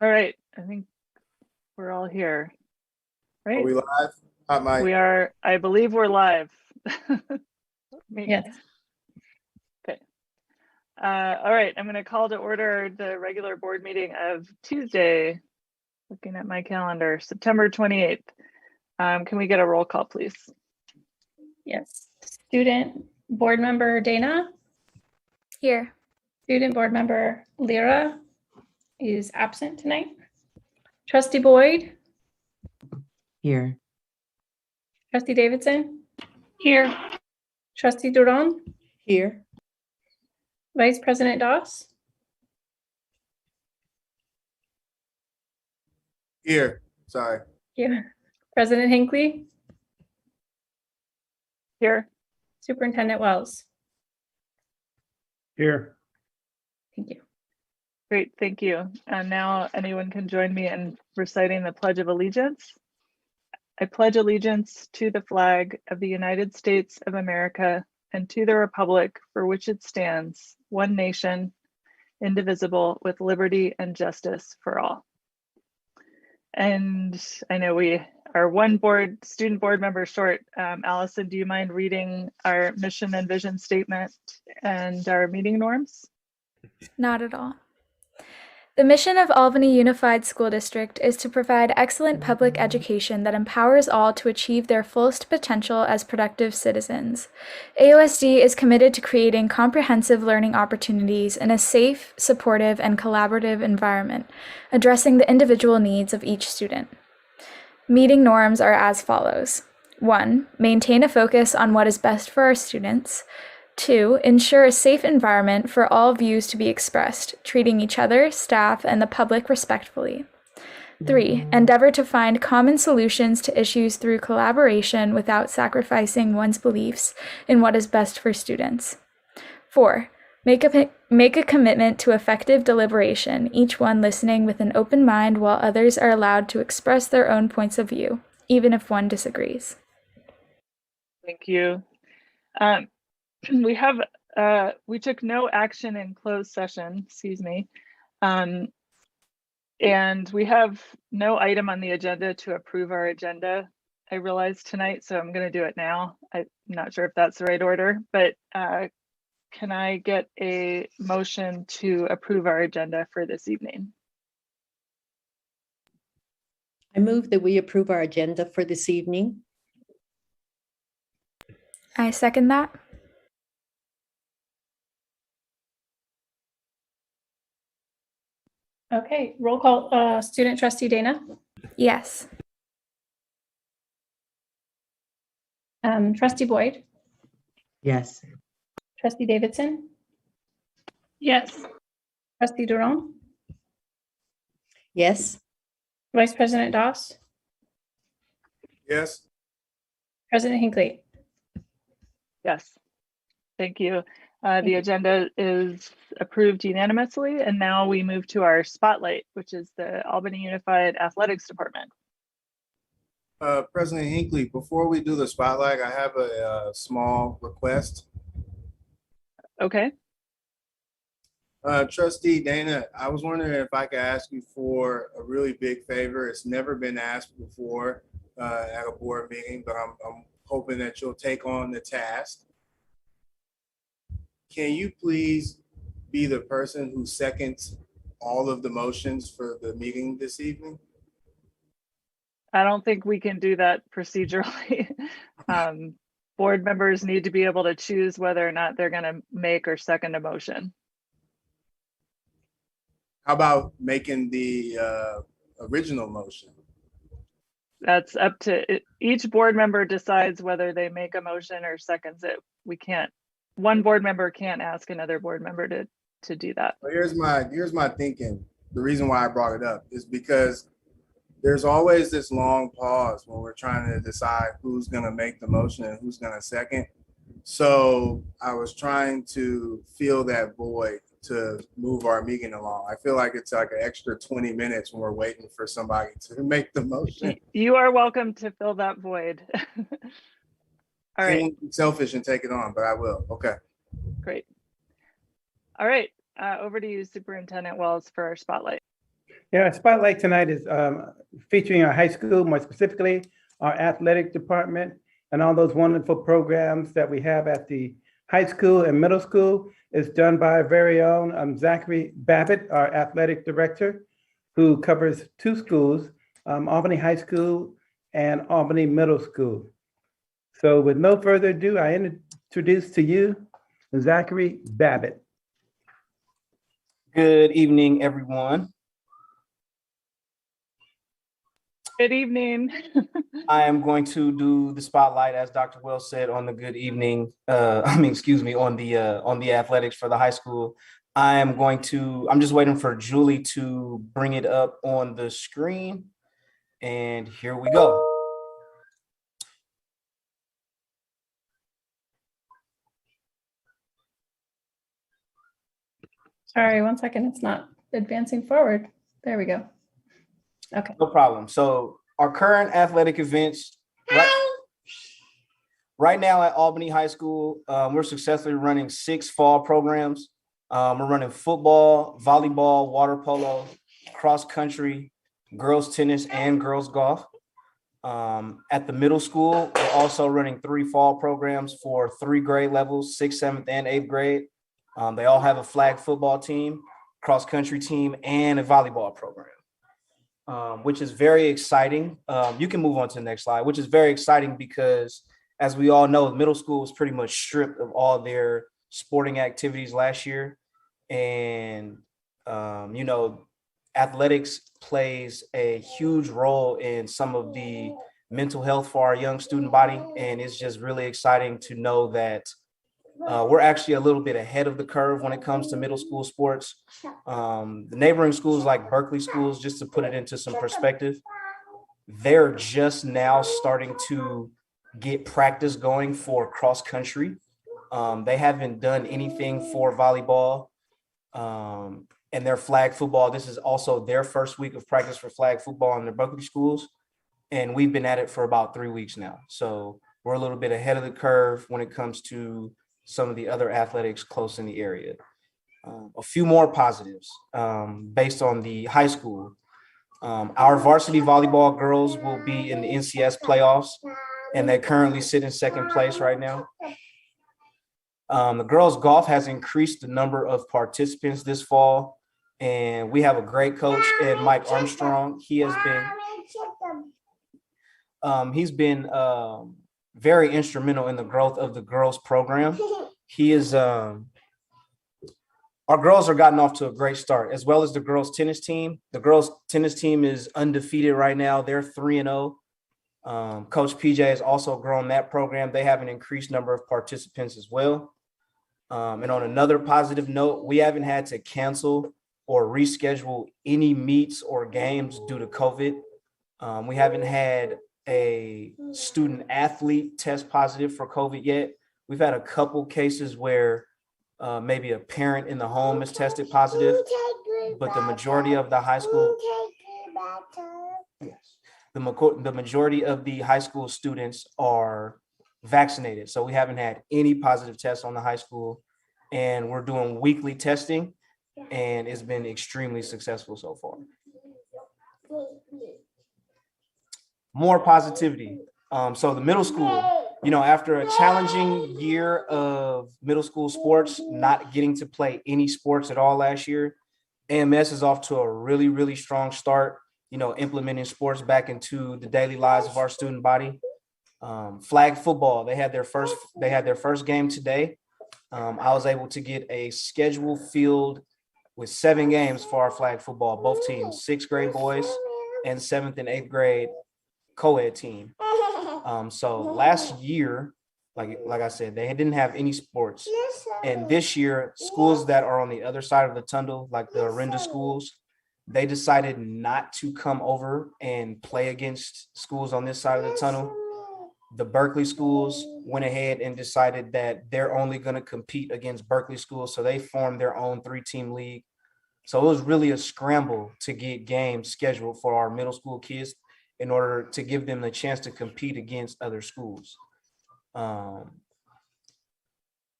All right, I think we're all here, right? Are we live? Hi, Mike. We are, I believe we're live. Yes. Okay. All right, I'm going to call to order the regular board meeting of Tuesday, looking at my calendar, September 28th. Can we get a roll call, please? Yes. Student board member Dana. Here. Student board member Lyra is absent tonight. Trustee Boyd. Here. Trustee Davidson. Here. Trustee Duran. Here. Vice President Doss. Here. Sorry. Here. President Hinckley. Here. Superintendent Wells. Here. Thank you. Great, thank you. And now anyone can join me in reciting the Pledge of Allegiance. I pledge allegiance to the flag of the United States of America and to the republic for which it stands, one nation, indivisible, with liberty and justice for all. And I know we are one student board member short. Allison, do you mind reading our mission and vision statement and our meeting norms? Not at all. The mission of Albany Unified School District is to provide excellent public education that empowers all to achieve their fullest potential as productive citizens. AUSD is committed to creating comprehensive learning opportunities in a safe, supportive, and collaborative environment, addressing the individual needs of each student. Meeting norms are as follows. 1. Maintain a focus on what is best for our students. 2. Ensure a safe environment for all views to be expressed, treating each other, staff, and the public respectfully. 3. Endeavor to find common solutions to issues through collaboration without sacrificing one's beliefs in what is best for students. 4. Make a commitment to effective deliberation, each one listening with an open mind while others are allowed to express their own points of view, even if one disagrees. Thank you. We took no action in closed session, and we have no item on the agenda to approve our agenda, I realized tonight, so I'm going to do it now. I'm not sure if that's the right order, but can I get a motion to approve our agenda for this evening? I move that we approve our agenda for this evening. I second that. Okay, roll call. Student trustee Dana. Yes. Trustee Boyd. Yes. Trustee Davidson. Yes. Trustee Duran. Yes. Vice President Doss. Yes. President Hinckley. Yes. Thank you. The agenda is approved unanimously, and now we move to our spotlight, which is the Albany Unified Athletics Department. President Hinckley, before we do the spotlight, I have a small request. Okay. Trustee Dana, I was wondering if I could ask you for a really big favor. It's never been asked before at a board meeting, but I'm hoping that you'll take on the task. Can you please be the person who seconds all of the motions for the meeting this evening? I don't think we can do that procedurally. Board members need to be able to choose whether or not they're going to make or second a motion. How about making the original motion? That's up to each board member decides whether they make a motion or seconds it. We can't, one board member can't ask another board member to do that. Well, here's my thinking. The reason why I brought it up is because there's always this long pause when we're trying to decide who's going to make the motion and who's going to second. So I was trying to fill that void to move our meeting along. I feel like it's like an extra 20 minutes when we're waiting for somebody to make the motion. You are welcome to fill that void. All right. I won't be selfish and take it on, but I will. Okay. Great. All right, over to you, Superintendent Wells, for our spotlight. Yeah, spotlight tonight is featuring our high school, more specifically our athletic department and all those wonderful programs that we have at the high school and middle school. Is done by our very own Zachary Babbitt, our athletic director, who covers two schools, Albany High School and Albany Middle School. So with no further ado, I introduce to you Zachary Babbitt. Good evening, everyone. Good evening. I am going to do the spotlight, as Dr. Wells said, on the good evening. On the athletics for the high school. I'm just waiting for Julie to bring it up on the screen. And here we go. Sorry, 1 second. It's not advancing forward. There we go. Okay. No problem. So our current athletic events right now at Albany High School, we're successfully running 6 fall programs. We're running football, volleyball, water polo, cross country, girls tennis, and girls golf. At the middle school, we're also running 3 fall programs for 3 grade levels, 6th, 7th, and 8th grade. They all have a flag football team, cross country team, and a volleyball program. Which is very exciting. You can move on to the next slide, which is very exciting because, as we all know, middle school was pretty much stripped of all their sporting activities last year. And, athletics plays a huge role in some of the mental health for our young student body. And it's just really exciting to know that we're actually a little bit ahead of the curve when it comes to middle school sports. The neighboring schools like Berkeley schools, just to put it into some perspective, they're just now starting to get practice going for cross country. They haven't done anything for volleyball and their flag football. This is also their first week of practice for flag football in the Berkeley schools. And we've been at it for about 3 weeks now. So we're a little bit ahead of the curve when it comes to some of the other athletics close in the area. A few more positives based on the high school. Our varsity volleyball girls will be in the NCS playoffs, and they currently sit in 2nd place right now. The girls golf has increased the number of participants this fall, and we have a great coach in Mike Armstrong. He's been very instrumental in the growth of the girls program. He is, our girls are gotten off to a great start, as well as the girls tennis team. The girls tennis team is undefeated right now. They're 3-0. Coach PJ has also grown that program. They have an increased number of participants as well. And on another positive note, we haven't had to cancel or reschedule any meets or games due to COVID. We haven't had a student athlete test positive for COVID yet. We've had a couple cases where maybe a parent in the home has tested positive, but the majority of the high school, yes, the majority of the high school students are vaccinated. So we haven't had any positive tests on the high school, and we're doing weekly testing. and it's been extremely successful so far. More positivity. So the middle school, after a challenging year of middle school sports, not getting to play any sports at all last year, AMS is off to a really, really strong start, implementing sports back into the daily lives of our student body. Flag football, they had their first game today. I was able to get a schedule field with 7 games for our flag football, both teams, 6th grade boys and 7th and 8th grade co-ed team. So last year, like I said, they didn't have any sports. And this year, schools that are on the other side of the tunnel, like the Orinda schools, they decided not to come over and play against schools on this side of the tunnel. The Berkeley schools went ahead and decided that they're only going to compete against Berkeley schools. So they formed their own 3-team league. So it was really a scramble to get games scheduled for our middle school kids in order to give them the chance to compete against other schools.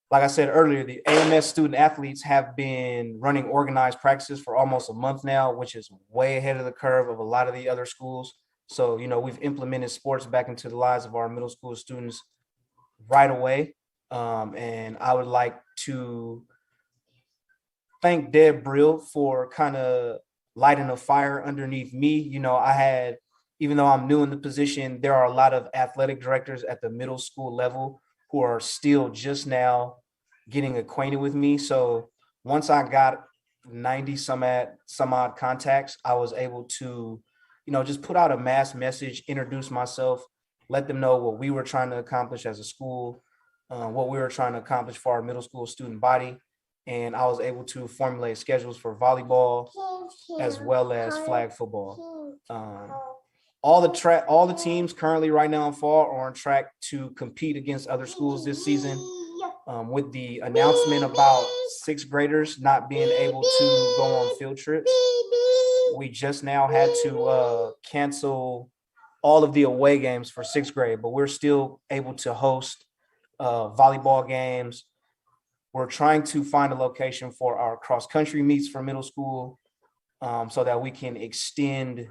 Like I said earlier, the AMS student athletes have been running organized practices for almost a month now, which is way ahead of the curve of a lot of the other schools. So, we've implemented sports back into the lives of our middle school students right away. And I would like to thank Deb Brill for kind of lighting a fire underneath me. Even though I'm new in the position, there are a lot of athletic directors at the middle school level who are still just now getting acquainted with me. So once I got 90 some odd contacts, I was able to, just put out a mass message, introduce myself, let them know what we were trying to accomplish as a school, what we were trying to accomplish for our middle school student body. And I was able to formulate schedules for volleyball as well as flag football. All the teams currently right now in fall are on track to compete against other schools this season. With the announcement about 6th graders not being able to go on field trips, we just now had to cancel all of the away games for 6th grade, but we're still able to host volleyball games. We're trying to find a location for our cross-country meets for middle school so that we can extend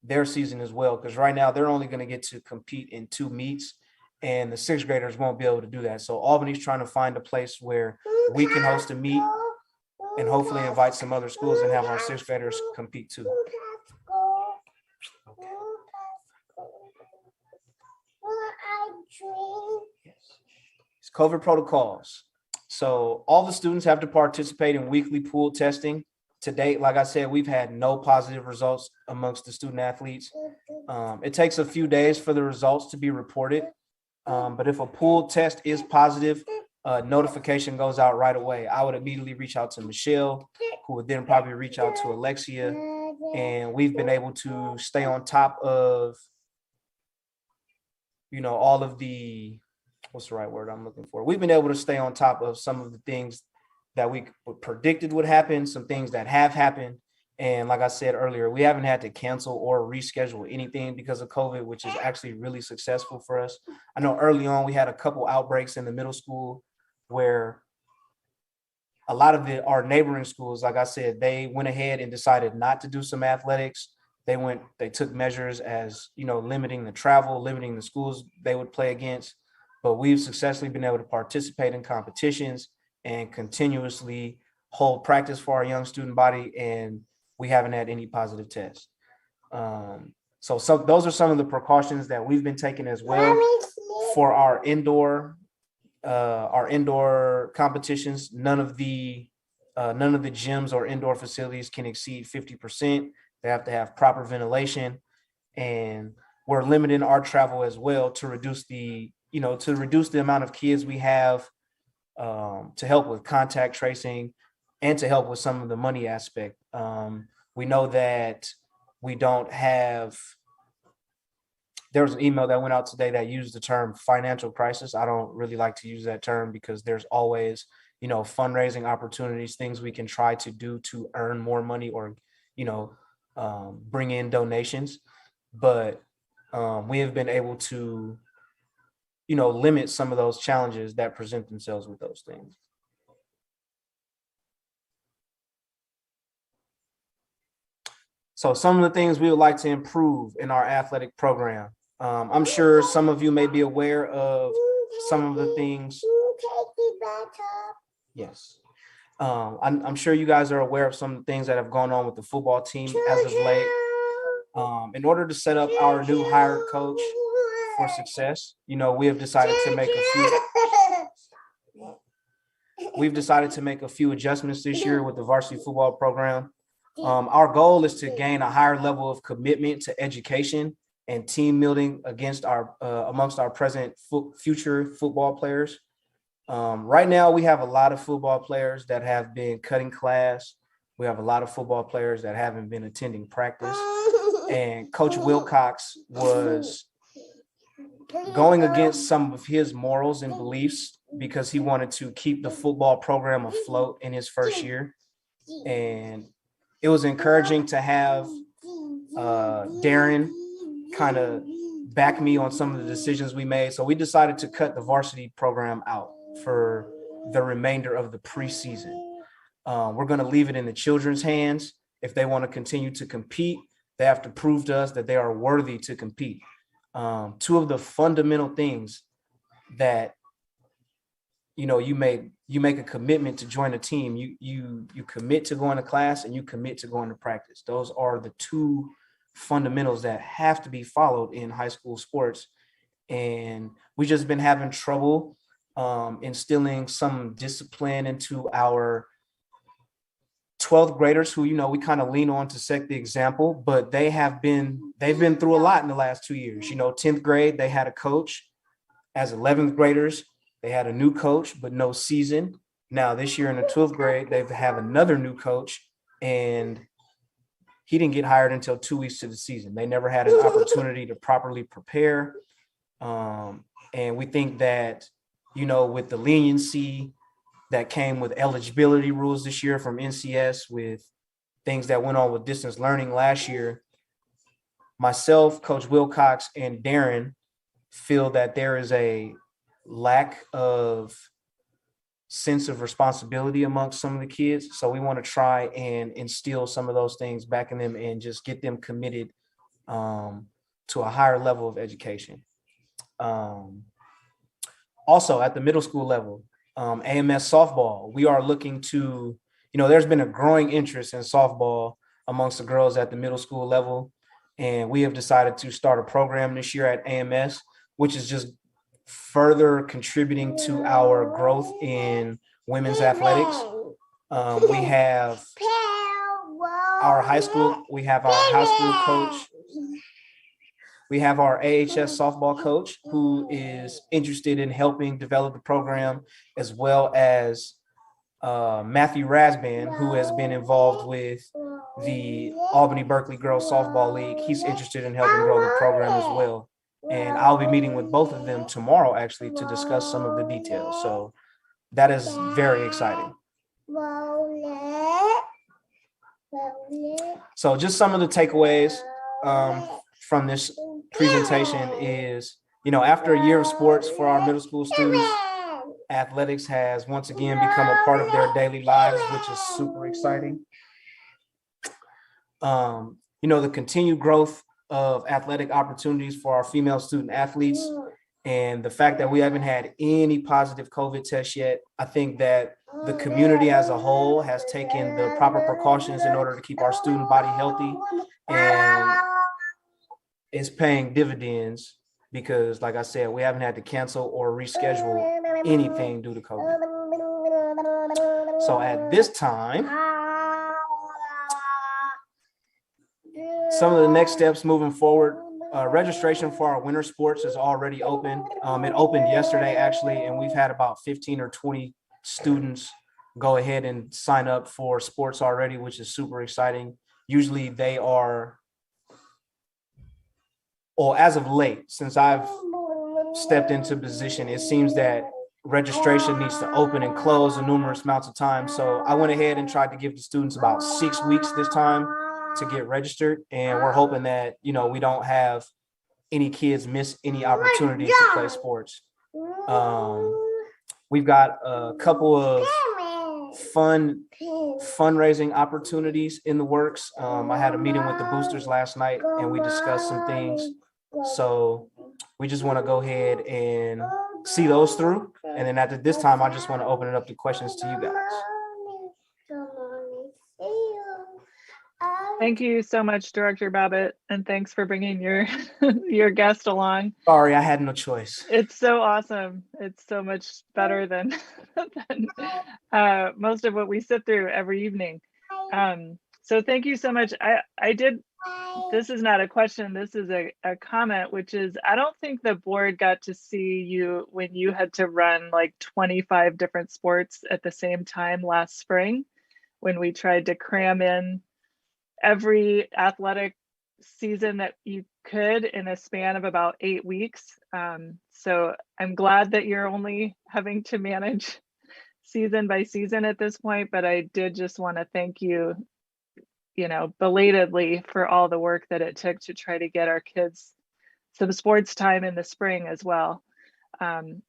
their season as well, because right now they're only going to get to compete in 2 meets and the 6th graders won't be able to do that. So Albany's trying to find a place where we can host a meet and hopefully invite some other schools and have our 6th graders compete too. Okay. Yes. It's COVID protocols. So all the students have to participate in weekly pool testing. To date, like I said, we've had no positive results amongst the student athletes. It takes a few days for the results to be reported. But if a pool test is positive, notification goes out right away. I would immediately reach out to Michelle, who would then probably reach out to Alexia. And we've been able to stay on top of, all of the, what's the right word I'm looking for? We've been able to stay on top of some of the things that we predicted would happen, some things that have happened. And like I said earlier, we haven't had to cancel or reschedule anything because of COVID, which is actually really successful for us. I know early on we had a couple outbreaks in the middle school where a lot of our neighboring schools, like I said, they went ahead and decided not to do some athletics. They took measures as, limiting the travel, limiting the schools they would play against. But we've successfully been able to participate in competitions and continuously hold practice for our young student body, and we haven't had any positive tests. So those are some of the precautions that we've been taking as well for our indoor competitions. None of the gyms or indoor facilities can exceed 50%. They have to have proper ventilation, and we're limiting our travel as well to reduce the amount of kids we have, to help with contact tracing and to help with some of the money aspect. We know that we don't have, there was an email that went out today that used the term financial crisis. I don't really like to use that term because there's always, fundraising opportunities, things we can try to do to earn more money or, bring in donations. But we have been able to, limit some of those challenges that present themselves with those things. So some of the things we would like to improve in our athletic program. I'm sure some of you may be aware of some of the things. Yes. I'm sure you guys are aware of some of the things that have gone on with the football team as of late. In order to set up our new hired coach for success, we have decided to make a few adjustments this year with the varsity football program. Our goal is to gain a higher level of commitment to education and team building amongst our present future football players. Right now, we have a lot of football players that have been cutting class. We have a lot of football players that haven't been attending practice. And Coach Wilcox was going against some of his morals and beliefs because he wanted to keep the football program afloat in his first year. And it was encouraging to have Darren kind of back me on some of the decisions we made. So we decided to cut the varsity program out for the remainder of the preseason. We're going to leave it in the children's hands. If they want to continue to compete, they have to prove to us that they are worthy to compete. Two of the fundamental things that you make a commitment to join a team. You commit to going to class and you commit to going to practice. Those are the two fundamentals that have to be followed in high school sports. And we've just been having trouble instilling some discipline into our 12th graders who, we kind of lean on to set the example, but they've been through a lot in the last 2 years. 10th grade, they had a coach. As 11th graders, they had a new coach, but no season. Now this year in the 12th grade, they have another new coach, and he didn't get hired until 2 weeks to the season. They never had an opportunity to properly prepare. And we think that, with the leniency that came with eligibility rules this year from NCS, with things that went on with distance learning last year, myself, Coach Wilcox, and Darren feel that there is a lack of sense of responsibility amongst some of the kids. So we want to try and instill some of those things back in them and just get them committed to a higher level of education. Also at the middle school level, AMS softball, we are looking to, there's been a growing interest in softball amongst the girls at the middle school level. And we have decided to start a program this year at AMS, which is just further contributing to our growth in women's athletics. We have our high school coach. We have our AHS softball coach who is interested in helping develop the program, as well as Matthew Rasband, who has been involved with the Albany Berkeley Girls Softball League. He's interested in helping grow the program as well. And I'll be meeting with both of them tomorrow, actually, to discuss some of the details. So that is very exciting. So just some of the takeaways from this presentation is, after a year of sports for our middle school students, athletics has once again become a part of their daily lives, which is super exciting. The continued growth of athletic opportunities for our female student athletes, and the fact that we haven't had any positive COVID tests yet. I think that the community as a whole has taken the proper precautions in order to keep our student body healthy, and it's paying dividends because, like I said, we haven't had to cancel or reschedule anything due to COVID. So at this time, some of the next steps moving forward, registration for our winter sports is already open. It opened yesterday, actually, and we've had about 15 or 20 students go ahead and sign up for sports already, which is super exciting. Usually they are, as of late, since I've stepped into position, it seems that registration needs to open and close a numerous amounts of times. So I went ahead and tried to give the students about 6 weeks this time to get registered. And we're hoping that, we don't have any kids miss any opportunity to play sports. We've got a couple of fun fundraising opportunities in the works. I had a meeting with the boosters last night and we discussed some things. So we just want to go ahead and see those through. And then at this time, I just want to open it up to questions to you guys. Thank you so much, Director Babbitt, and thanks for bringing your your guest along. Sorry, I had no choice. It's so awesome. It's so much better than, most of what we sit through every evening. So thank you so much. This is not a question, this is a comment, which is, I don't think the board got to see you when you had to run like 25 different sports at the same time last spring, when we tried to cram in every athletic season that you could in a span of about 8 weeks. So I'm glad that you're only having to manage season by season at this point, but I did just want to thank you, belatedly for all the work that it took to try to get our kids some sports time in the spring as well,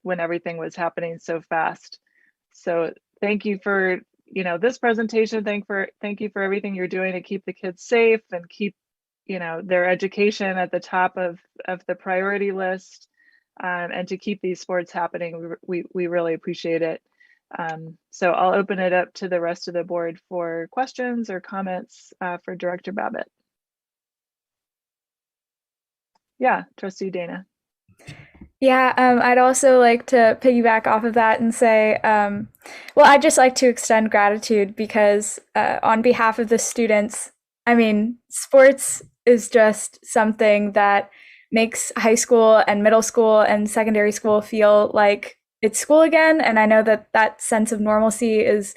when everything was happening so fast. So thank you for this presentation. Thank you for everything you're doing to keep the kids safe and keep their education at the top of the priority list, and to keep these sports happening. We really appreciate it. So I'll open it up to the rest of the board for questions or comments for Director Babbitt. Yeah, Trustee Dana. Yeah, I'd also like to piggyback off of that and say, well, I'd just like to extend gratitude because on behalf of the students, I mean, sports is just something that makes high school and middle school and secondary school feel like it's school again. And I know that sense of normalcy is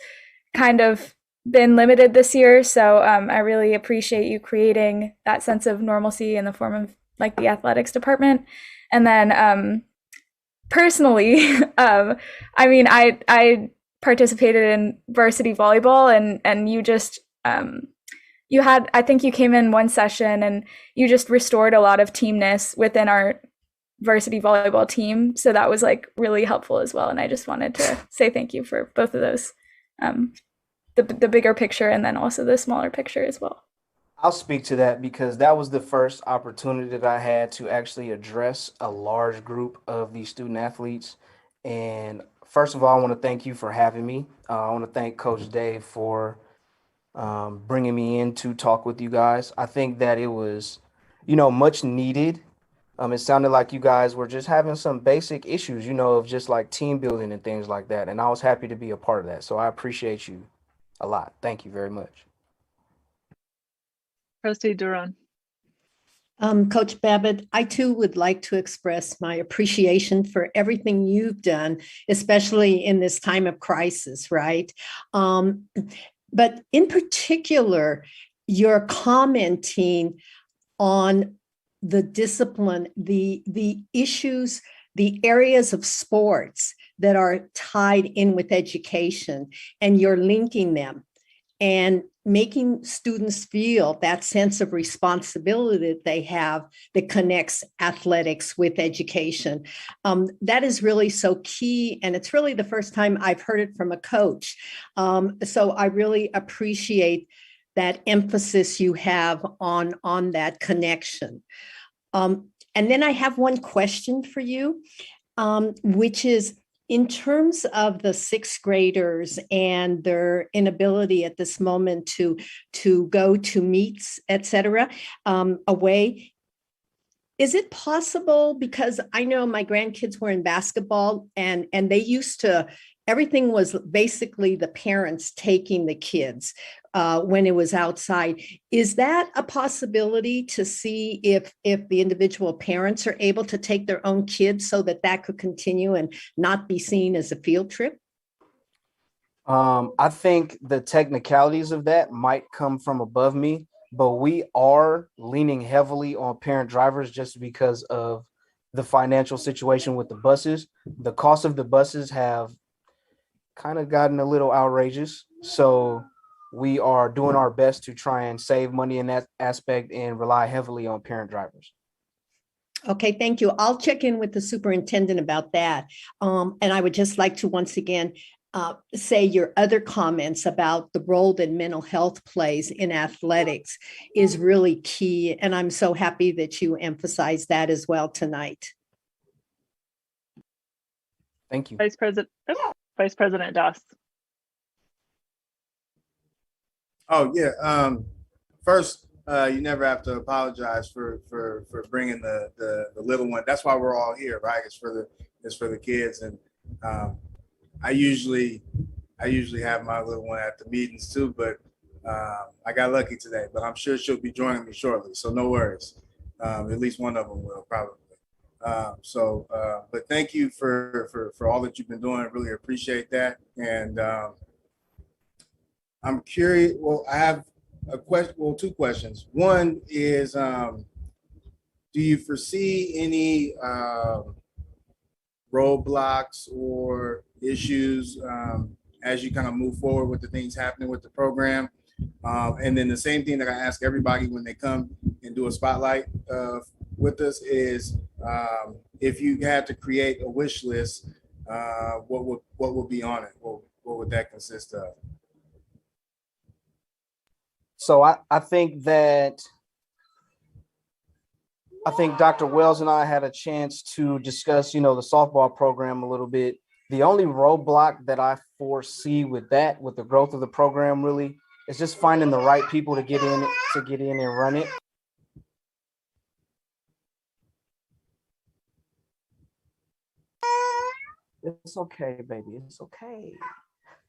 kind of been limited this year. So I really appreciate you creating that sense of normalcy in the form of like the athletics department. And then personally, I mean, I participated in varsity volleyball and you just, I think you came in one session and you just restored a lot of teamness within our varsity volleyball team. So that was like really helpful as well. And I just wanted to say thank you for both of those, the bigger picture and then also the smaller picture as well. I'll speak to that because that was the first opportunity that I had to actually address a large group of these student athletes. And first of all, I want to thank you for having me. I want to thank Coach Dave for bringing me in to talk with you guys. I think that it was, much needed. It sounded like you guys were just having some basic issues, of just like team building and things like that. And I was happy to be a part of that. So I appreciate you a lot. Thank you very much. Trustee Duran. Coach Babbitt, I too would like to express my appreciation for everything you've done, especially in this time of crisis, right? But in particular, you're commenting on the discipline, the issues, the areas of sports that are tied in with education, and you're linking them and making students feel that sense of responsibility that they have that connects athletics with education. That is really so key. And it's really the first time I've heard it from a coach. So I really appreciate that emphasis you have on that connection. And then I have one question for you, which is, in terms of the sixth graders and their inability at this moment to go to meets, et cetera, away, is it possible, because I know my grandkids were in basketball and they used to, everything was basically the parents taking the kids when it was outside. Is that a possibility to see if the individual parents are able to take their own kids so that could continue and not be seen as a field trip? I think the technicalities of that might come from above me, but we are leaning heavily on parent drivers just because of the financial situation with the buses. The cost of the buses have kind of gotten a little outrageous. So we are doing our best to try and save money in that aspect and rely heavily on parent drivers. Okay, thank you. I'll check in with the superintendent about that. And I would just like to once again say your other comments about the role that mental health plays in athletics is really key. And I'm so happy that you emphasize that as well tonight. Thank you. Vice President Doss. Oh, yeah. First, you never have to apologize for bringing the little one. That's why we're all here, right? It's for the kids. And I usually have my little one at the meetings too, but I got lucky today. But I'm sure she'll be joining me shortly, so no worries. At least one of them will probably. But thank you for all that you've been doing. I really appreciate that. And I'm curious. Well, I have a question. Well, two questions. One is, do you foresee any roadblocks or issues as you kind of move forward with the things happening with the program? And then the same thing that I ask everybody when they come and do a spotlight with us is, if you had to create a wish list, what would be on it? What would that consist of? So I think Dr. Wells and I had a chance to discuss, the softball program a little bit. The only roadblock that I foresee with the growth of the program really is just finding the right people to get in and run it. It's okay, baby. It's okay.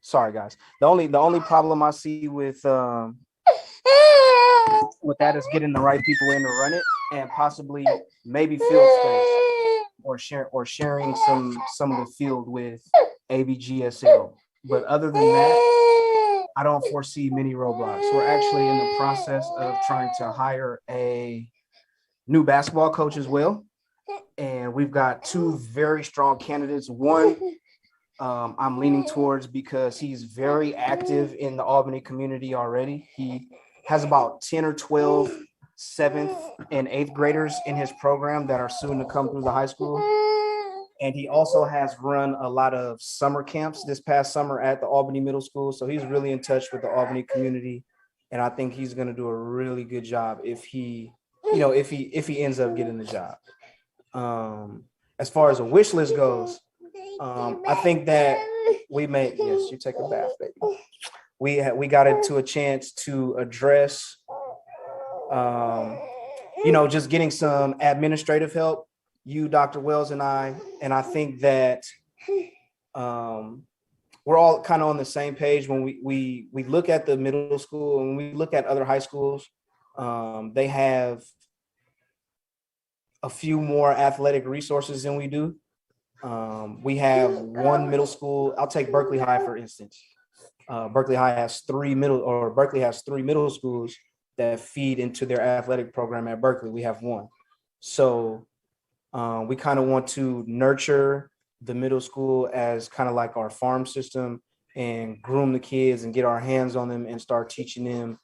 Sorry, guys. The only problem I see with that is getting the right people in to run it, and possibly maybe field space or sharing some of the field with ABGSL. But other than that, I don't foresee many roadblocks. We're actually in the process of trying to hire a new basketball coach as well. And we've got two very strong candidates. One I'm leaning towards because he's very active in the Albany community already. He has about 10 or 12 7th and 8th graders in his program that are soon to come through the high school. And he also has run a lot of summer camps this past summer at the Albany Middle School. So he's really in touch with the Albany community. And I think he's going to do a really good job if he ends up getting the job. As far as a wish list goes, I think that yes, you take a bath, baby. We got into a chance to address, just getting some administrative help, you, Dr. Wells, and I think that we're all kind of on the same page when we look at the middle school and we look at other high schools. They have a few more athletic resources than we do. We have one middle school. I'll take Berkeley High, for instance. Berkeley has three middle schools that feed into their athletic program at Berkeley. We have one. So we kind of want to nurture the middle school as kind of like our farm system and groom the kids and get our hands on them and start teaching them,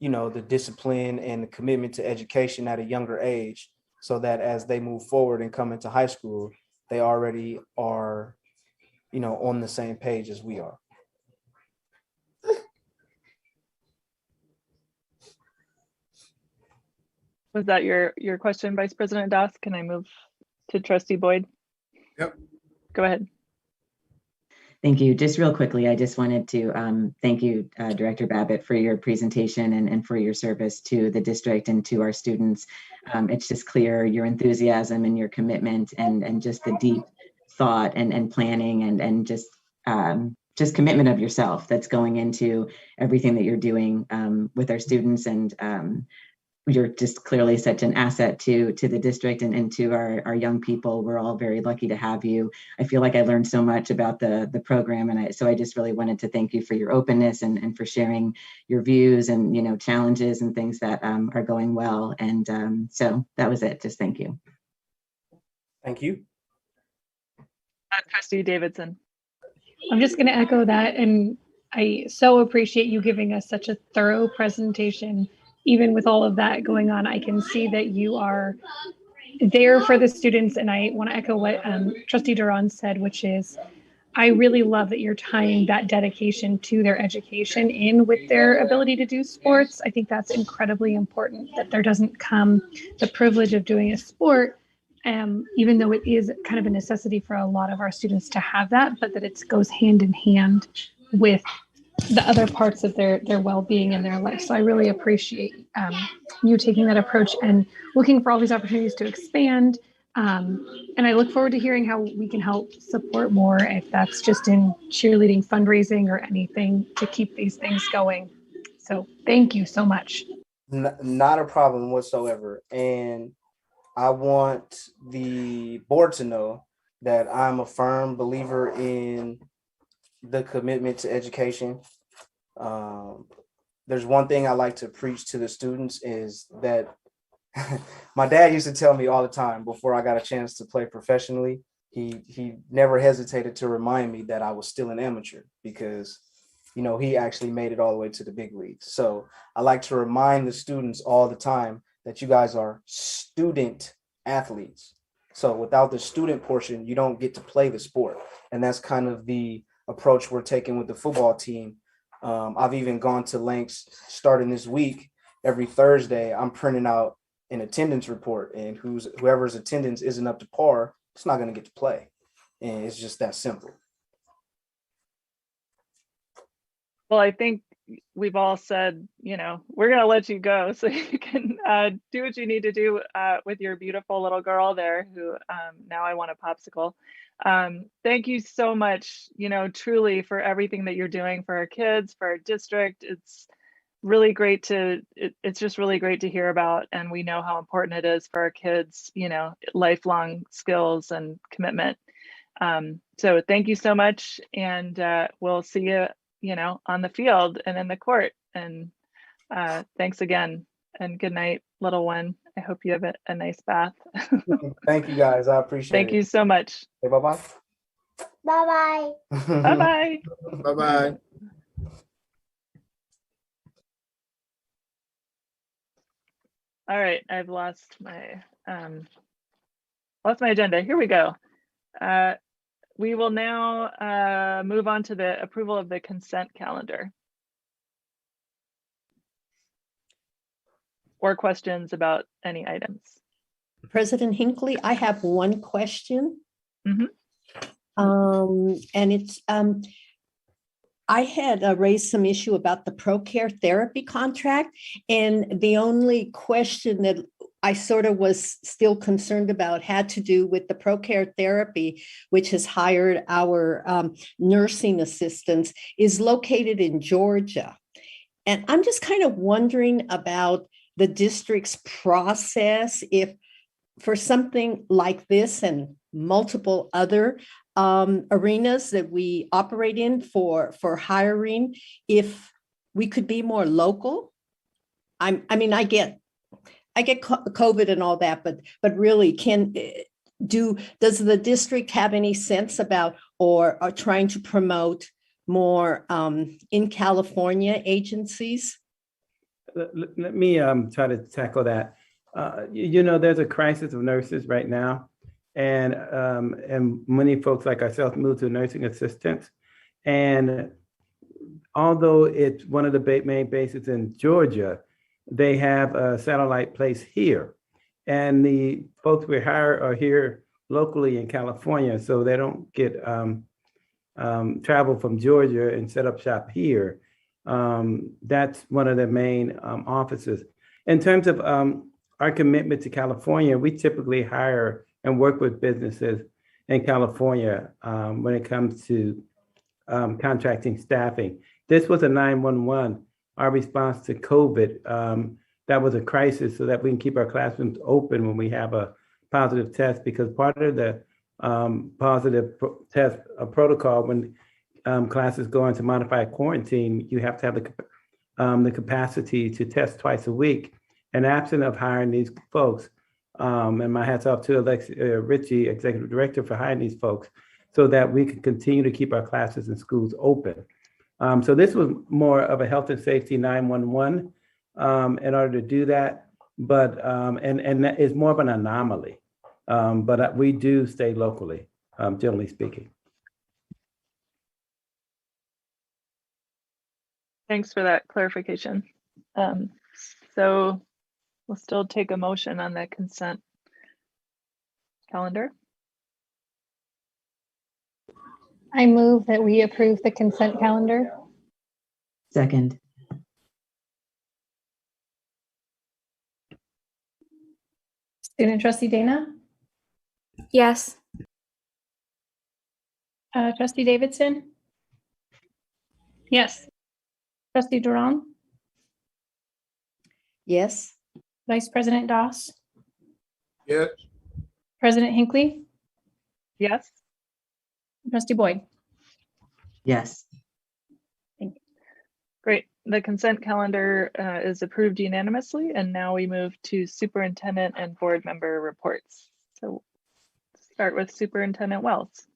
the discipline and the commitment to education at a younger age, so that as they move forward and come into high school, they already are, on the same page as we are. Was that your question, Vice President Doss? Can I move to Trustee Boyd? Yep. Go ahead. Thank you. Just real quickly, I just wanted to thank you, Director Babbitt, for your presentation and for your service to the district and to our students. It's just clear your enthusiasm and your commitment and just the deep thought and planning and just commitment of yourself that's going into everything that you're doing with our students. And you're just clearly such an asset to the district and to our young people. We're all very lucky to have you. I feel like I learned so much about the program. And so I just really wanted to thank you for your openness and for sharing your views and, challenges and things that are going well. And so that was it. Just thank you. Thank you. Trustee Davidson. I'm just going to echo that. And I so appreciate you giving us such a thorough presentation. Even with all of that going on, I can see that you are there for the students. And I want to echo what Trustee Duran said, which is I really love that you're tying that dedication to their education in with their ability to do sports. I think that's incredibly important, that there doesn't come the privilege of doing a sport, even though it is kind of a necessity for a lot of our students to have that, but that it goes hand in hand with the other parts of their well-being in their life. So I really appreciate you taking that approach and looking for all these opportunities to expand. And I look forward to hearing how we can help support more, if that's just in cheerleading, fundraising, or anything to keep these things going. So thank you so much. Not a problem whatsoever. And I want the board to know that I'm a firm believer in the commitment to education. There's one thing I like to preach to the students is that my dad used to tell me all the time before I got a chance to play professionally. He never hesitated to remind me that I was still an amateur, because he actually made it all the way to the big leagues. So I like to remind the students all the time that you guys are student athletes. So without the student portion, you don't get to play the sport. And that's kind of the approach we're taking with the football team. I've even gone to lengths starting this week. Every Thursday, I'm printing out an attendance report, and whoever's attendance isn't up to par, it's not going to get to play. And it's just that simple. Well, I think we've all said, we're going to let you go so you can do what you need to do with your beautiful little girl there, who now I want a popsicle. Thank you so much, truly, for everything that you're doing for our kids, for our district. It's really great it's just really great to hear about, and we know how important it is for our kids, lifelong skills and commitment. So thank you so much, and we'll see you, on the field and in the court. And thanks again, and good night, little one. I hope you have a nice bath. Thank you, guys. I appreciate it. Thank you so much. Hey, bye-bye. Bye-bye. Bye-bye. Bye-bye. All right, I've lost my agenda. Here we go. We will now move on to the approval of the consent calendar. Or questions about any items. President Hinckley, I have one question. Mm-hmm. And it's, I had raised some issue about the ProCare therapy contract, and the only question that I sort of was still concerned about had to do with the ProCare therapy, which has hired our nursing assistants, is located in Georgia. And I'm just kind of wondering about the district's process, if for something like this and multiple other arenas that we operate in for hiring, if we could be more local. I get COVID and all that, but really, does the district have any sense about or are trying to promote more in California agencies? Let me try to tackle that. There's a crisis of nurses right now, and many folks like ourselves moved to nursing assistants. And although it's one of the main bases in Georgia, they have a satellite place here. And the folks we hire are here locally in California, so they don't get travel from Georgia and set up shop here. That's one of the main offices. In terms of our commitment to California, we typically hire and work with businesses in California when it comes to contracting staffing. This was a 911, our response to COVID. That was a crisis so that we can keep our classrooms open when we have a positive test, because part of the positive test protocol when classes go into modified quarantine, you have to have the capacity to test twice a week. And absent of hiring these folks, and my hats off to Alexia Ritchie, Executive Director, for hiring these folks so that we can continue to keep our classes and schools open. So this was more of a health and safety 911 in order to do that, but and that is more of an anomaly. But we do stay locally, generally speaking. Thanks for that clarification. So we'll still take a motion on the consent calendar. I move that we approve the consent calendar. Second. Student trustee Dana, Yes. trustee Davidson, Yes. trustee Durand, Yes. vice president Doss, Yes. president Hinckley, Yes. trustee Boyd. Yes. Great. The consent calendar is approved unanimously, and now we move to superintendent and board member reports. So start with Superintendent Wells.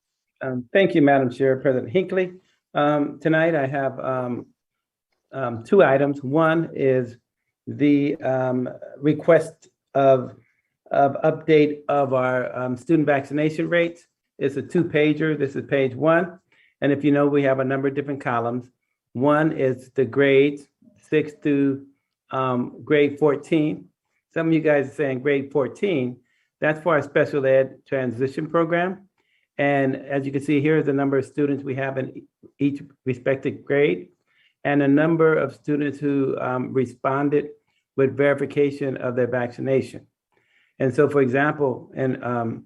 Thank you, Madam Chair, President Hinckley. Tonight I have two items. One is the request of update of our student vaccination rates. It's a 2-pager. This is page 1. And if you know, we have a number of different columns. One is the grades 6 through grade 14. Some of you guys are saying grade 14. That's for our special ed transition program. And as you can see, here is the number of students we have in each respective grade and a number of students who responded with verification of their vaccination. And so, for example, and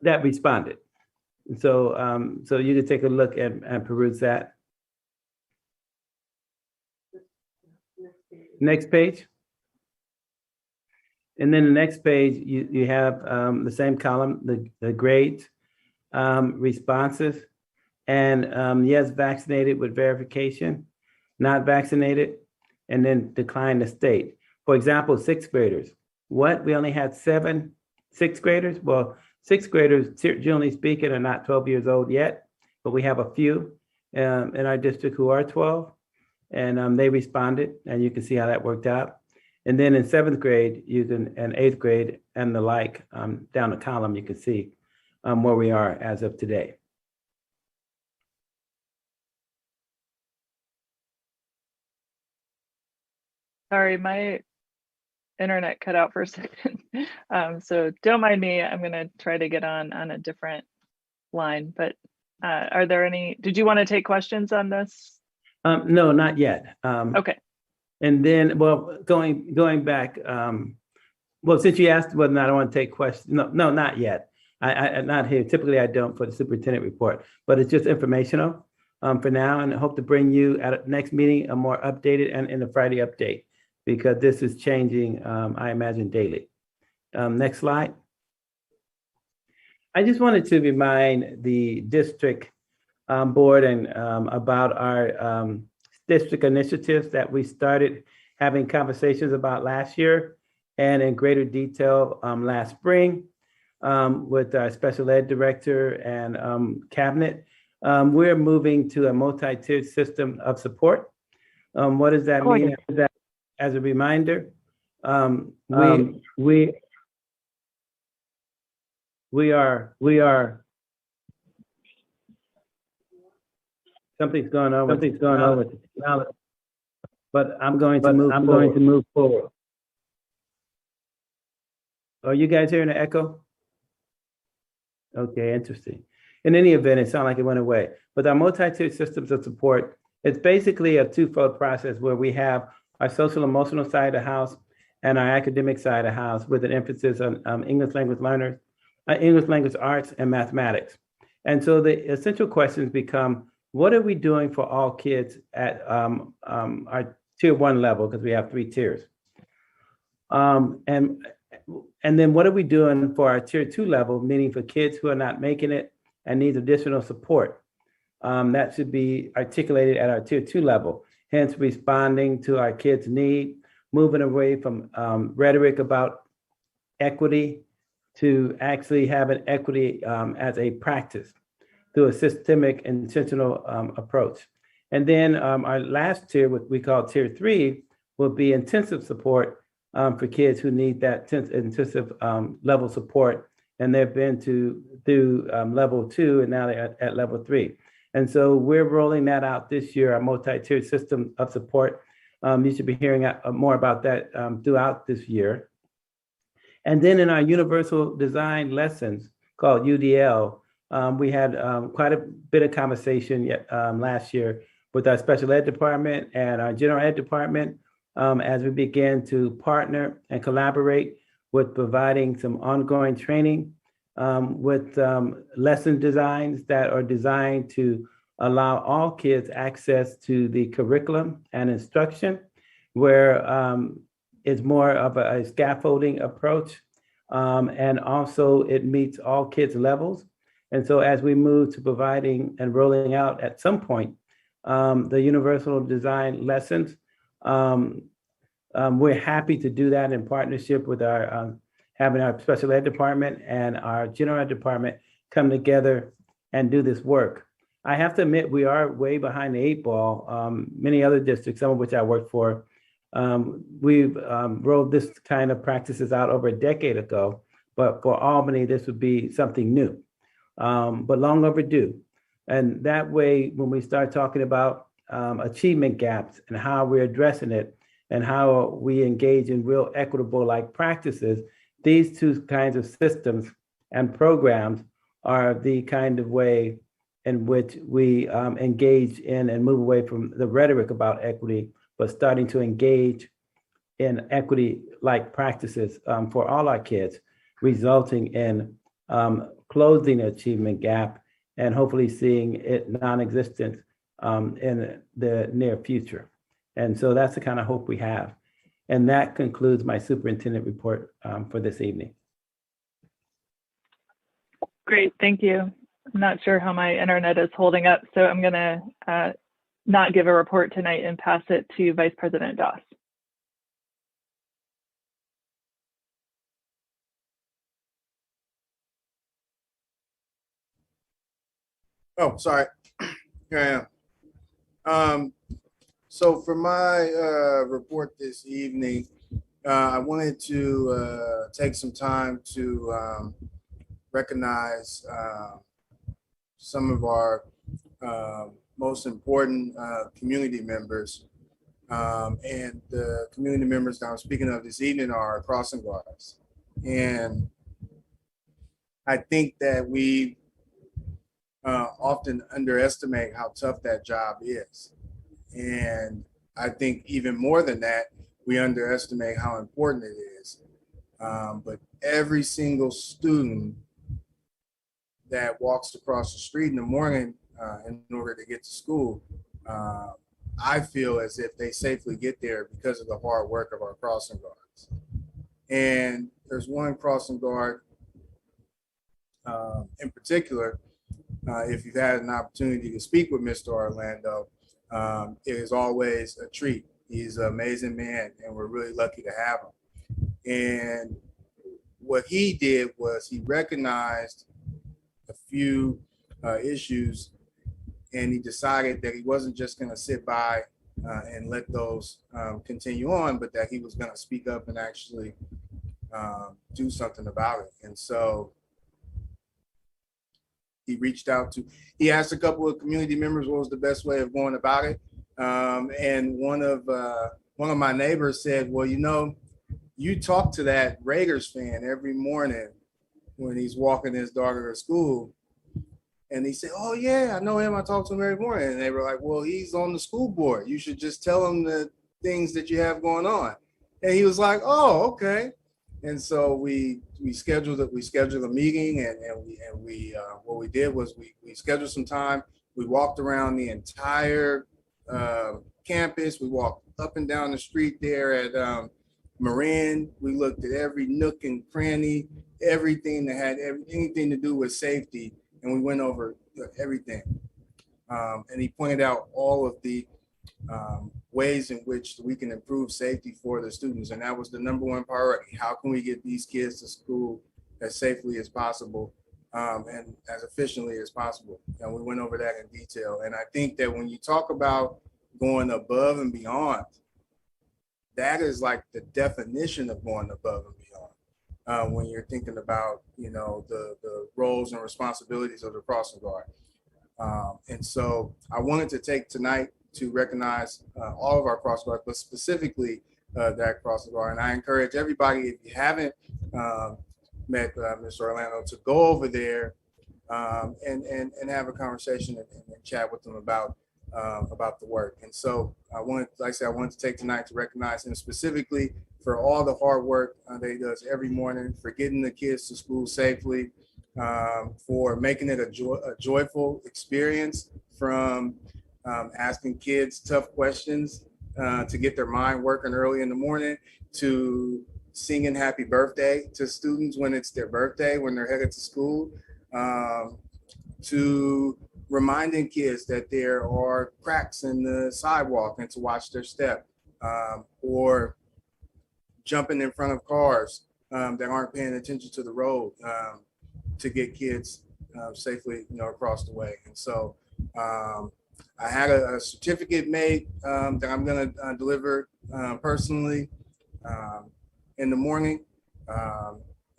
that responded. So, so you can take a look and peruse that. Next page. And then the next page, you have the same column, the grades, responses, and yes, vaccinated with verification, not vaccinated, and then decline the state. For example, 6th graders. What? We only had 7 6th graders? Well, 6th graders, generally speaking, are not 12 years old yet, but we have a few in our district who are 12, and they responded, and you can see how that worked out. And then in 7th grade, you can, and 8th grade and the like, down the column, you can see where we are as of today. Sorry, my internet cut out for a second. So don't mind me. I'm going to try to get on a different line. But are there any? Did you want to take questions on this? No, not yet. Okay. And then, well, going back, well, since you asked whether or not I want to take questions, no, not yet. I'm not here. Typically, I don't for the superintendent report, but it's just informational for now, and I hope to bring you at a next meeting a more updated and in the Friday update, because this is changing, I imagine, daily. Next slide. I just wanted to remind the district board and about our district initiatives that we started having conversations about last year and in greater detail last spring with our special ed director and cabinet. We're moving to a multi-tiered system of support. What does that mean? As a reminder, we are something's going on with the but I'm going to move forward. Are you guys hearing an echo? Okay, interesting. In any event, it sounded like it went away. But our multi-tiered systems of support, it's basically a twofold process where we have our social emotional side of the house and our academic side of the house with an emphasis on English language learners, English language arts, and mathematics. And so the essential questions become, what are we doing for all kids at our tier 1 level, because we have 3 tiers? And then what are we doing for our tier 2 level, meaning for kids who are not making it and need additional support? That should be articulated at our tier 2 level, hence responding to our kids' need, moving away from rhetoric about equity to actually having equity as a practice through a systemic, intentional approach. And then our last tier, what we call tier 3, will be intensive support for kids who need that intensive level support. And they've been through level 2, and now they're at level 3. And so we're rolling that out this year, our multi-tiered system of support. You should be hearing more about that throughout this year. And then in our universal design lessons called UDL, we had quite a bit of conversation last year with our special ed department and our general ed department as we began to partner and collaborate with providing some ongoing training with lesson designs that are designed to allow all kids access to the curriculum and instruction, where it's more of a scaffolding approach. And also it meets all kids' levels. And so as we move to providing and rolling out at some point, the universal design lessons, we're happy to do that in partnership with our having our special ed department and our general ed department come together and do this work. I have to admit, we are way behind the 8 ball. Many other districts, some of which I worked for, we've rolled this kind of practices out over a decade ago, but for Albany, this would be something new, but long overdue. And that way, when we start talking about achievement gaps and how we're addressing it and how we engage in real equitable like practices, these two kinds of systems and programs are the kind of way in which we engage in and move away from the rhetoric about equity, but starting to engage in equity-like practices for all our kids, resulting in closing the achievement gap and hopefully seeing it non-existent in the near future. And so that's the kind of hope we have. And that concludes my superintendent report for this evening. Great, thank you. I'm not sure how my internet is holding up, so I'm gonna not give a report tonight and pass it to Vice President Doss. Oh, sorry. Here I am. So for my report this evening, I wanted to take some time to recognize some of our most important community members. And the community members that I'm speaking of this evening are crossing guards. And I think that we often underestimate how tough that job is. And I think even more than that, we underestimate how important it is. But every single student that walks across the street in the morning in order to get to school, I feel as if they safely get there because of the hard work of our crossing guards. And there's one crossing guard in particular, if you've had an opportunity to speak with Mr. Orlando, it is always a treat. He's an amazing man, and we're really lucky to have him. And what he did was he recognized a few issues, and he decided that he wasn't just going to sit by and let those continue on, but that he was going to speak up and actually do something about it. And so he reached out to, he asked a couple of community members what was the best way of going about it. And one of my neighbors said, well, you know, you talk to that Raiders fan every morning when he's walking his daughter to school. And he said, oh yeah, I know him. I talk to him every morning. And they were like, well, he's on the school board. You should just tell him the things that you have going on. And he was like, oh, okay. And so we scheduled it. We scheduled a meeting, and we what we did was we scheduled some time. We walked around the entire campus. We walked up and down the street there at Marin. We looked at every nook and cranny, everything that had anything to do with safety, and we went over everything. And he pointed out all of the ways in which we can improve safety for the students. And that was the number one priority. How can we get these kids to school as safely as possible and as efficiently as possible? And we went over that in detail. And I think that when you talk about going above and beyond, that is like the definition of going above and beyond. When you're thinking about, you know, the roles and responsibilities of the crossing guard. And so I wanted to take tonight to recognize all of our crossguards, but specifically that crossguard. And I encourage everybody, if you haven't met Mr. Orlando, to go over there and have a conversation and chat with them about the work. And so I wanted, like I said, I wanted to take tonight to recognize him specifically for all the hard work that he does every morning, for getting the kids to school safely, for making it a joyful experience, from asking kids tough questions to get their mind working early in the morning, to singing happy birthday to students when it's their birthday, when they're headed to school, to reminding kids that there are cracks in the sidewalk and to watch their step, or jumping in front of cars that aren't paying attention to the road, to get kids safely, across the way. And so I had a certificate made that I'm going to deliver personally in the morning,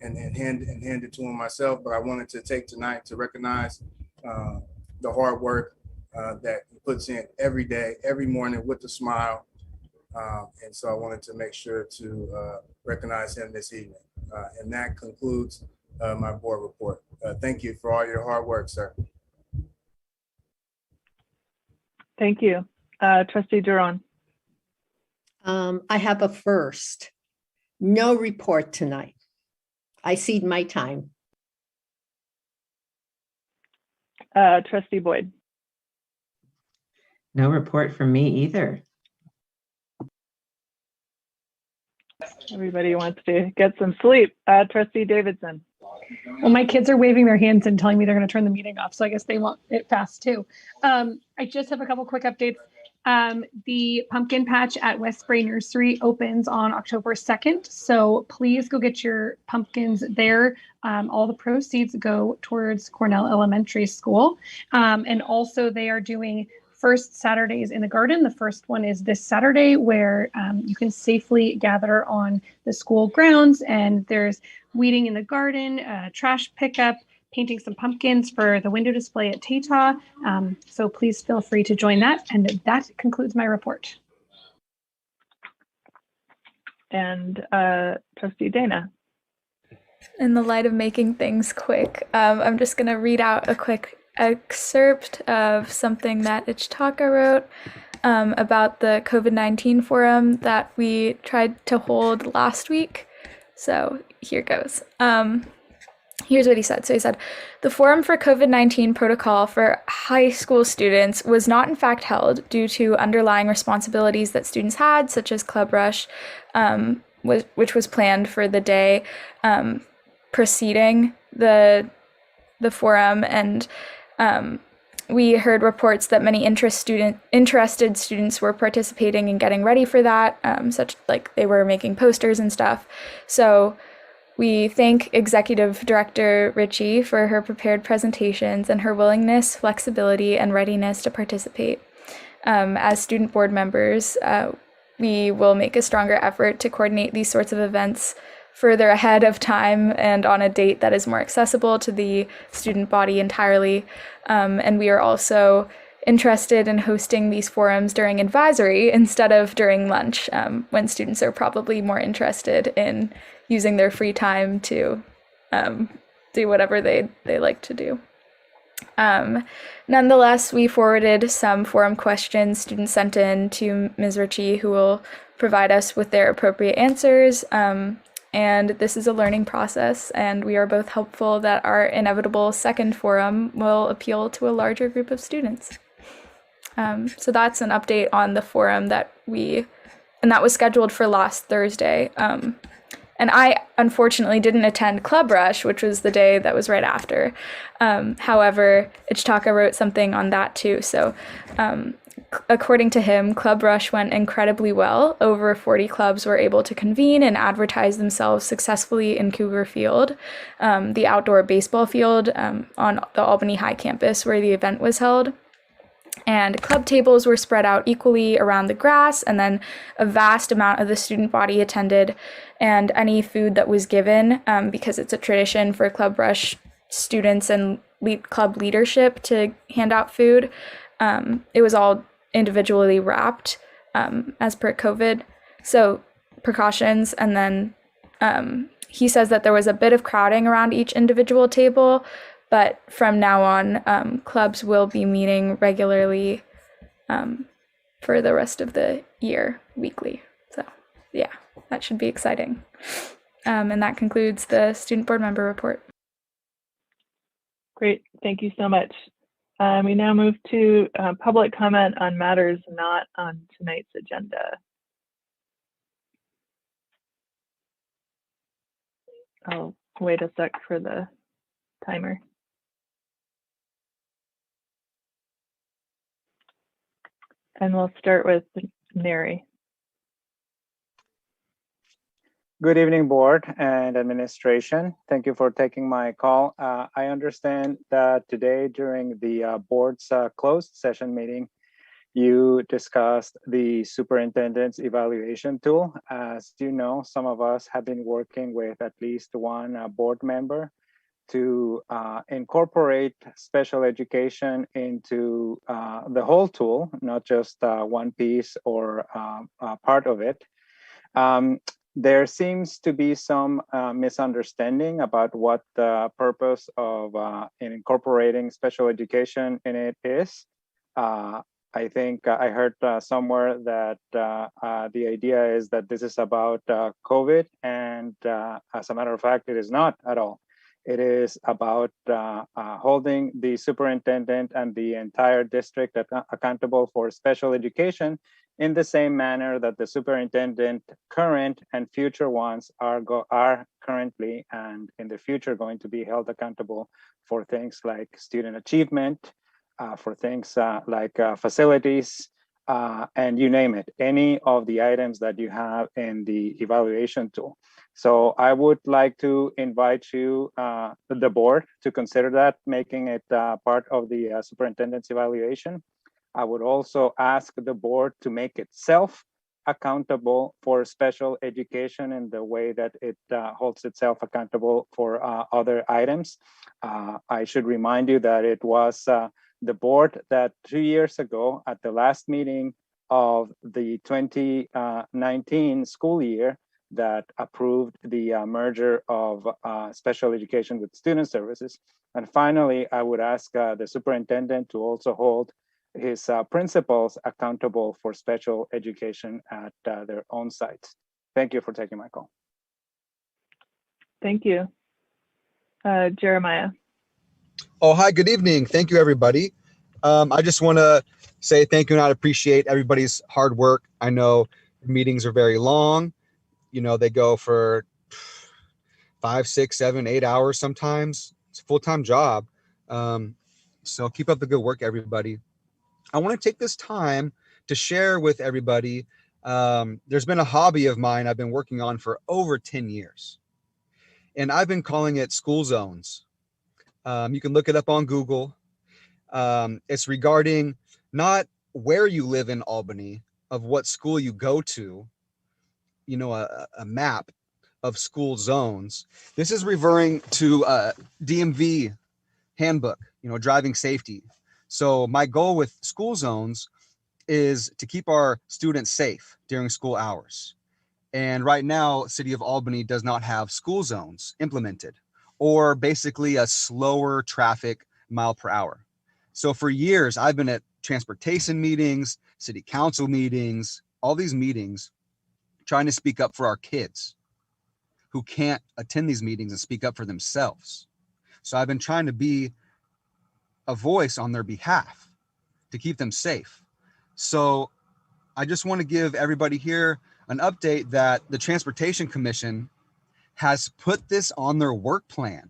and hand it to him myself. But I wanted to take tonight to recognize the hard work that he puts in every day, every morning with a smile. And so I wanted to make sure to recognize him this evening. And that concludes my board report. Thank you for all your hard work, sir. Thank you. Trustee Duron. I have a first. No report tonight. I cede my time. Trustee Boyd. No report from me either. Everybody wants to get some sleep. Trustee Davidson. Well, my kids are waving their hands and telling me they're going to turn the meeting off. So I guess they want it fast too. I just have a couple quick updates. The pumpkin patch at Westbury Nursery opens on October 2nd. So please go get your pumpkins there. All the proceeds go towards Cornell Elementary School. And also they are doing first Saturdays in the garden. The first one is this Saturday, where you can safely gather on the school grounds, and there's weeding in the garden, trash pickup, painting some pumpkins for the window display at Tata. So please feel free to join that. And that concludes my report. And Trustee Dana. In the light of making things quick, I'm just going to read out a quick excerpt of something that Ichitaka wrote about the COVID-19 forum that we tried to hold last week. So here goes. Here's what he said. So he said, the forum for COVID-19 protocol for high school students was not in fact held due to underlying responsibilities that students had, such as Club Rush, which was planned for the day preceding the forum. And we heard reports that many interested students were participating and getting ready for that, such like they were making posters and stuff. So we thank Executive Director Ritchie for her prepared presentations and her willingness, flexibility, and readiness to participate. As student board members, we will make a stronger effort to coordinate these sorts of events further ahead of time and on a date that is more accessible to the student body entirely. And we are also interested in hosting these forums during advisory instead of during lunch, when students are probably more interested in using their free time to do whatever they like to do. Nonetheless, we forwarded some forum questions students sent in to Ms. Ritchie, who will provide us with their appropriate answers. And this is a learning process, and we are both hopeful that our inevitable second forum will appeal to a larger group of students. So that's an update on the forum that was scheduled for last Thursday. And I unfortunately didn't attend Club Rush, which was the day that was right after. However, Ichitaka wrote something on that too. So according to him, Club Rush went incredibly well. Over 40 clubs were able to convene and advertise themselves successfully in Cougar Field, the outdoor baseball field on the Albany High campus where the event was held. And club tables were spread out equally around the grass, and then a vast amount of the student body attended, and any food that was given, because it's a tradition for Club Rush students and club leadership to hand out food. It was all individually wrapped as per COVID. So precautions. And then he says that there was a bit of crowding around each individual table, but from now on, clubs will be meeting regularly for the rest of the year, weekly. So yeah, that should be exciting. And that concludes the student board member report. Great, thank you so much. We now move to public comment on matters not on tonight's agenda. I'll wait a sec for the timer. And we'll start with Neri. Good evening, board and administration. Thank you for taking my call. I understand that today during the board's closed session meeting, you discussed the superintendent's evaluation tool. As you know, some of us have been working with at least one board member to incorporate special education into the whole tool, not just one piece or part of it. There seems to be some misunderstanding about what the purpose of incorporating special education in it is. I think I heard somewhere that the idea is that this is about COVID, and as a matter of fact, it is not at all. It is about holding the superintendent and the entire district accountable for special education in the same manner that the superintendent, current and future ones, are currently and in the future going to be held accountable for things like student achievement, for things like facilities, and you name it, any of the items that you have in the evaluation tool. So I would like to invite you, the board, to consider that, making it part of the superintendent's evaluation. I would also ask the board to make itself accountable for special education in the way that it holds itself accountable for other items. I should remind you that it was the board that 2 years ago at the last meeting of the 2019 school year that approved the merger of special education with student services. And finally, I would ask the superintendent to also hold his principals accountable for special education at their own sites. Thank you for taking my call. Thank you. Jeremiah. Oh, hi, good evening. Thank you, everybody. I just want to say thank you and I appreciate everybody's hard work. I know meetings are very long. You know, they go for 5, 6, 7, 8 hours sometimes. It's a full-time job. So keep up the good work, everybody. I want to take this time to share with everybody. There's been a hobby of mine I've been working on for over 10 years. And I've been calling it school zones. You can look it up on Google. It's regarding not where you live in Albany, of what school you go to, you know, a map of school zones. This is referring to DMV handbook, you know, driving safety. So my goal with school zones is to keep our students safe during school hours. And right now, City of Albany does not have school zones implemented, or basically a slower traffic mile per hour. So for years, I've been at transportation meetings, city council meetings, all these meetings, trying to speak up for our kids who can't attend these meetings and speak up for themselves. So I've been trying to be a voice on their behalf to keep them safe. So I just want to give everybody here an update that the Transportation Commission has put this on their work plan.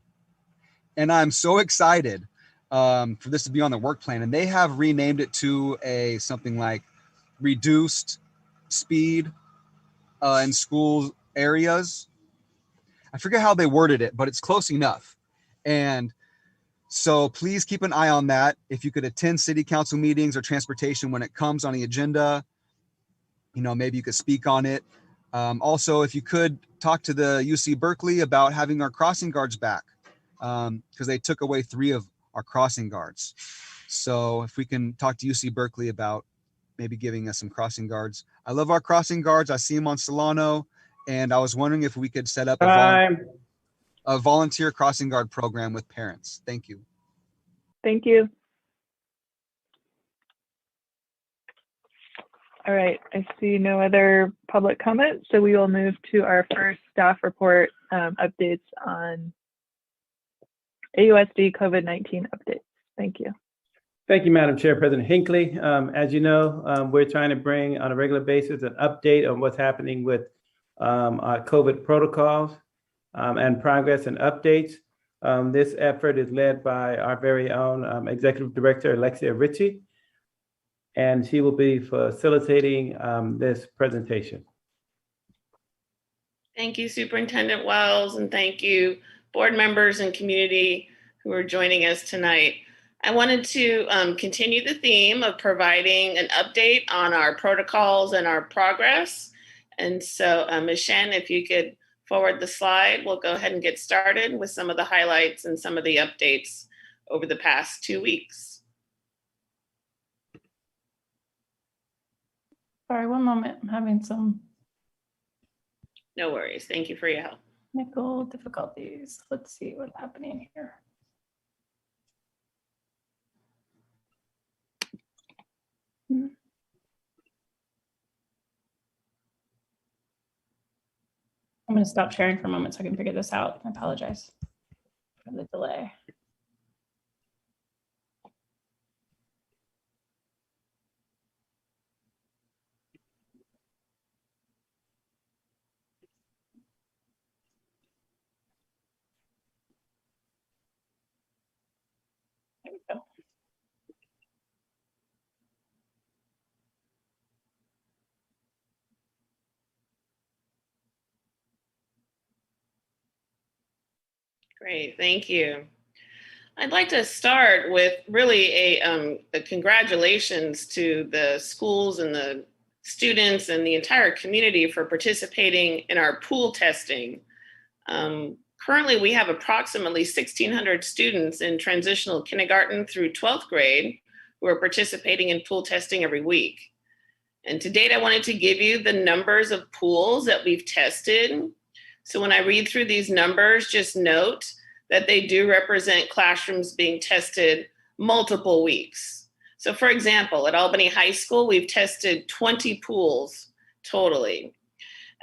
And I'm so excited for this to be on their work plan. And they have renamed it to something like reduced speed in school areas. I forget how they worded it, but it's close enough. And so please keep an eye on that. If you could attend city council meetings or transportation when it comes on the agenda, you know, maybe you could speak on it. Also, if you could talk to the UC Berkeley about having our crossing guards back, because they took away 3 of our crossing guards. So if we can talk to UC Berkeley about maybe giving us some crossing guards. I love our crossing guards. I see them on Solano, and I was wondering if we could set up a volunteer crossing guard program with parents. Thank you. Thank you. All right, I see no other public comment, so we will move to our first staff report updates on AUSD COVID-19 updates. Thank you. Thank you, Madam Chair, President Hinckley. As you know, we're trying to bring on a regular basis an update on what's happening with our COVID protocols and progress and updates. This effort is led by our very own Executive Director, Alexia Ritchie, and she will be facilitating this presentation. Thank you, Superintendent Wells, and thank you, board members and community who are joining us tonight. I wanted to continue the theme of providing an update on our protocols and our progress. And so, Ms. Shen, if you could forward the slide, we'll go ahead and get started with some of the highlights and some of the updates over the past 2 weeks. Sorry, one moment. I'm having some No worries. Thank you for your help. technical difficulties. Let's see what's happening here. I'm going to stop sharing for a moment so I can figure this out. I apologize for the delay. There we go. Great, thank you. I'd like to start with really a congratulations to the schools and the students and the entire community for participating in our pool testing. Currently, we have approximately 1,600 students in transitional kindergarten through 12th grade who are participating in pool testing every week. And to date, I wanted to give you the numbers of pools that we've tested. So when I read through these numbers, just note that they do represent classrooms being tested multiple weeks. So for example, at Albany High School, we've tested 20 pools totally.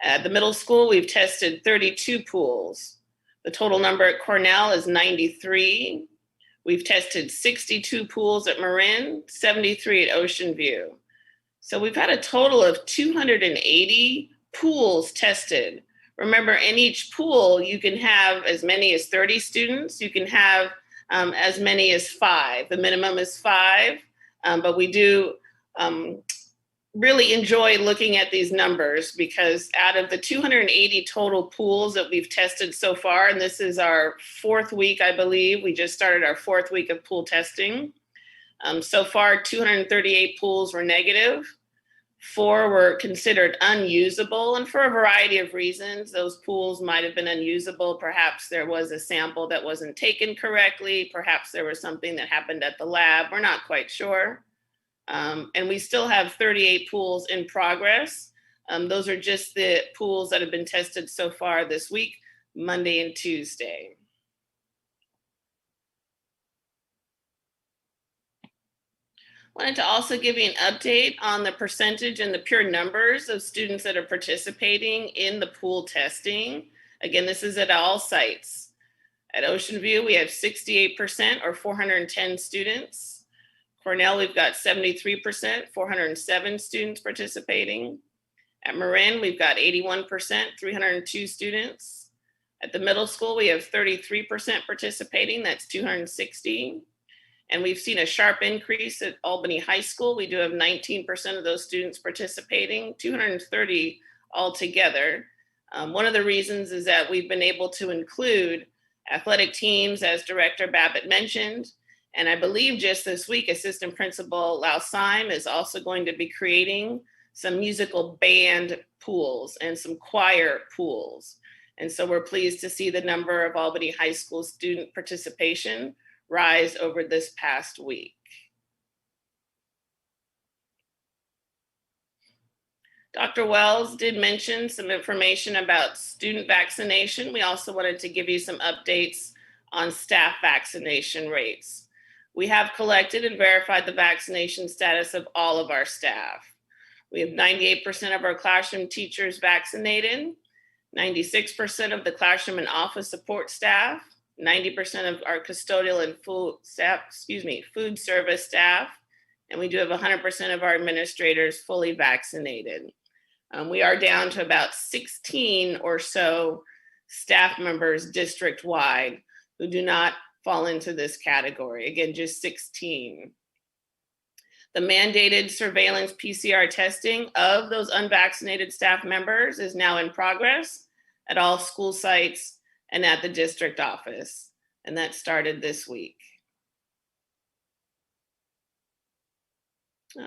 At the middle school, we've tested 32 pools. The total number at Cornell is 93. We've tested 62 pools at Marin, 73 at Ocean View. So we've had a total of 280 pools tested. Remember, in each pool, you can have as many as 30 students. You can have as many as 5. The minimum is 5, but we do really enjoy looking at these numbers because out of the 280 total pools that we've tested so far, and this is our 4th week, I believe, we just started our 4th week of pool testing. So far, 238 pools were negative. 4 were considered unusable, and for a variety of reasons, those pools might have been unusable. Perhaps there was a sample that wasn't taken correctly. Perhaps there was something that happened at the lab. We're not quite sure. And we still have 38 pools in progress. Those are just the pools that have been tested so far this week, Monday and Tuesday. Wanted to also give you an update on the percentage and the pure numbers of students that are participating in the pool testing. Again, this is at all sites. At Ocean View, we have 68% or 410 students. Cornell, we've got 73%, 407 students participating. At Marin, we've got 81%, 302 students. At the middle school, we have 33% participating, that's 260. And we've seen a sharp increase at Albany High School. We do have 19% of those students participating, 230 altogether. One of the reasons is that we've been able to include athletic teams, as Director Babbitt mentioned. And I believe just this week, Assistant Principal Lausheim is also going to be creating some musical band pools and some choir pools. And so we're pleased to see the number of Albany High School student participation rise over this past week. Dr. Wells did mention some information about student vaccination. We also wanted to give you some updates on staff vaccination rates. We have collected and verified the vaccination status of all of our staff. We have 98% of our classroom teachers vaccinated, 96% of the classroom and office support staff, 90% of our custodial and food service staff, and we do have 100% of our administrators fully vaccinated. We are down to about 16 or so staff members district-wide who do not fall into this category. Again, just 16. The mandated surveillance PCR testing of those unvaccinated staff members is now in progress at all school sites and at the district office, and that started this week.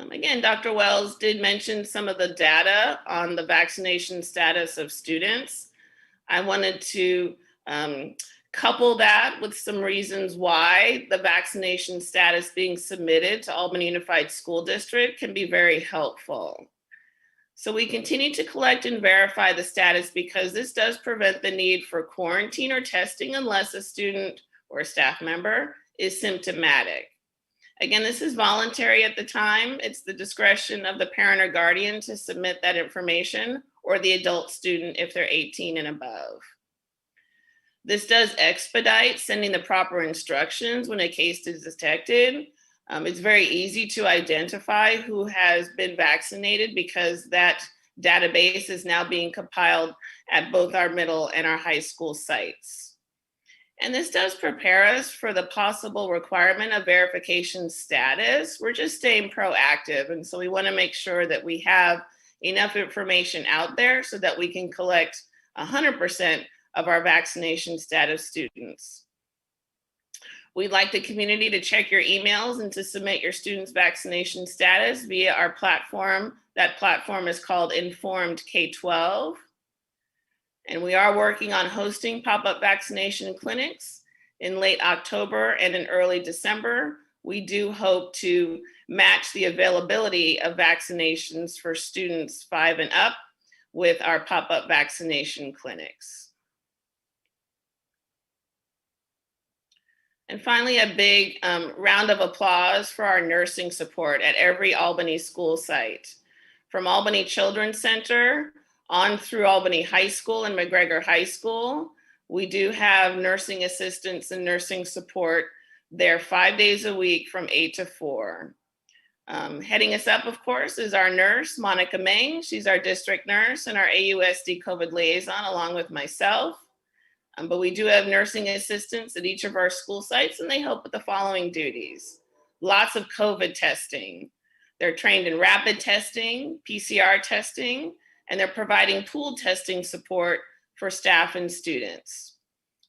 Again, Dr. Wells did mention some of the data on the vaccination status of students. I wanted to couple that with some reasons why the vaccination status being submitted to Albany Unified School District can be very helpful. So we continue to collect and verify the status because this does prevent the need for quarantine or testing unless a student or a staff member is symptomatic. Again, this is voluntary at the time. It's the discretion of the parent or guardian to submit that information, or the adult student if they're 18 and above. This does expedite sending the proper instructions when a case is detected. It's very easy to identify who has been vaccinated because that database is now being compiled at both our middle and our high school sites. And this does prepare us for the possible requirement of verification status. We're just staying proactive. And so we want to make sure that we have enough information out there so that we can collect 100% of our vaccination status students. We'd like the community to check your emails and to submit your students' vaccination status via our platform. That platform is called Informed K-12. And we are working on hosting pop-up vaccination clinics in late October and in early December. We do hope to match the availability of vaccinations for students 5 and up with our pop-up vaccination clinics. And finally, a big round of applause for our nursing support at every Albany school site. From Albany Children's Center on through Albany High School and McGregor High School, we do have nursing assistants and nursing support there 5 days a week from 8 to 4. Heading us up, of course, is our nurse, Monica Meng. She's our district nurse and our AUSD COVID liaison, along with myself. But we do have nursing assistants at each of our school sites, and they help with the following duties. Lots of COVID testing. They're trained in rapid testing, PCR testing, and they're providing pooled testing support for staff and students.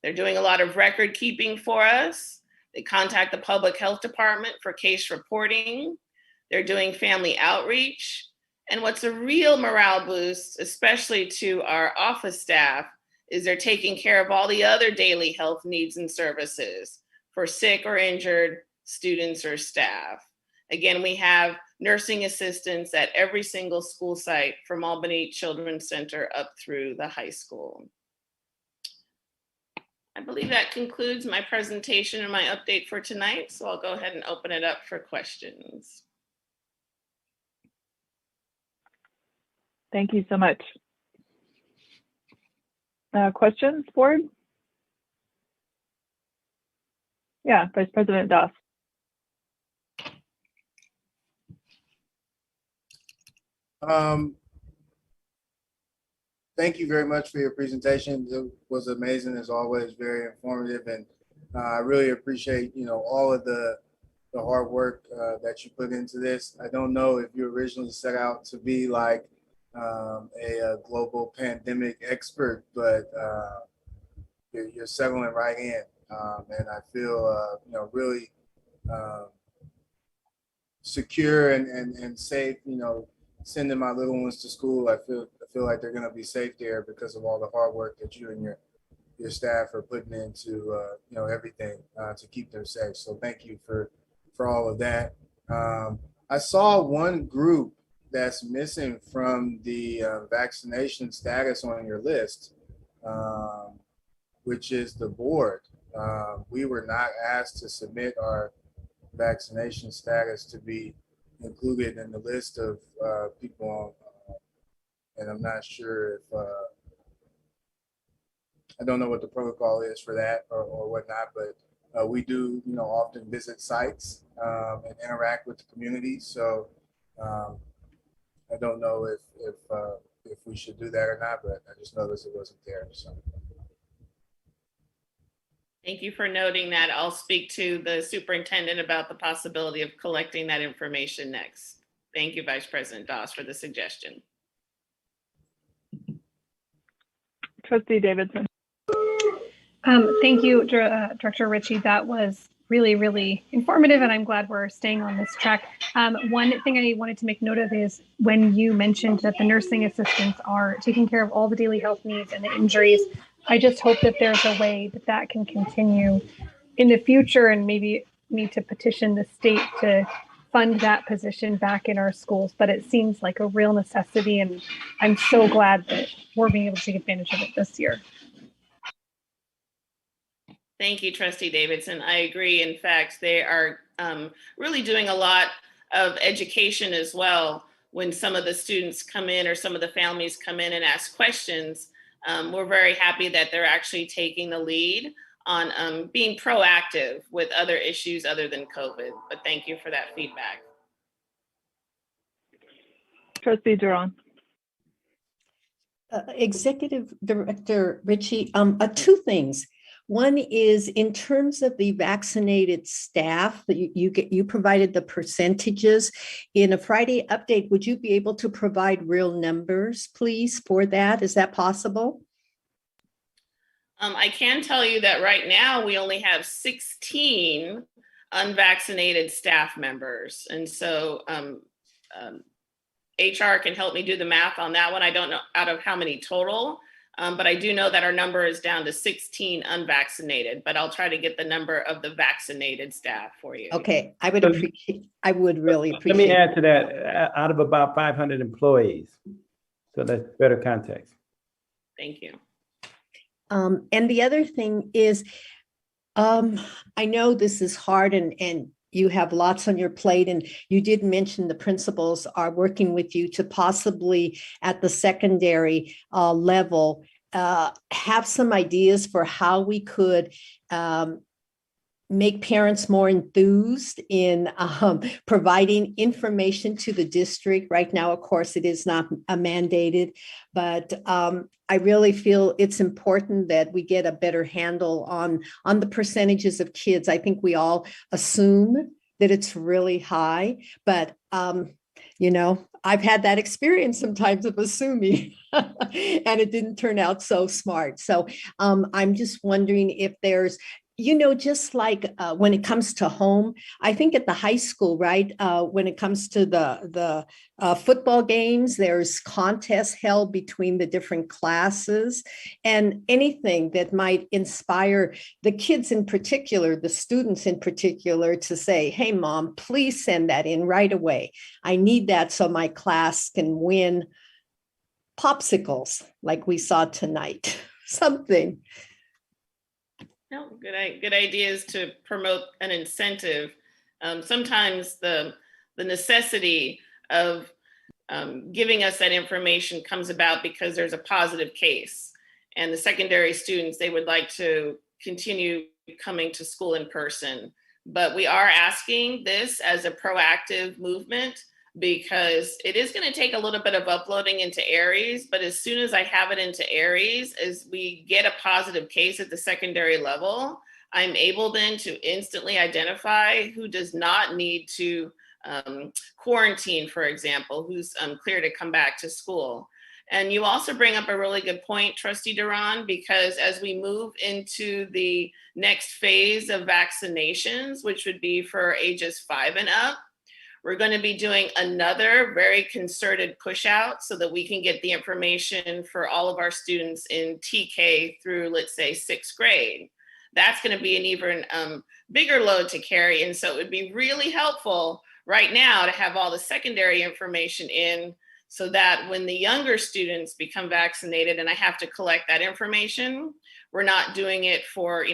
They're doing a lot of record keeping for us. They contact the public health department for case reporting. They're doing family outreach. And what's a real morale boost, especially to our office staff, is they're taking care of all the other daily health needs and services for sick or injured students or staff. Again, we have nursing assistants at every single school site from Albany Children's Center up through the high school. I believe that concludes my presentation and my update for tonight. So I'll go ahead and open it up for questions. Thank you so much. Questions, board? Yeah, Vice President Doss. Thank you very much for your presentation. It was amazing as always, very informative, and I really appreciate all of the hard work that you put into this. I don't know if you originally set out to be like a global pandemic expert, but you're settling right in, and I feel really secure and safe. Sending my little ones to school, I feel like they're going to be safe there because of all the hard work that you and your staff are putting into, you know, everything to keep them safe. So thank you for all of that. I saw one group that's missing from the vaccination status on your list, which is the board. We were not asked to submit our vaccination status to be included in the list of people on, and I'm not sure if, I don't know what the protocol is for that or whatnot, but we do, you know, often visit sites and interact with the community. So I don't know if we should do that or not, but I just noticed it wasn't there. So. Thank you for noting that. I'll speak to the superintendent about the possibility of collecting that information next. Thank you, Vice President Doss, for the suggestion. Trustee Davidson. Thank you, Director Ritchie. That was really, really informative, and I'm glad we're staying on this track. One thing I wanted to make note of is when you mentioned that the nursing assistants are taking care of all the daily health needs and the injuries, I just hope that there's a way that that can continue in the future, and maybe need to petition the state to fund that position back in our schools. But it seems like a real necessity, and I'm so glad that we're being able to take advantage of it this year. Thank you, Trustee Davidson. I agree. In fact, they are really doing a lot of education as well. When some of the students come in or some of the families come in and ask questions, we're very happy that they're actually taking the lead on being proactive with other issues other than COVID. But thank you for that feedback. Trustee Duran. Executive Director Ritchie, two things. One is in terms of the vaccinated staff that you provided the percentages in a Friday update. Would you be able to provide real numbers, please, for that? Is that possible? I can tell you that right now we only have 16 unvaccinated staff members. And so HR can help me do the math on that one. I don't know out of how many total. But I do know that our number is down to 16 unvaccinated, but I'll try to get the number of the vaccinated staff for you. Okay, I would really appreciate. Let me add to that, out of about 500 employees. So that's better context. Thank you. And the other thing is, I know this is hard and you have lots on your plate, and you did mention the principals are working with you to possibly at the secondary level have some ideas for how we could make parents more enthused in providing information to the district. Right now, of course, it is not mandated, but I really feel it's important that we get a better handle on the percentages of kids. I think we all assume that it's really high, but you know, I've had that experience sometimes of assuming and it didn't turn out so smart. So I'm just wondering if there's, you know, just like when it comes to home, I think at the high school, right, when it comes to the football games, there's contests held between the different classes, and anything that might inspire the kids in particular, the students in particular, to say, hey, Mom, please send that in right away. I need that so my class can win popsicles like we saw tonight, something. No, good ideas to promote an incentive. Sometimes the necessity of giving us that information comes about because there's a positive case, and the secondary students, they would like to continue coming to school in person. But we are asking this as a proactive movement, because it is going to take a little bit of uploading into Aries, but as soon as I have it into Aries, as we get a positive case at the secondary level, I'm able then to instantly identify who does not need to quarantine, for example, who's clear to come back to school. And you also bring up a really good point, Trustee Duran, because as we move into the next phase of vaccinations, which would be for ages 5 and up, We're going to be doing another very concerted push out so that we can get the information for all of our students in TK through, let's say, 6th grade. That's going to be an even bigger load to carry. And so it would be really helpful right now to have all the secondary information in, so that when the younger students become vaccinated and I have to collect that information, we're not doing it for,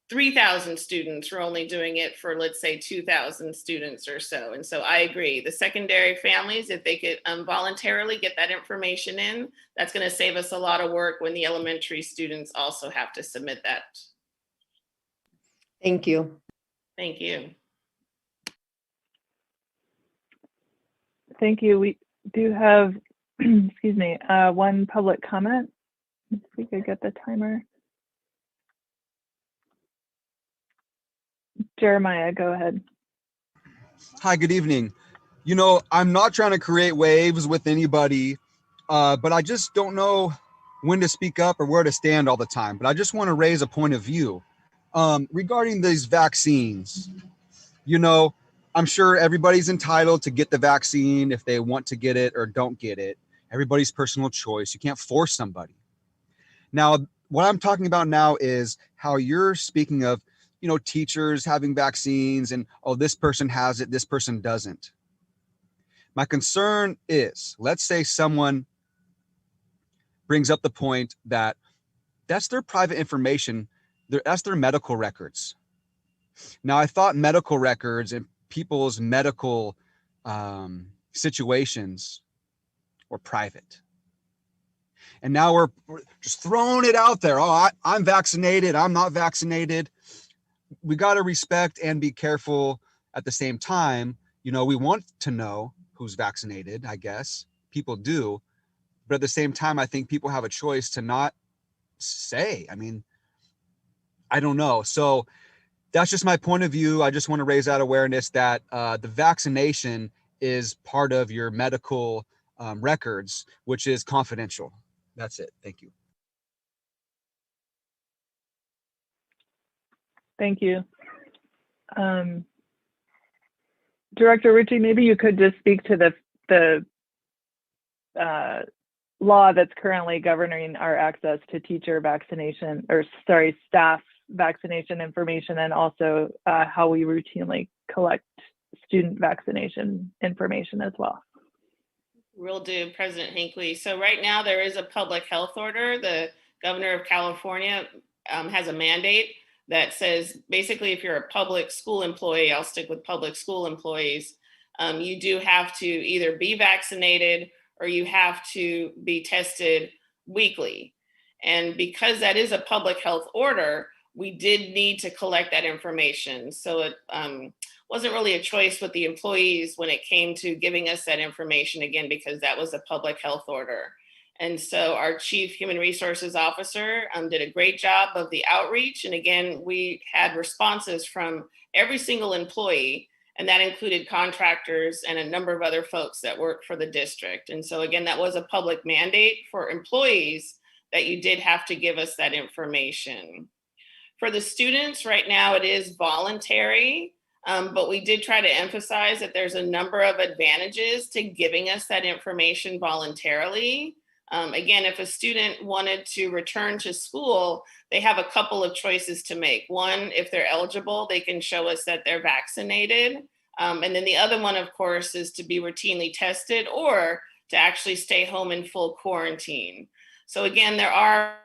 3,000 students. We're only doing it for, let's say, 2,000 students or so. And so I agree. The secondary families, if they could voluntarily get that information in, that's going to save us a lot of work when the elementary students also have to submit that. Thank you. Thank you. Thank you. We do have, excuse me, one public comment. If we could get the timer. Jeremiah, go ahead. Hi, good evening. I'm not trying to create waves with anybody, but I just don't know when to speak up or where to stand all the time. But I just want to raise a point of view regarding these vaccines. I'm sure everybody's entitled to get the vaccine if they want to get it or don't get it. Everybody's personal choice. You can't force somebody. Now, what I'm talking about now is how you're speaking of, teachers having vaccines and, oh, this person has it, this person doesn't. My concern is, let's say someone brings up the point that that's their private information, that's their medical records. Now, I thought medical records and people's medical situations were private. And now we're just throwing it out there. Oh, I'm vaccinated, I'm not vaccinated. We got to respect and be careful at the same time. We want to know who's vaccinated, I guess. People do. But at the same time, I think people have a choice to not say. I don't know. So that's just my point of view. I just want to raise that awareness that the vaccination is part of your medical records, which is confidential. That's it. Thank you. Thank you. Director Ritchie, maybe you could just speak to the law that's currently governing our access to teacher vaccination, staff vaccination information, and also how we routinely collect student vaccination information as well. Will do, President Hinckley. So right now there is a public health order. The governor of California has a mandate that says basically if you're a public school employee, I'll stick with public school employees, you do have to either be vaccinated or you have to be tested weekly. And because that is a public health order, we did need to collect that information. So it wasn't really a choice with the employees when it came to giving us that information, again, because that was a public health order. And so our Chief Human Resources Officer did a great job of the outreach. And again, we had responses from every single employee, and that included contractors and a number of other folks that work for the district. And so again, that was a public mandate for employees that you did have to give us that information. For the students, right now it is voluntary, but we did try to emphasize that there's a number of advantages to giving us that information voluntarily. Again, if a student wanted to return to school, they have a couple of choices to make. One, if they're eligible, they can show us that they're vaccinated. And then the other one, of course, is to be routinely tested or to actually stay home in full quarantine. So again, there are,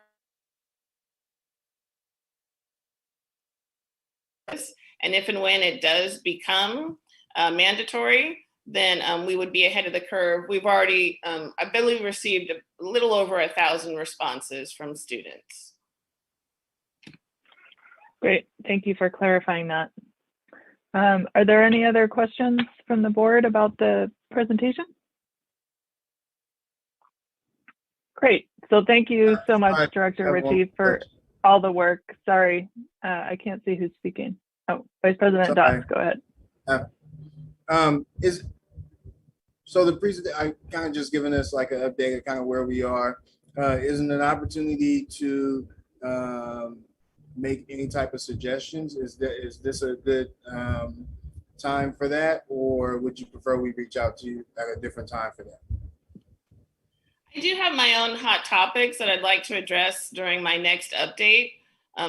and if and when it does become mandatory, then we would be ahead of the curve. We've already, I believe, received a little over 1,000 responses from students. Great, thank you for clarifying that. Are there any other questions from the board about the presentation? Great, so thank you so much, Director Ritchie, for all the work. Sorry, I can't see who's speaking. Oh, Vice President Dodds, go ahead. So the president, I kind of just giving us like an update of kind of where we are. Isn't an opportunity to make any type of suggestions? Is this a good time for that, or would you prefer we reach out to you at a different time for that? I do have my own hot topics that I'd like to address during my next update.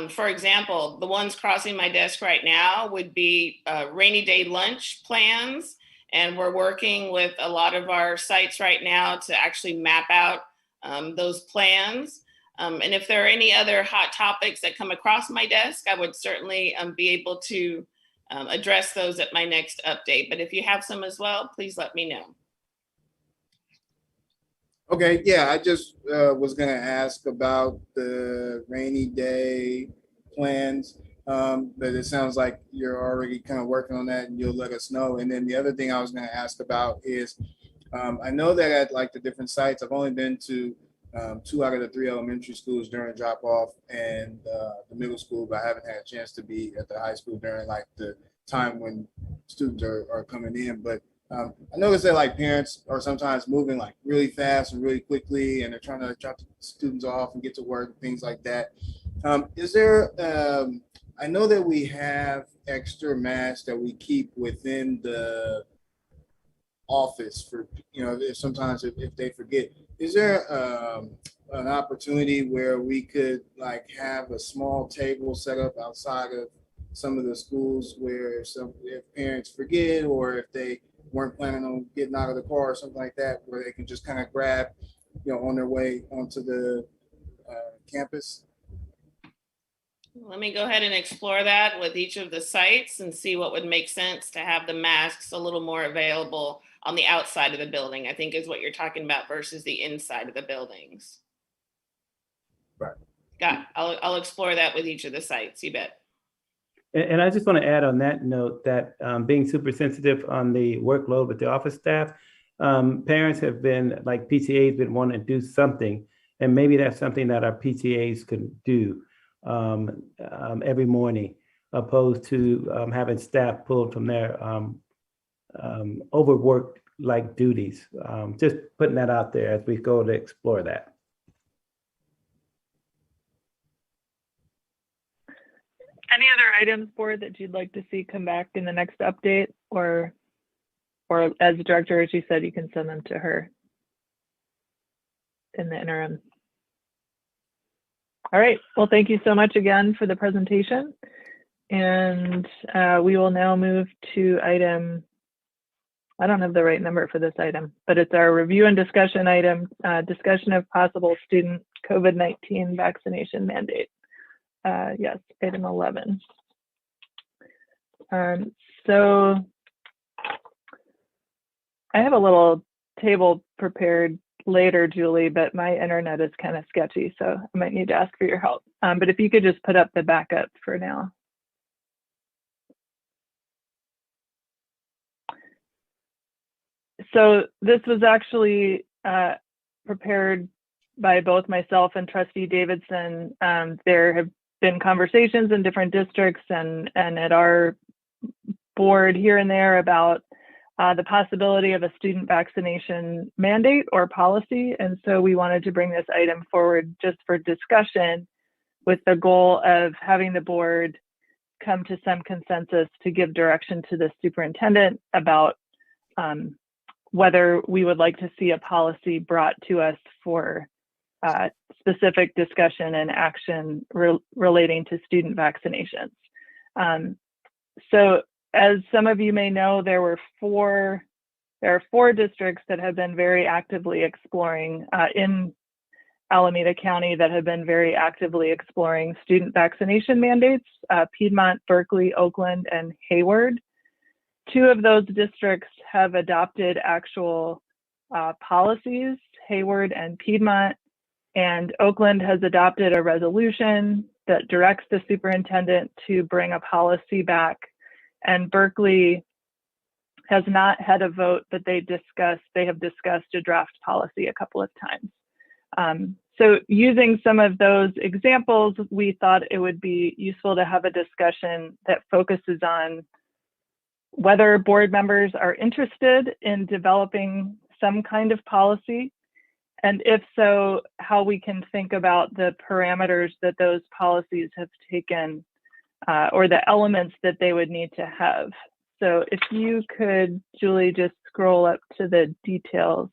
For example, the ones crossing my desk right now would be rainy day lunch plans. And we're working with a lot of our sites right now to actually map out those plans. And if there are any other hot topics that come across my desk, I would certainly be able to address those at my next update. But if you have some as well, please let me know. Okay, yeah, I just was gonna ask about the rainy day plans, but it sounds like you're already kind of working on that and you'll let us know. And then the other thing I was gonna ask about is, I know that at like the different sites, I've only been to 2 out of the 3 elementary schools during drop off and the middle school, but I haven't had a chance to be at the high school during like the time when students are coming in. But I noticed that like parents are sometimes moving like really fast and really quickly, and they're trying to drop the students off and get to work and things like that. Is there, I know that we have extra masks that we keep within the office for, you know, if sometimes if they forget. Is there an opportunity where we could like have a small table set up outside of some of the schools where if parents forget or if they weren't planning on getting out of the car or something like that, where they can just kind of grab, you know, on their way onto the campus? Let me go ahead and explore that with each of the sites and see what would make sense to have the masks a little more available on the outside of the building, I think is what you're talking about versus the inside of the buildings. Right. Got it. I'll explore that with each of the sites, you bet. And I just want to add on that note that being super sensitive on the workload with the office staff, parents have been, like PTAs, been wanting to do something. And maybe that's something that our PTAs could do every morning, opposed to having staff pulled from their overworked like duties. Just putting that out there as we go to explore that. Any other items, board, that you'd like to see come back in the next update, or as the director, as you said, you can send them to her in the interim. All right, well, thank you so much again for the presentation. And we will now move to item, I don't have the right number for this item, but it's our review and discussion item, discussion of possible student COVID-19 vaccination mandate. Yes, item 11. So I have a little table prepared later, Julie, but my internet is kind of sketchy, so I might need to ask for your help. But if you could just put up the backup for now. So this was actually prepared by both myself and Trustee Davidson. There have been conversations in different districts and at our board here and there about the possibility of a student vaccination mandate or policy. And so we wanted to bring this item forward just for discussion with the goal of having the board come to some consensus to give direction to the superintendent about whether we would like to see a policy brought to us for specific discussion and action relating to student vaccinations. So as some of you may know, there are four districts that have been very actively exploring in Alameda County that have been very actively exploring student vaccination mandates, Piedmont, Berkeley, Oakland, and Hayward. 2 of those districts have adopted actual policies, Hayward and Piedmont, and Oakland has adopted a resolution that directs the superintendent to bring a policy back. And Berkeley has not had a vote, but they have discussed a draft policy a couple of times. So using some of those examples, we thought it would be useful to have a discussion that focuses on whether board members are interested in developing some kind of policy, and if so, how we can think about the parameters that those policies have taken or the elements that they would need to have. So if you could, Julie, just scroll up to the details.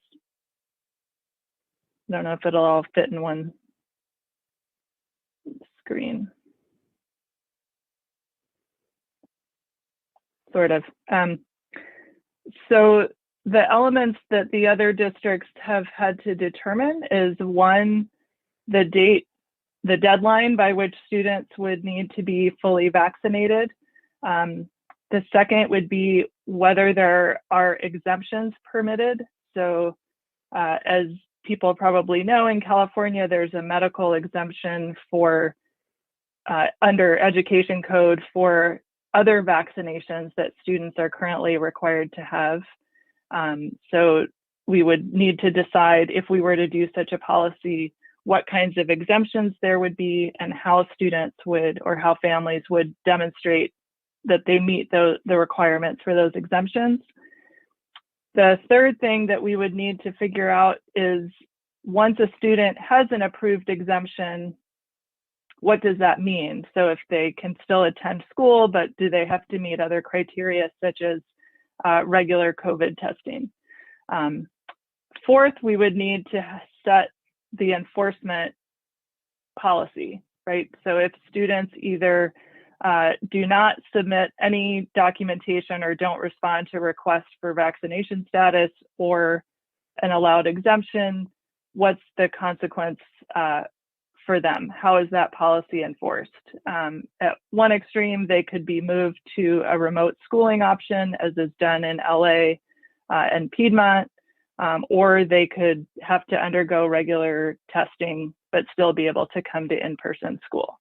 I don't know if it'll all fit in one screen. Sort of. So the elements that the other districts have had to determine is, one, the date, the deadline by which students would need to be fully vaccinated. The second would be whether there are exemptions permitted. So as people probably know, in California, there's a medical exemption for under education code for other vaccinations that students are currently required to have. So we would need to decide, if we were to do such a policy, what kinds of exemptions there would be and how students would, or how families would demonstrate that they meet the requirements for those exemptions. The third thing that we would need to figure out is, once a student has an approved exemption, what does that mean? So if they can still attend school, but do they have to meet other criteria such as regular COVID testing? Fourth, we would need to set the enforcement policy, right? So if students either do not submit any documentation or don't respond to requests for vaccination status or an allowed exemption, what's the consequence for them? How is that policy enforced? At one extreme, they could be moved to a remote schooling option, as is done in LA and Piedmont, or they could have to undergo regular testing, but still be able to come to in-person school.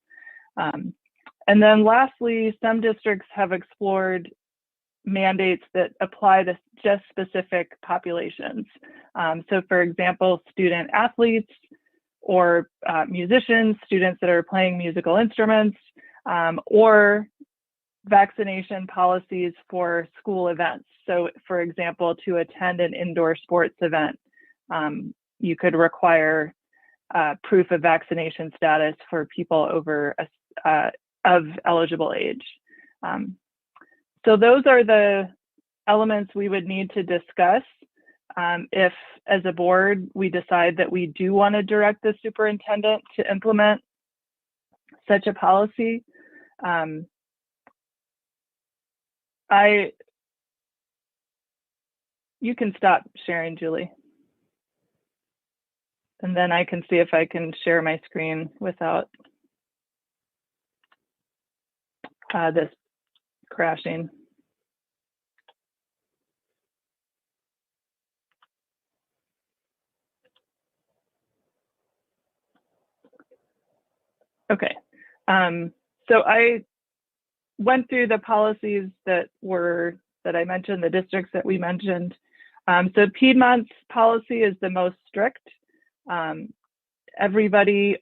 And then lastly, some districts have explored mandates that apply to just specific populations. So for example, student athletes or musicians, students that are playing musical instruments, or vaccination policies for school events. So for example, to attend an indoor sports event, you could require proof of vaccination status for people over of eligible age. So those are the elements we would need to discuss if, as a board, we decide that we do want to direct the superintendent to implement such a policy. You can stop sharing, Julie. And then I can see if I can share my screen without this crashing. Okay, so I went through the policies that I mentioned, the districts that we mentioned. So Piedmont's policy is the most strict. Everybody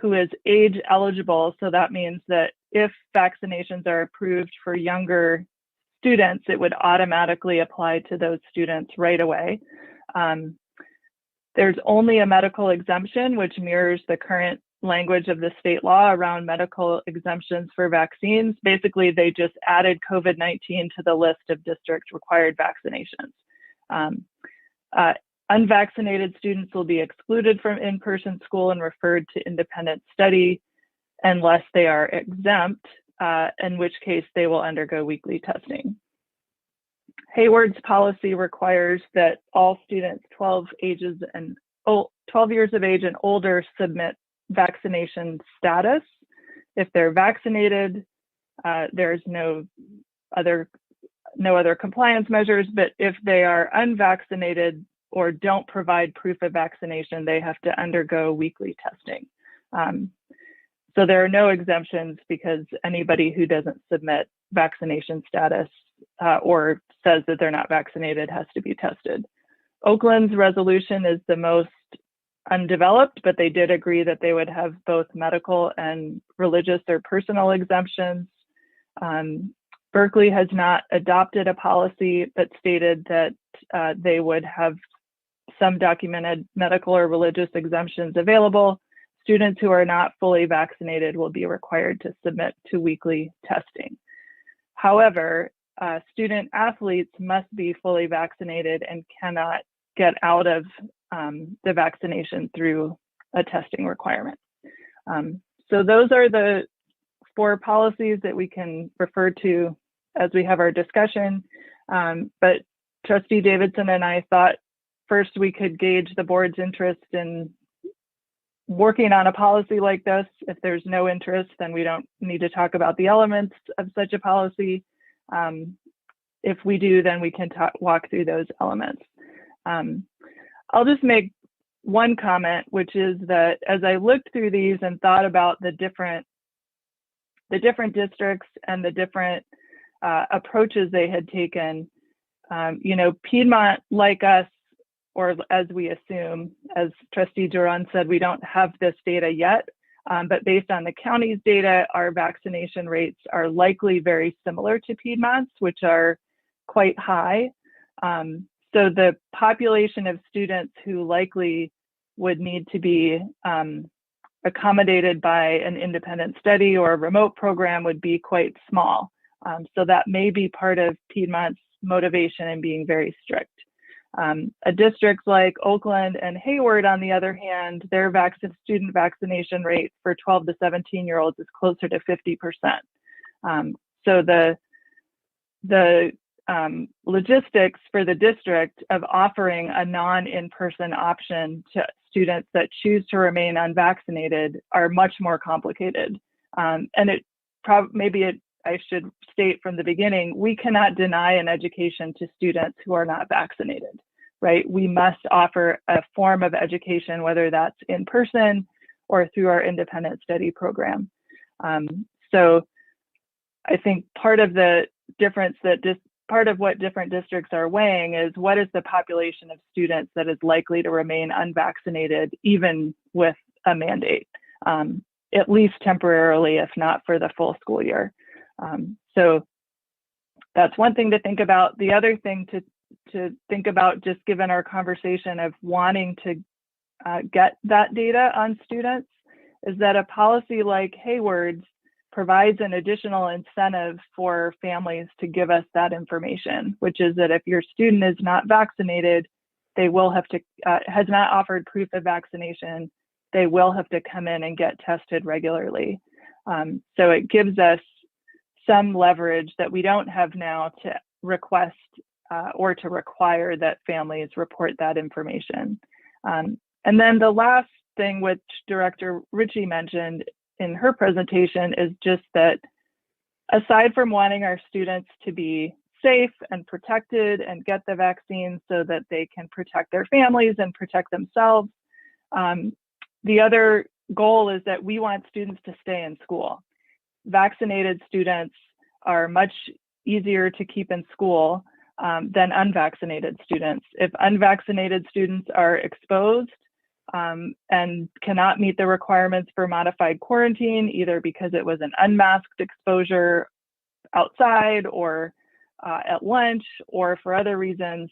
who is age eligible, so that means that if vaccinations are approved for younger students, it would automatically apply to those students right away. There's only a medical exemption, which mirrors the current language of the state law around medical exemptions for vaccines. Basically, they just added COVID-19 to the list of district required vaccinations. Unvaccinated students will be excluded from in-person school and referred to independent study unless they are exempt, in which case they will undergo weekly testing. Hayward's policy requires that all students 12 years of age and older submit vaccination status. If they're vaccinated, there's no other compliance measures, but if they are unvaccinated or don't provide proof of vaccination, they have to undergo weekly testing. So there are no exemptions because anybody who doesn't submit vaccination status or says that they're not vaccinated has to be tested. Oakland's resolution is the most undeveloped, but they did agree that they would have both medical and religious or personal exemptions. Berkeley has not adopted a policy, but stated that they would have some documented medical or religious exemptions available. Students who are not fully vaccinated will be required to submit to weekly testing. However, student athletes must be fully vaccinated and cannot get out of the vaccination through a testing requirement. So those are the 4 policies that we can refer to as we have our discussion. But Trustee Davidson and I thought first we could gauge the board's interest in working on a policy like this. If there's no interest, then we don't need to talk about the elements of such a policy. If we do, then we can walk through those elements. I'll just make one comment, which is that as I looked through these and thought about the different districts and the different approaches they had taken, you know, Piedmont, like us, or as we assume, as Trustee Duran said, we don't have this data yet, but based on the county's data, our vaccination rates are likely very similar to Piedmont's, which are quite high. So the population of students who likely would need to be accommodated by an independent study or a remote program would be quite small. So that may be part of Piedmont's motivation in being very strict. A district like Oakland and Hayward, on the other hand, their student vaccination rate for 12 to 17-year-olds is closer to 50%. So the logistics for the district of offering a non-in-person option to students that choose to remain unvaccinated are much more complicated. And I should state from the beginning, we cannot deny an education to students who are not vaccinated, right? We must offer a form of education, whether that's in person or through our independent study program. So I think part of the difference part of what different districts are weighing is what is the population of students that is likely to remain unvaccinated, even with a mandate, at least temporarily, if not for the full school year. So that's one thing to think about. The other thing to think about, just given our conversation of wanting to get that data on students, is that a policy like Hayward's provides an additional incentive for families to give us that information, which is that if your student is not vaccinated, they will have to, has not offered proof of vaccination, they will have to come in and get tested regularly. So it gives us some leverage that we don't have now to request or to require that families report that information. And then the last thing, which Director Ritchie mentioned in her presentation, is just that aside from wanting our students to be safe and protected and get the vaccine so that they can protect their families and protect themselves, the other goal is that we want students to stay in school. Vaccinated students are much easier to keep in school than unvaccinated students. If unvaccinated students are exposed and cannot meet the requirements for modified quarantine, either because it was an unmasked exposure outside or at lunch or for other reasons,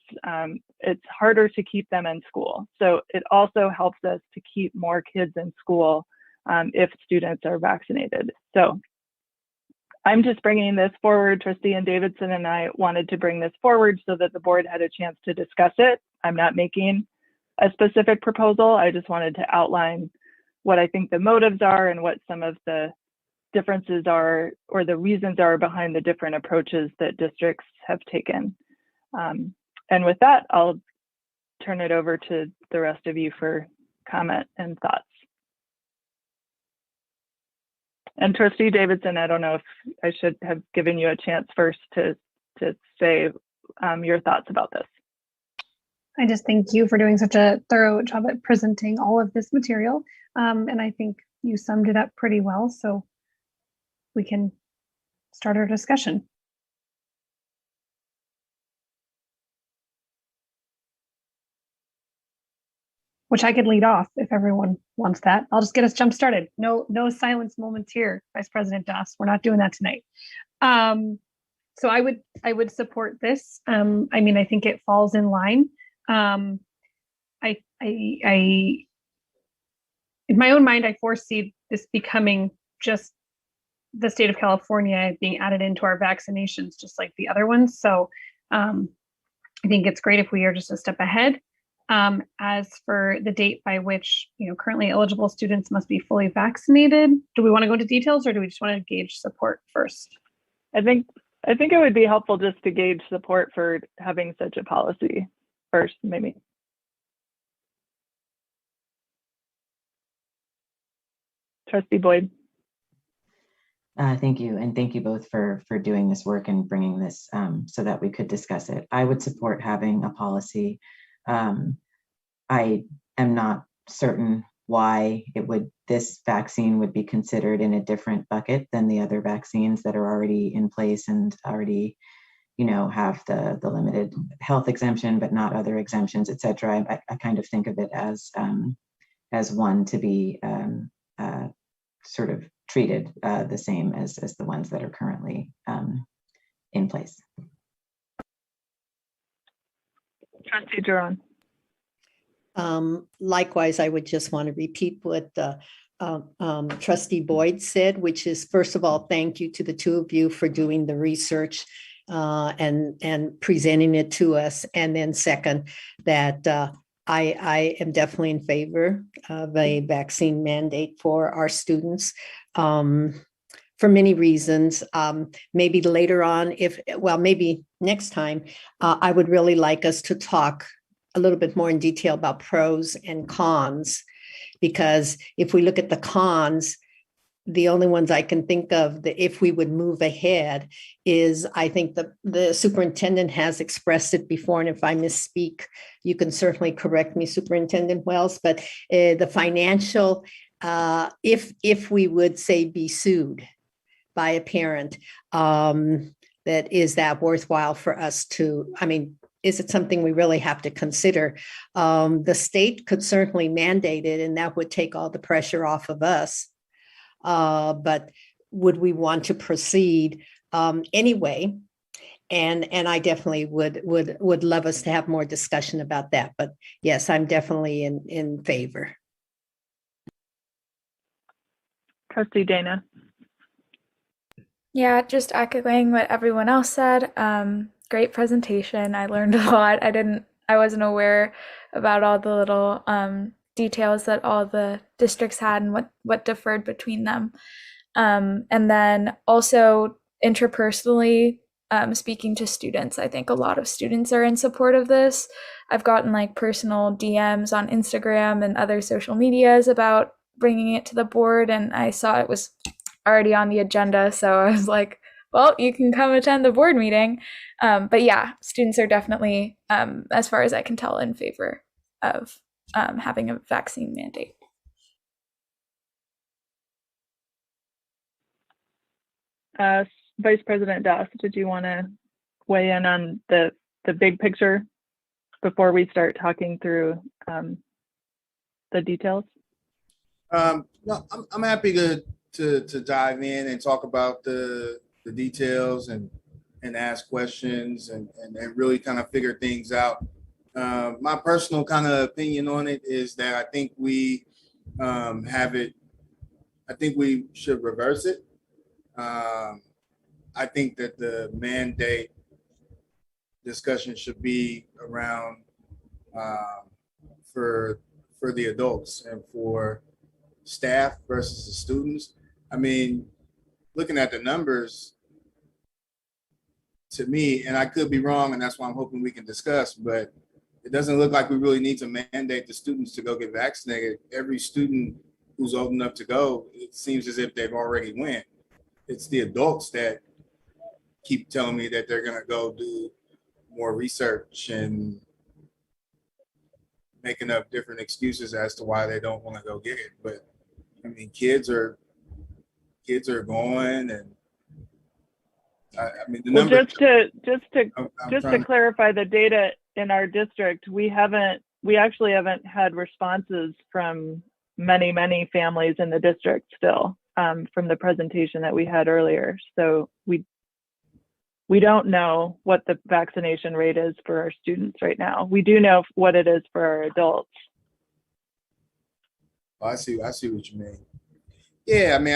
it's harder to keep them in school. So it also helps us to keep more kids in school if students are vaccinated. So I'm just bringing this forward. Trustee Ann Davidson and I wanted to bring this forward so that the board had a chance to discuss it. I'm not making a specific proposal. I just wanted to outline what I think the motives are and what some of the differences are, or the reasons are behind the different approaches that districts have taken. And with that, I'll turn it over to the rest of you for comment and thoughts. And Trustee Davidson, I don't know if I should have given you a chance first to say your thoughts about this. I just thank you for doing such a thorough job at presenting all of this material. And I think you summed it up pretty well, so we can start our discussion. Which I could lead off if everyone wants that. I'll just get us jump started. No silence moments here, Vice President Doss. We're not doing that tonight. So I would support this. I mean, I think it falls in line. In my own mind, I foresee this becoming just the state of California being added into our vaccinations, just like the other ones. So I think it's great if we are just a step ahead. As for the date by which, currently eligible students must be fully vaccinated, do we want to go into details, or do we just want to gauge support first? I think it would be helpful just to gauge support for having such a policy first, maybe. Trustee Boyd. Thank you. And thank you both for doing this work and bringing this so that we could discuss it. I would support having a policy. I am not certain why this vaccine would be considered in a different bucket than the other vaccines that are already in place and already, have the limited health exemption, but not other exemptions, et cetera. I kind of think of it as one to be sort of treated the same as the ones that are currently in place. Trustee Duran. Likewise, I would just want to repeat what Trustee Boyd said, which is, first of all, thank you to the two of you for doing the research and presenting it to us. And then second, that I am definitely in favor of a vaccine mandate for our students for many reasons. Maybe later on, maybe next time, I would really like us to talk a little bit more in detail about pros and cons, because if we look at the cons, the only ones I can think of that if we would move ahead is, I think the superintendent has expressed it before, and if I misspeak, you can certainly correct me, Superintendent Wells, but the financial, if we would say be sued by a parent, is that worthwhile for us to, is it something we really have to consider? The state could certainly mandate it, and that would take all the pressure off of us. But would we want to proceed anyway? And I definitely would love us to have more discussion about that. But yes, I'm definitely in favor. Trustee Dana. Yeah, just echoing what everyone else said. Great presentation. I learned a lot. I wasn't aware about all the little details that all the districts had and what differed between them. And then also interpersonally, speaking to students, I think a lot of students are in support of this. I've gotten personal DMs on Instagram and other social medias about bringing it to the board, and I saw it was already on the agenda. So I was like, well, you can come attend the board meeting. But yeah, students are definitely, as far as I can tell, in favor of having a vaccine mandate. Vice President Das, did you want to weigh in on the big picture before we start talking through the details? No, I'm happy to dive in and talk about the details and ask questions and really kind of figure things out. My personal kind of opinion on it is that I think we I think we should reverse it. I think that the mandate discussion should be around for the adults and for staff versus the students. Looking at the numbers, to me, and I could be wrong, and that's why I'm hoping we can discuss, but it doesn't look like we really need to mandate the students to go get vaccinated. Every student who's old enough to go, it seems as if they've already went. It's the adults that keep telling me that they're gonna go do more research and making up different excuses as to why they don't want to go get it. But kids are going, and the well, numbers. Just to clarify the data in our district, we actually haven't had responses from many families in the district still, from the presentation that we had earlier. So we don't know what the vaccination rate is for our students right now. We do know what it is for our adults. I see what you mean. Yeah, I mean,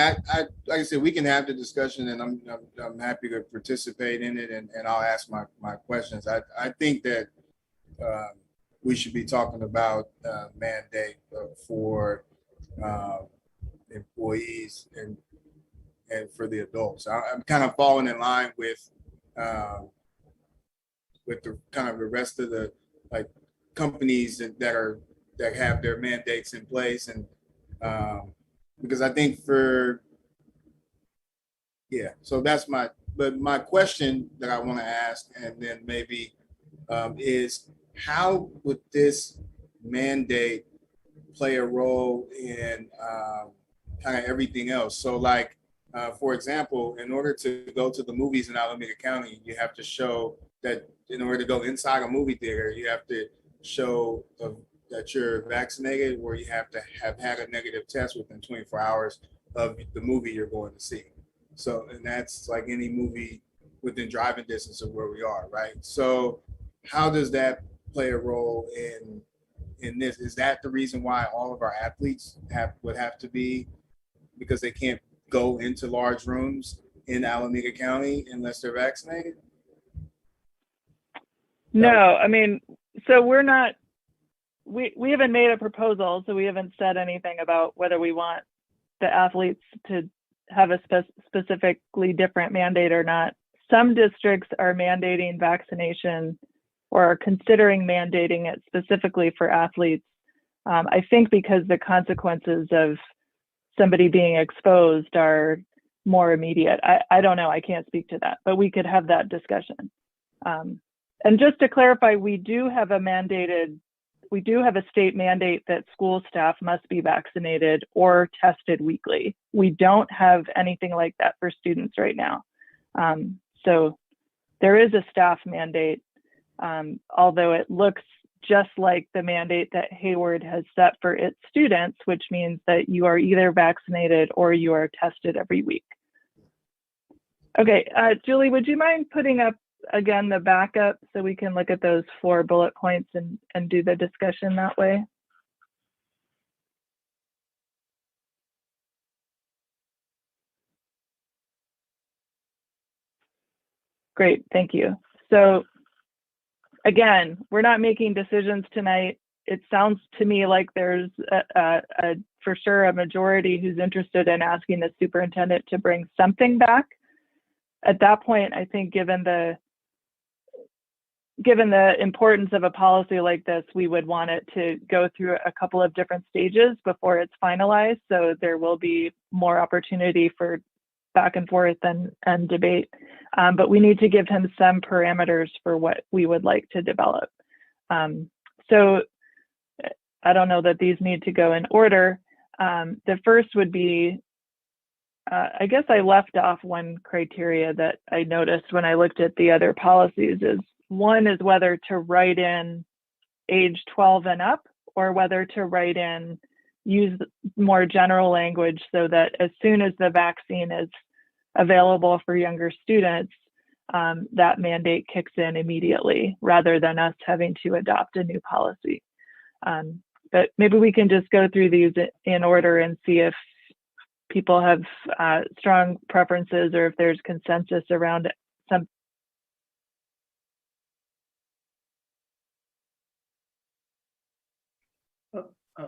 like I said, we can have the discussion, and I'm happy to participate in it, and I'll ask my questions. I think that we should be talking about mandate for employees and for the adults. I'm kind of falling in line with the kind of the rest of the like companies that have their mandates in place, and because I think so that's my question that I want to ask, and then maybe is how would this mandate play a role in kind of everything else? So like, for example, in order to go to the movies in Alameda County, you have to show that in order to go inside a movie theater, you have to show that you're vaccinated, or you have to have had a negative test within 24 hours of the movie you're going to see. So, and that's like any movie within driving distance of where we are, right? So how does that play a role in this? Is that the reason why all of our athletes would have to be, because they can't go into large rooms in Alameda County unless they're vaccinated? No, I mean, so we haven't made a proposal, so we haven't said anything about whether we want the athletes to have a specifically different mandate or not. Some districts are mandating vaccination or are considering mandating it specifically for athletes. I think because the consequences of somebody being exposed are more immediate. I don't know, I can't speak to that, but we could have that discussion. And just to clarify, we do have a state mandate that school staff must be vaccinated or tested weekly. We don't have anything like that for students right now. So there is a staff mandate, although it looks just like the mandate that Hayward has set for its students, which means that you are either vaccinated or you are tested every week. Okay, Julie, would you mind putting up again the backup so we can look at those 4 bullet points and do the discussion that way? Great, thank you. So again, we're not making decisions tonight. It sounds to me like there's for sure a majority who's interested in asking the superintendent to bring something back. At that point, I think given the importance of a policy like this, we would want it to go through a couple of different stages before it's finalized. So there will be more opportunity for back and forth and debate. But we need to give him some parameters for what we would like to develop. So I don't know that these need to go in order. The first would be, I guess I left off one criteria that I noticed when I looked at the other policies is, one is whether to write in age 12 and up, or whether to use more general language so that as soon as the vaccine is available for younger students, that mandate kicks in immediately rather than us having to adopt a new policy. But maybe we can just go through these in order and see if people have strong preferences or if there's consensus around some.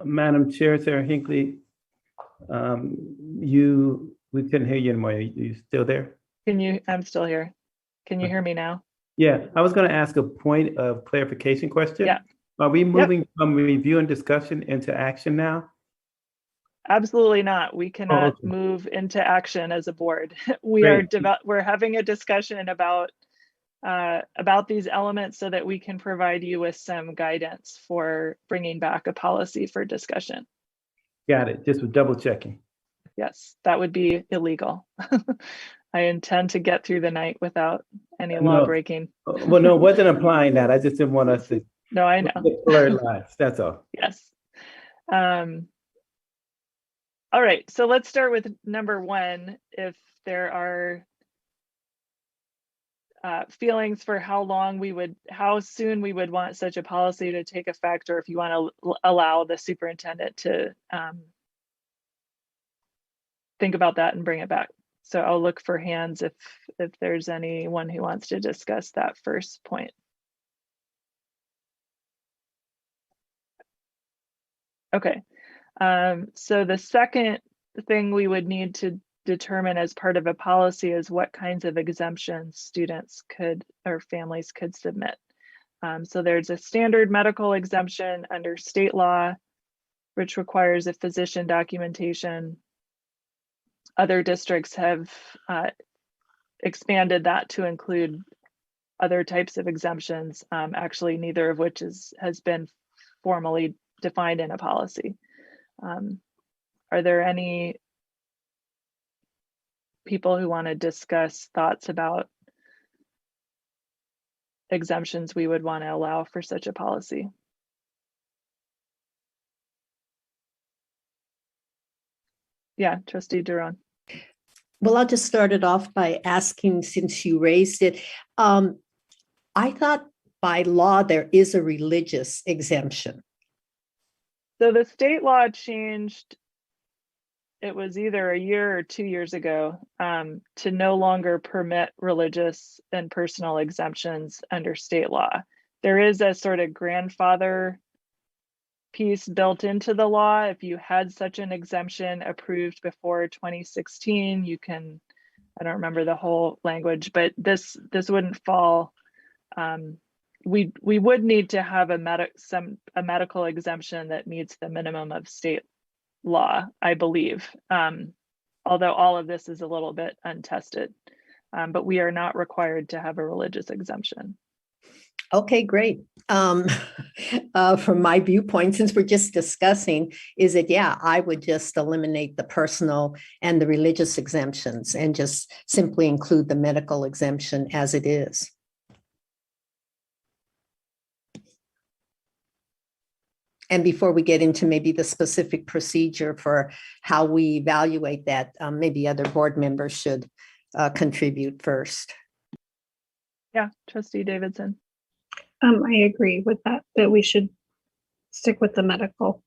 Madam Chair, Sarah Hinckley, we couldn't hear you anymore. Are you still there? I'm still here. Can you hear me now? Yeah, I was going to ask a point of clarification question. Yeah. Are we moving from review and discussion into action now? Absolutely not. We cannot okay. move into action as a board. We're having a discussion about these elements so that we can provide you with some guidance for bringing back a policy for discussion. Got it. Just double checking. Yes, that would be illegal. I intend to get through the night without any law breaking. Well, no, wasn't applying that. I just didn't want us to. No, I know. Blurred lines. That's all. Yes. All right. So let's start with number 1. If there are feelings for how soon we would want such a policy to take effect, or if you want to allow the superintendent to think about that and bring it back. So I'll look for hands if there's anyone who wants to discuss that first point. Okay, so the second thing we would need to determine as part of a policy is what kinds of exemptions students could or families could submit. So there's a standard medical exemption under state law, which requires a physician documentation. Other districts have expanded that to include other types of exemptions, actually neither of which has been formally defined in a policy. Are there any people who want to discuss thoughts about exemptions we would want to allow for such a policy? Yeah, Trustee Duran. Well, I'll just start it off by asking, since you raised it, I thought by law there is a religious exemption. So the state law changed, it was either a year or 2 years ago, to no longer permit religious and personal exemptions under state law. There is a sort of grandfather piece built into the law. If you had such an exemption approved before 2016, you can, I don't remember the whole language, but this wouldn't fall. We would need to have a medical exemption that meets the minimum of state law, I believe. Although all of this is a little bit untested, but we are not required to have a religious exemption. Okay, great. From my viewpoint, since we're just discussing, is that, yeah, I would just eliminate the personal and the religious exemptions and just simply include the medical exemption as it is. And before we get into maybe the specific procedure for how we evaluate that, maybe other board members should contribute first. Yeah, Trustee Davidson. I agree with that we should stick with the medical.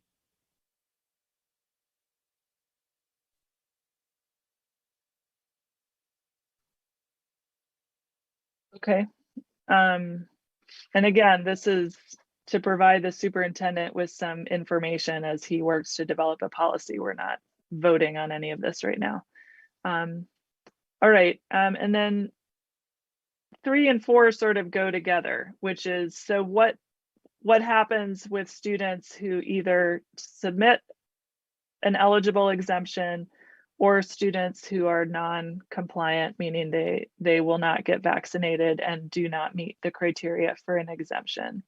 Okay. And again, this is to provide the superintendent with some information as he works to develop a policy. We're not voting on any of this right now. All right, and then 3 and 4 sort of go together, which is, so what happens with students who either submit an eligible exemption or students who are non-compliant, meaning they will not get vaccinated and do not meet the criteria for an exemption.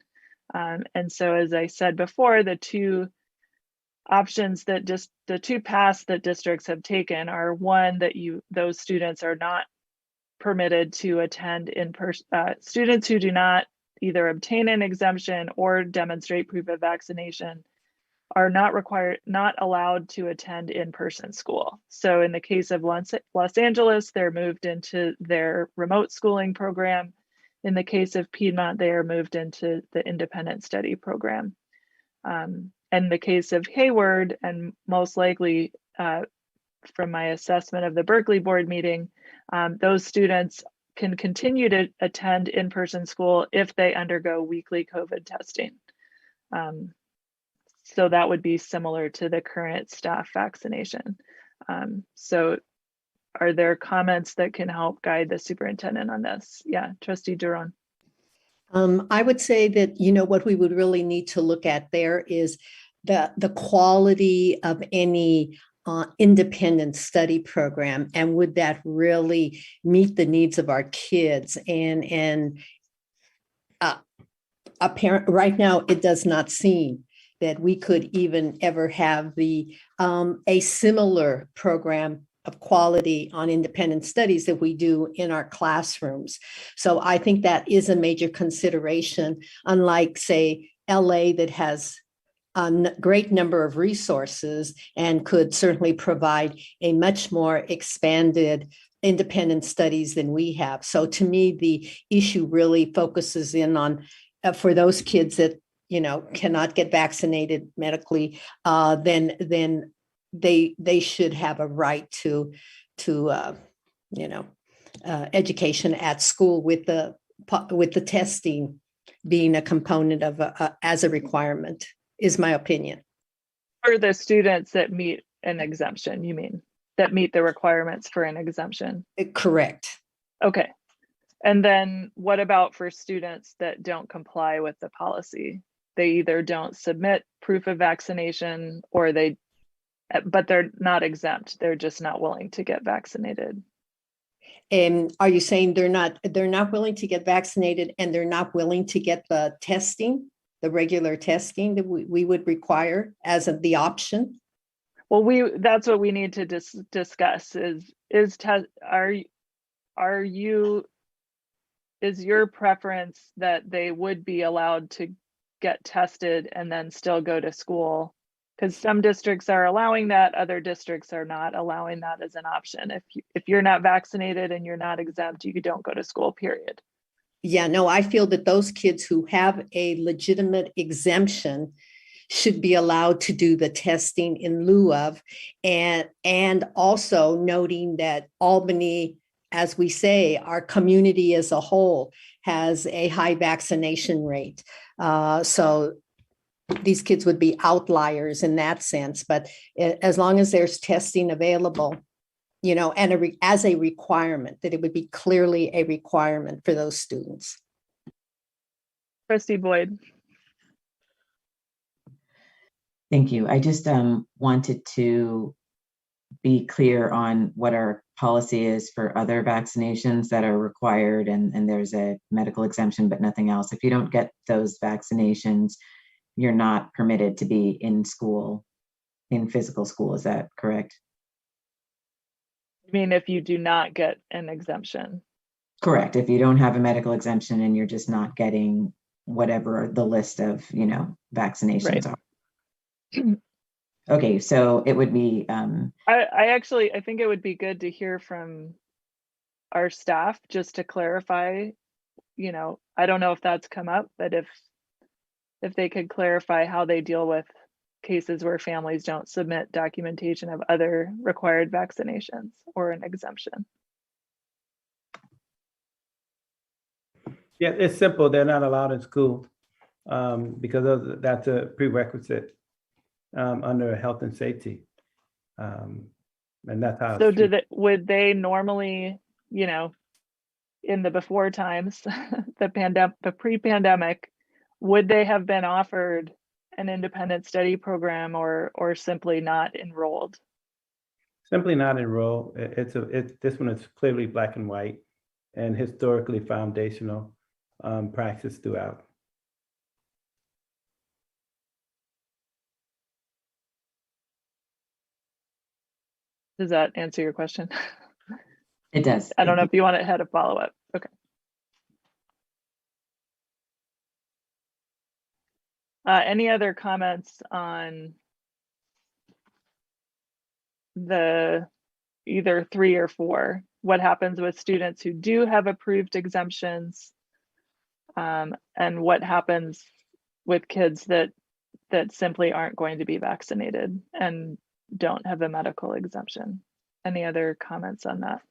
And so, as I said before, the two options that the two paths that districts have taken are, one, that those students are not permitted to attend in person. Students who do not either obtain an exemption or demonstrate proof of vaccination are not allowed to attend in-person school. So in the case of Los Angeles, they're moved into their remote schooling program. In the case of Piedmont, they are moved into the independent study program. In the case of Hayward, and most likely from my assessment of the Berkeley board meeting, those students can continue to attend in-person school if they undergo weekly COVID testing. So that would be similar to the current staff vaccination. So are there comments that can help guide the superintendent on this? Yeah, Trustee Duran. I would say that, what we would really need to look at there is the quality of any independent study program, and would that really meet the needs of our kids? And right now, it does not seem that we could even ever have a similar program of quality on independent studies that we do in our classrooms. So I think that is a major consideration, unlike, say, LA, that has a great number of resources and could certainly provide a much more expanded independent studies than we have. So to me, the issue really focuses in on, for those kids that cannot get vaccinated medically, then they should have a right to education at school with the testing being a component of as a requirement, is my opinion. For the students that meet an exemption, you mean, that meet the requirements for an exemption? Correct. Okay. And then what about for students that don't comply with the policy? They either don't submit proof of vaccination or but they're not exempt. They're just not willing to get vaccinated. And are you saying they're not willing to get vaccinated and they're not willing to get the testing, the regular testing that we would require as the option? Well, that's what we need to discuss is your preference that they would be allowed to get tested and then still go to school? Because some districts are allowing that, other districts are not allowing that as an option. If you're not vaccinated and you're not exempt, you don't go to school, period. Yeah, no, I feel that those kids who have a legitimate exemption should be allowed to do the testing in lieu of, and also noting that Albany, as we say, our community as a whole has a high vaccination rate. So these kids would be outliers in that sense, but as long as there's testing available, and as a requirement, that it would be clearly a requirement for those students. Trustee Boyd. Thank you. I just wanted to be clear on what our policy is for other vaccinations that are required, and there's a medical exemption, but nothing else. If you don't get those vaccinations, you're not permitted to be in school, in physical school. Is that correct? I mean, if you do not get an exemption. Correct. If you don't have a medical exemption and you're just not getting whatever the list of, vaccinations are. Okay, so it would be. I think it would be good to hear from our staff just to clarify. I don't know if that's come up, but if they could clarify how they deal with cases where families don't submit documentation of other required vaccinations or an exemption. Yeah, it's simple. They're not allowed in school because that's a prerequisite under health and safety. And that's how. So would they normally, in the before times, the pre-pandemic, would they have been offered an independent study program or simply not enrolled? Simply not enrolled. This one is clearly black and white and historically foundational practice throughout. Does that answer your question? It does. I don't know if you want to have a follow-up. Okay. Any other comments on the either 3 or 4? What happens with students who do have approved exemptions, and what happens with kids that simply aren't going to be vaccinated and don't have a medical exemption? Any other comments on that?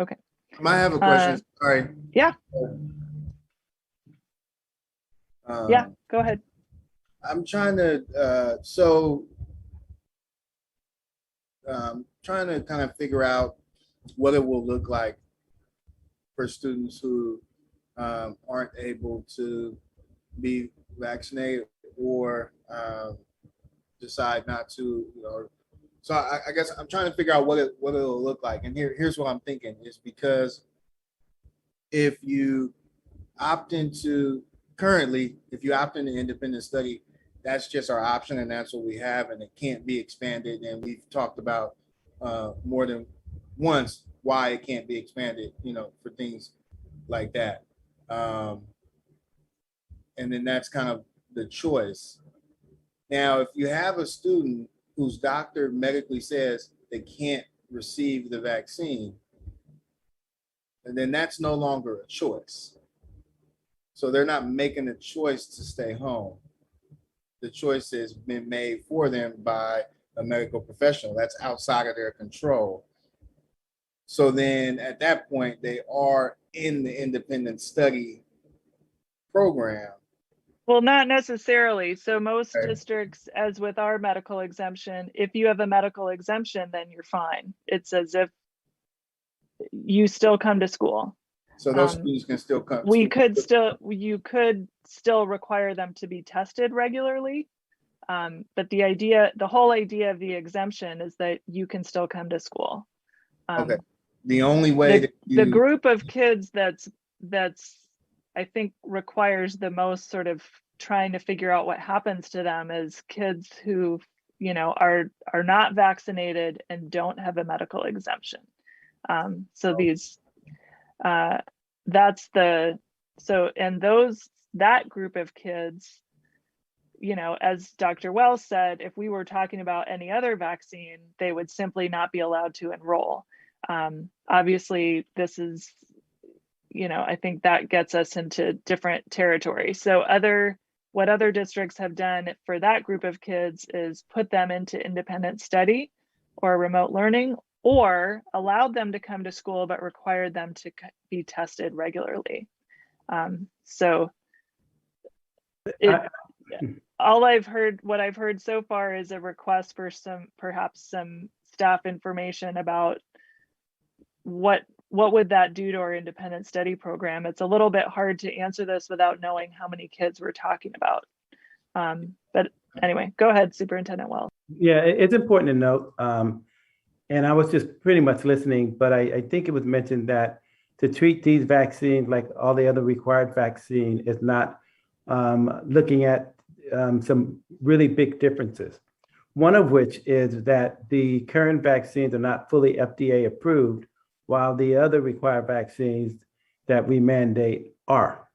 Okay. I have a question. Sorry. Yeah. Yeah, go ahead. I'm trying to trying to kind of figure out what it will look like for students who aren't able to be vaccinated or decide not to, So I guess I'm trying to figure out what it'll look like. And here's what I'm thinking is because if you opt into independent study, that's just our option and that's what we have, and it can't be expanded. And we've talked about more than once why it can't be expanded, for things like that. And then that's kind of the choice. Now, if you have a student whose doctor medically says they can't receive the vaccine, and then that's no longer a choice. So they're not making a choice to stay home. the choice has been made for them by a medical professional. That's outside of their control. So then at that point, they are in the independent study program. Well, not necessarily. So most Okay. districts, as with our medical exemption, if you have a medical exemption, then you're fine. It's as if you still come to school. So those students can still come. You could still require them to be tested regularly. But the whole idea of the exemption is that you can still come to school. Okay. The only way the group of kids that's I think requires the most sort of trying to figure out what happens to them is kids who, you know, are not vaccinated and don't have a medical exemption. So these, that's the, so, and that group of kids, you know, as Dr. Wells said, if we were talking about any other vaccine, they would simply not be allowed to enroll. Obviously, this is, you know, I think that gets us into different territory. So what other districts have done for that group of kids is put them into independent study or remote learning, or allowed them to come to school, but required them to be tested regularly. What I've heard so far is a request for perhaps some staff information about what would that do to our independent study program. It's a little bit hard to answer this without knowing how many kids we're talking about. But anyway, go ahead, Superintendent Wells. Yeah, it's important to note, and I was just pretty much listening, but I think it was mentioned that to treat these vaccines like all the other required vaccine is not looking at some really big differences. One of which is that the current vaccines are not fully FDA approved, while the other required vaccines that we mandate are.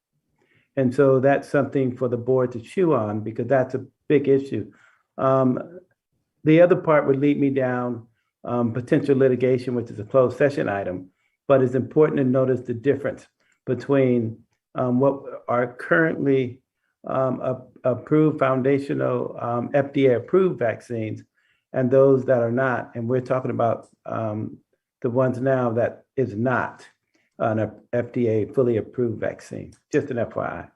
And so that's something for the board to chew on, because that's a big issue. The other part would lead me down potential litigation, which is a closed session item, but it's important to notice the difference between what are currently approved foundational FDA approved vaccines and those that are not. And we're talking about the ones now that is not an FDA fully approved vaccine, just an FYI.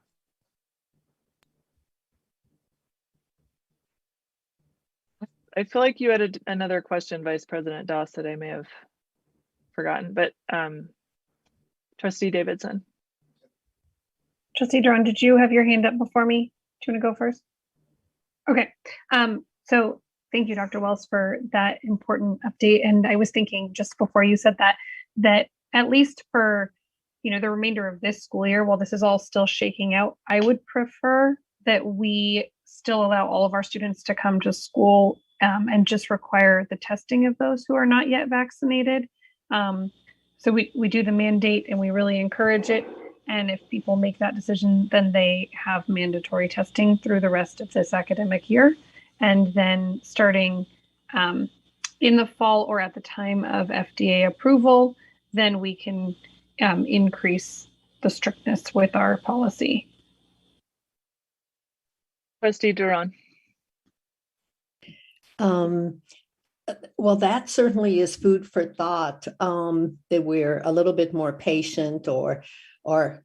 I feel like you had another question, Vice President Doss, that I may have forgotten, but Trustee Davidson. Trustee Duran, did you have your hand up before me? Do you want to go first? Okay. So thank you, Dr. Wells, for that important update. And I was thinking just before you said that at least for, you know, the remainder of this school year, while this is all still shaking out, I would prefer that we still allow all of our students to come to school and just require the testing of those who are not yet vaccinated. So we do the mandate and we really encourage it. And if people make that decision, then they have mandatory testing through the rest of this academic year. And then starting in the fall or at the time of FDA approval, then we can increase the strictness with our policy. Trustee Duran. Well, that certainly is food for thought, that we're a little bit more patient or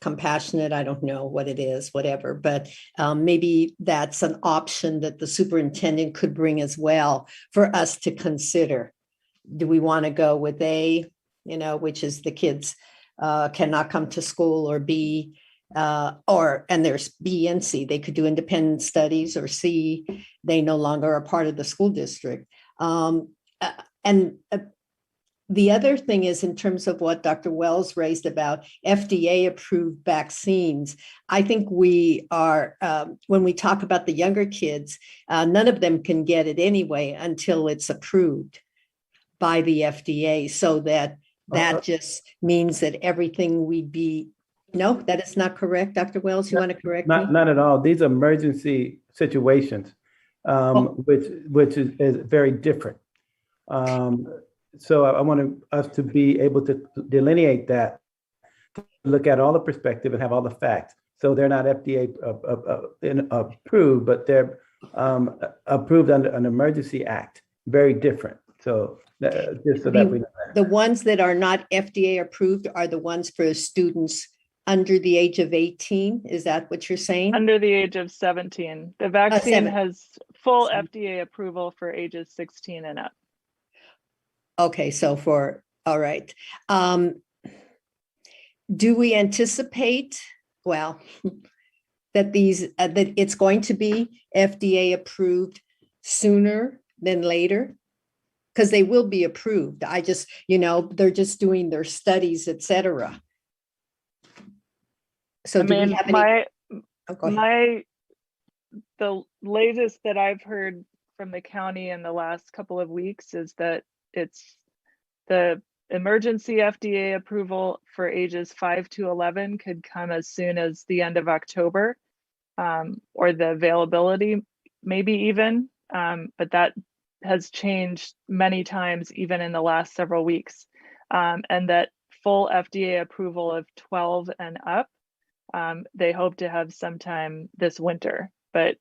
compassionate. I don't know what it is, whatever, but maybe that's an option that the superintendent could bring as well for us to consider. Do we want to go with A, you know, which is the kids cannot come to school, or B, and there's B and C. They could do independent studies, or C, they no longer are part of the school district. The other thing is, in terms of what Dr. Wells raised about FDA approved vaccines, I think we are, when we talk about the younger kids, none of them can get it anyway until it's approved by the FDA. So that just means that everything no, that is not correct. Dr. Wells, you want to correct me? Not at all. These are emergency situations, which is very different. So I want us to be able to delineate that, look at all the perspective and have all the facts. So they're not FDA approved, but they're approved under an emergency act, very different. So just so that we know that. The ones that are not FDA approved are the ones for students under the age of 18. Is that what you're saying? Under the age of 17. The vaccine 7. has full FDA approval for ages 16 and up. Okay, so all right. Do we anticipate, well, that that it's going to be FDA approved sooner than later? Because they will be approved. I just, they're just doing their studies, et cetera. So do we have any? Oh, go ahead. The latest that I've heard from the county in the last couple of weeks is that it's the emergency FDA approval for ages 5 to 11 could come as soon as the end of October, or the availability maybe even, but that has changed many times even in the last several weeks, and that full FDA approval of 12 and up, they hope to have sometime this winter. But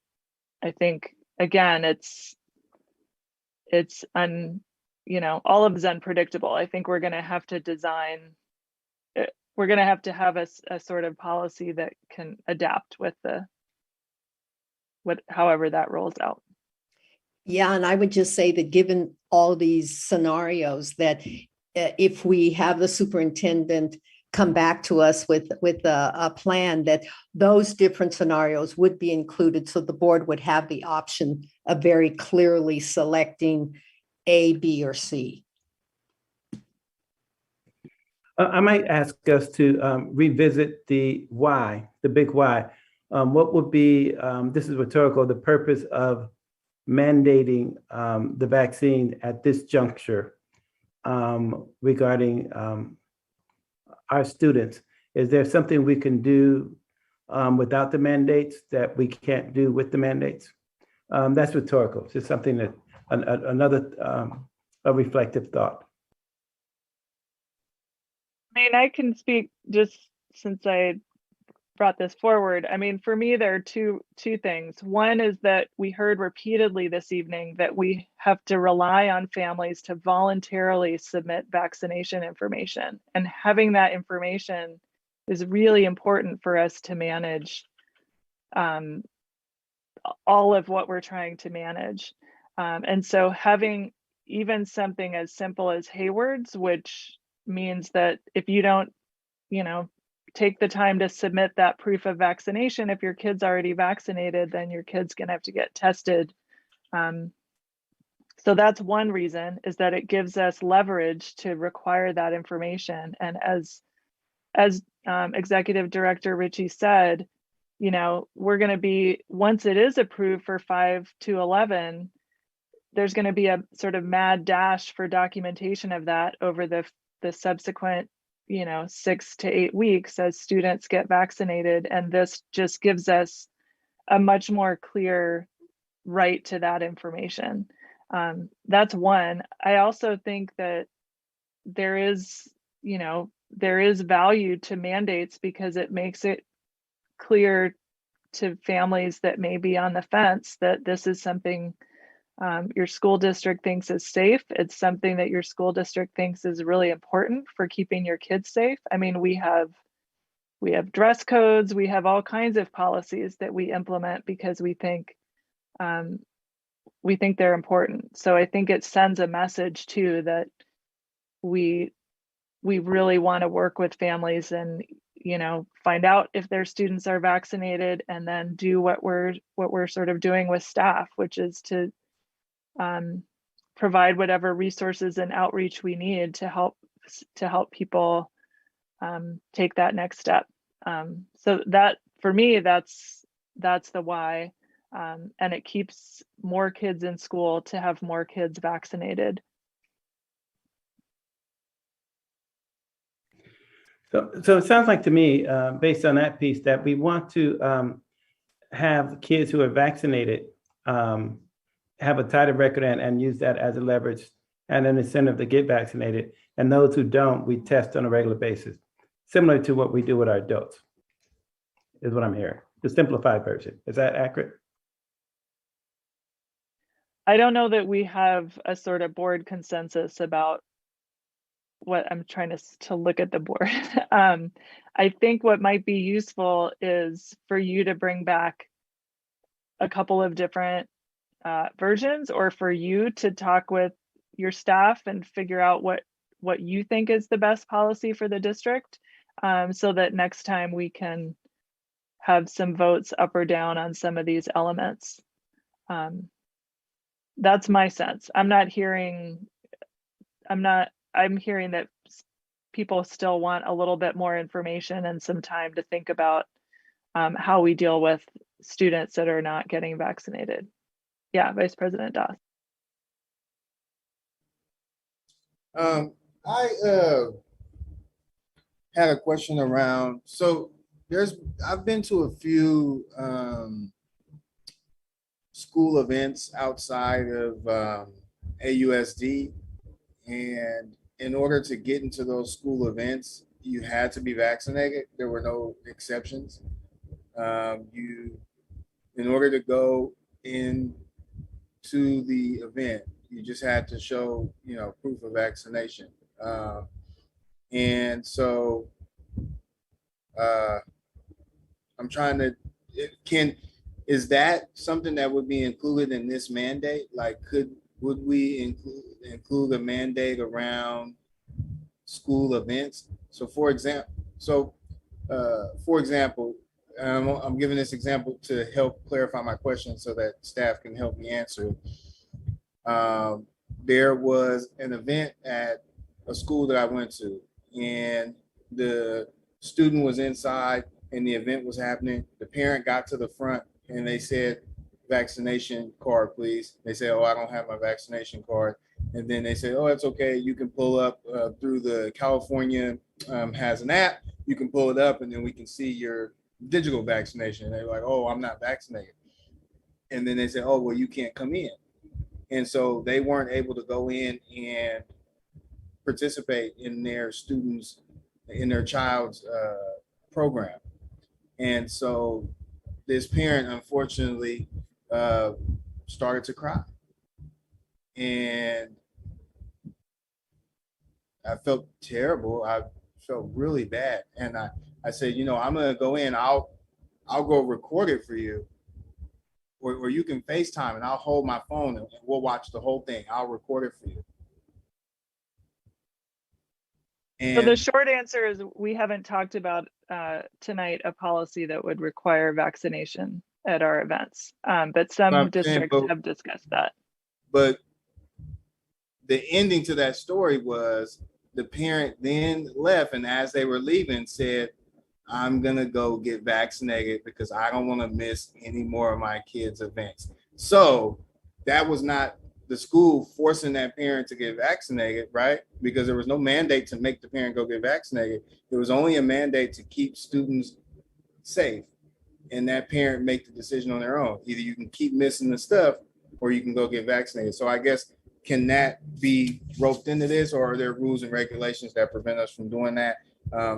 I think again, all of it's unpredictable. I think we're going to have to we're going to have a sort of policy that can adapt with however that rolls out. Yeah, and I would just say that given all these scenarios, that if we have the superintendent come back to us with a plan, that those different scenarios would be included, so the board would have the option of very clearly selecting A, B, or C. I might ask us to revisit the why, the big why. What would be, this is rhetorical, the purpose of mandating the vaccine at this juncture regarding our students? Is there something we can do without the mandates that we can't do with the mandates? That's rhetorical. It's just something that another a reflective thought. I mean, I can speak just since I brought this forward. I mean, for me, there are two things. One is that we heard repeatedly this evening that we have to rely on families to voluntarily submit vaccination information, and having that information is really important for us to manage all of what we're trying to manage. And so having even something as simple as Hayward's, which means that if you don't, take the time to submit that proof of vaccination, if your kid's already vaccinated, then your kid's gonna have to get tested. So that's one reason, is that it gives us leverage to require that information. And as Executive Director Ritchie said, we're gonna be, once it is approved for 5 to 11, there's gonna be a sort of mad dash for documentation of that over the subsequent 6 to 8 weeks as students get vaccinated. And this just gives us a much more clear right to that information. That's one. I also think that there is value to mandates, because it makes it clear to families that may be on the fence that this is something your school district thinks is safe. It's something that your school district thinks is really important for keeping your kids safe. I mean, we have dress codes, we have all kinds of policies that we implement because we think they're important. So I think it sends a message too that we really want to work with families and find out if their students are vaccinated, and then do what we're sort of doing with staff, which is to provide whatever resources and outreach we need to help people take that next step. So that, for me, that's the why, and it keeps more kids in school to have more kids vaccinated. So it sounds like to me, based on that piece, that we want to have kids who are vaccinated have a tighter record and use that as a leverage and an incentive to get vaccinated. And those who don't, we test on a regular basis, similar to what we do with our adults, is what I'm hearing. The simplified version. Is that accurate? I don't know that we have a sort of board consensus about what I'm trying to look at the board. I think what might be useful is for you to bring back a couple of different versions, or for you to talk with your staff and figure out what you think is the best policy for the district, so that next time we can have some votes up or down on some of these elements. That's my sense. I'm hearing that people still want a little bit more information and some time to think about how we deal with students that are not getting vaccinated. Yeah, Vice President Doss. I had a question around, so I've been to a few school events outside of AUSD, and in order to get into those school events, you had to be vaccinated. There were no exceptions. In order to go into the event, you just had to show, proof of vaccination. And so I'm trying to, is that something that would be included in this mandate? Like, would we include a mandate around school events? So for example, I'm giving this example to help clarify my question so that staff can help me answer it. There was an event at a school that I went to, and the student was inside and the event was happening. The parent got to the front and they said, "Vaccination card, please." They said, "Oh, I don't have my vaccination card." And then they said, "Oh, it's okay. You can pull up through the California has an app. You can pull it up and then we can see your digital vaccination." And they were like, "Oh, I'm not vaccinated." And then they said, "Oh, well, you can't come in." And so they weren't able to go in and participate in their child's program. And so this parent, unfortunately, started to cry. And I felt terrible. I felt really bad. And I said, I'm going to go in. I'll go record it for you. Or you can FaceTime and I'll hold my phone and we'll watch the whole thing. I'll record it for you. So the short answer is we haven't talked about tonight a policy that would require vaccination at our events, but some districts have discussed that. But the ending to that story was the parent then left, and as they were leaving said, "I'm gonna go get vaccinated because I don't want to miss any more of my kids' events." So that was not the school forcing that parent to get vaccinated, right? Because there was no mandate to make the parent go get vaccinated. There was only a mandate to keep students safe, and that parent make the decision on their own. Either you can keep missing the stuff or you can go get vaccinated. So I guess, can that be roped into this, or are there rules and regulations that prevent us from doing that?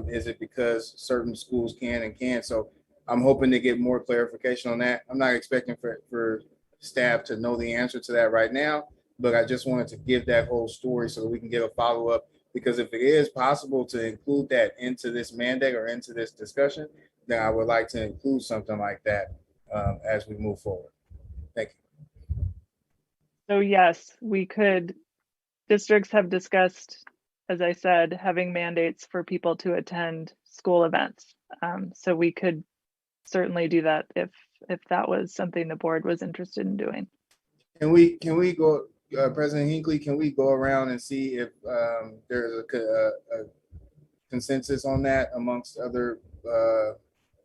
Is it because certain schools can and can't? So I'm hoping to get more clarification on that. I'm not expecting for staff to know the answer to that right now, but I just wanted to give that whole story so that we can get a follow-up, because if it is possible to include that into this mandate or into this discussion, then I would like to include something like that as we move forward. Thank you. So yes, we could, districts have discussed, as I said, having mandates for people to attend school events. So we could certainly do that if that was something the board was interested in doing. Can we go, President Hinckley, can we go around and see if there's a consensus on that amongst other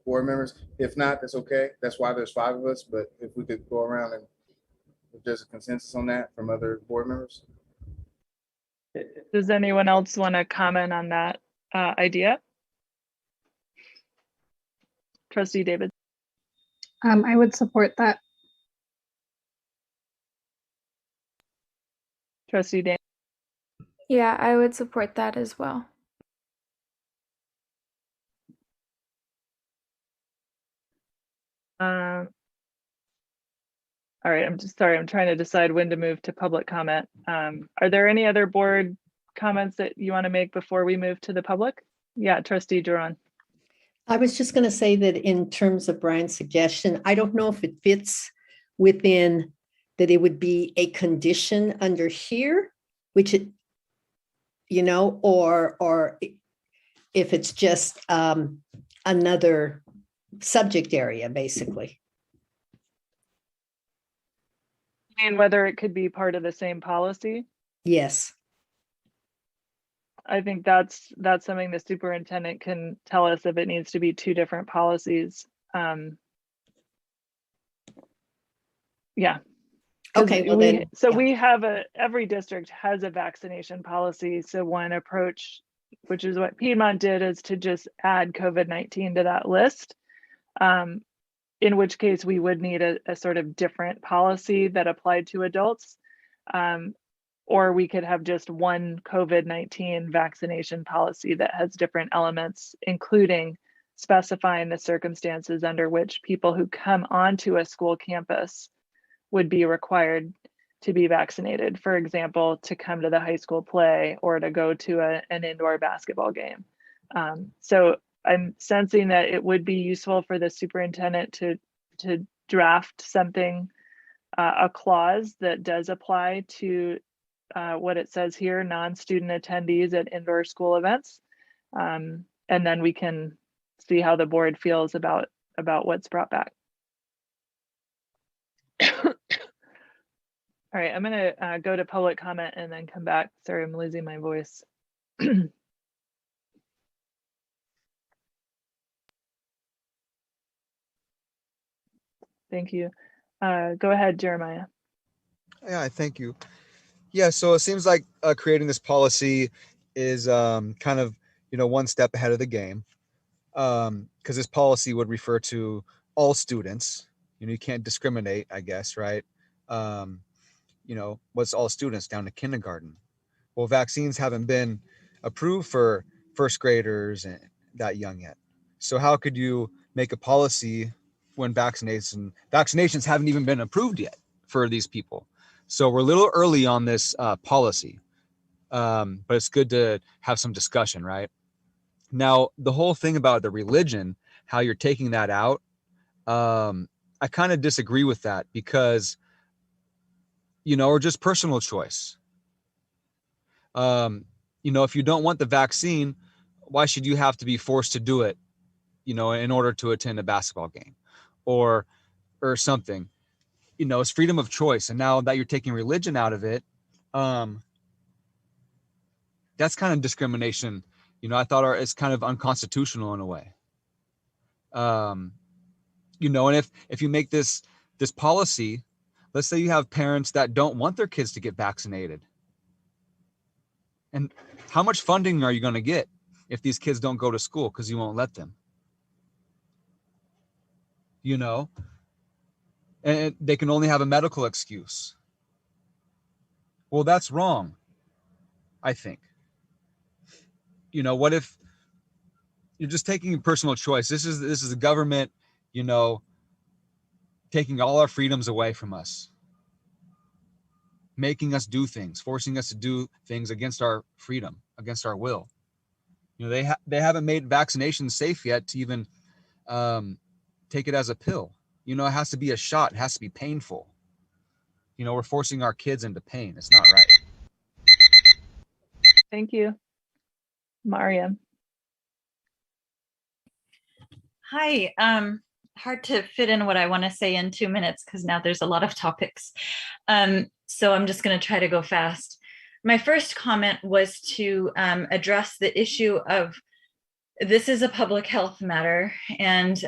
board members? If not, that's okay. That's why there's 5 of us, but if we could go around and if there's a consensus on that from other board members. Does anyone else want to comment on that idea? Trustee David. I would support that. Trustee Dan. Yeah, I would support that as well. All right, I'm just sorry, I'm trying to decide when to move to public comment. Are there any other board comments that you want to make before we move to the public? Yeah, Trustee Duran. I was just going to say that in terms of Brian's suggestion, I don't know if it fits within that it would be a condition under here, which it, you know, or if it's just another subject area, basically. And whether it could be part of the same policy? Yes. I think that's something the superintendent can tell us if it needs to be two different policies. Yeah. Okay. Well, then, we have every district has a vaccination policy. So one approach, which is what Piedmont did, is to just add COVID-19 to that list. In which case we would need a sort of different policy that applied to adults. Or we could have just one COVID-19 vaccination policy that has different elements, including specifying the circumstances under which people who come onto a school campus would be required to be vaccinated. For example, to come to the high school play or to go to an indoor basketball game. So I'm sensing that it would be useful for the superintendent to draft something, a clause that does apply to what it says here, non-student attendees at indoor school events. And then we can see how the board feels about what's brought back. All right, I'm gonna go to public comment and then come back. Sorry, I'm losing my voice. Thank you. Go ahead, Jeremiah. Yeah, thank you. Yeah, so it seems like creating this policy is kind of, one step ahead of the game, because this policy would refer to all students. You can't discriminate, I guess, right? What's all students down to kindergarten? Well, vaccines haven't been approved for first graders and that young yet. So how could you make a policy when vaccinations haven't even been approved yet for these people? So we're a little early on this policy, but it's good to have some discussion, right? Now, the whole thing about the religion, how you're taking that out, I kind of disagree with that because, or just personal choice. If you don't want the vaccine, why should you have to be forced to do it, in order to attend a basketball game or something? It's freedom of choice. And now that you're taking religion out of it, that's kind of discrimination. I thought it's kind of unconstitutional in a way. And if you make this policy, let's say you have parents that don't want their kids to get vaccinated. And how much funding are you going to get if these kids don't go to school because you won't let them? And they can only have a medical excuse. Well, that's wrong, I think. What if you're just taking a personal choice? This is the government, taking all our freedoms away from us, making us do things, forcing us to do things against our freedom, against our will. They haven't made vaccinations safe yet to even take it as a pill. It has to be a shot. It has to be painful. We're forcing our kids into pain. It's not right. Thank you. Mariam. Hi. Hard to fit in what I want to say in 2 minutes because now there's a lot of topics. So I'm just going to try to go fast. My first comment was to address the issue of this is a public health matter and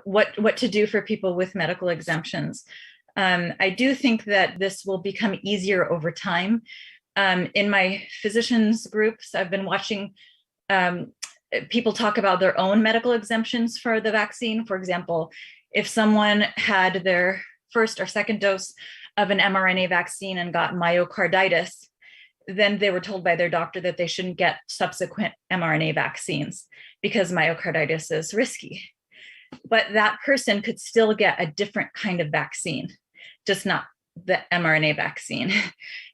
what to do for people with medical exemptions. I do think that this will become easier over time. In my physicians groups, I've been watching people talk about their own medical exemptions for the vaccine. For example, if someone had their first or second dose of an mRNA vaccine and got myocarditis, then they were told by their doctor that they shouldn't get subsequent mRNA vaccines because myocarditis is risky. but that person could still get a different kind of vaccine, just not the mRNA vaccine.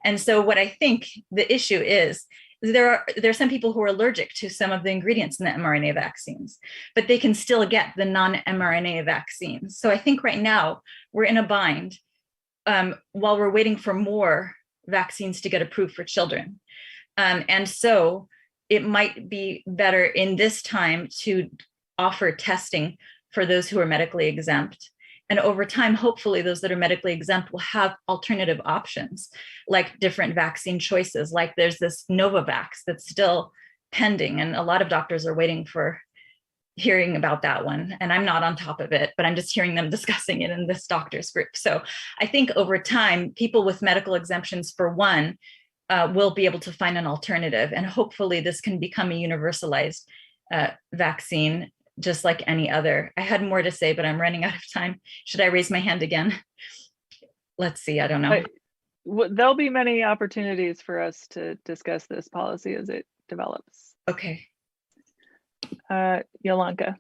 And so what I think the issue is there are some people who are allergic to some of the ingredients in the mRNA vaccines, but they can still get the non-mRNA vaccines. So I think right now we're in a bind while we're waiting for more vaccines to get approved for children. And so it might be better in this time to offer testing for those who are medically exempt. And over time, hopefully those that are medically exempt will have alternative options, like different vaccine choices. Like there's this Novavax that's still pending, and a lot of doctors are waiting for hearing about that one. And I'm not on top of it, but I'm just hearing them discussing it in this doctor's group. So I think over time, people with medical exemptions for one will be able to find an alternative. And hopefully this can become a universalized vaccine, just like any other. I had more to say, but I'm running out of time. Should I raise my hand again? Let's see, I don't know. There'll be many opportunities for us to discuss this policy as it develops. Okay. Yolanka.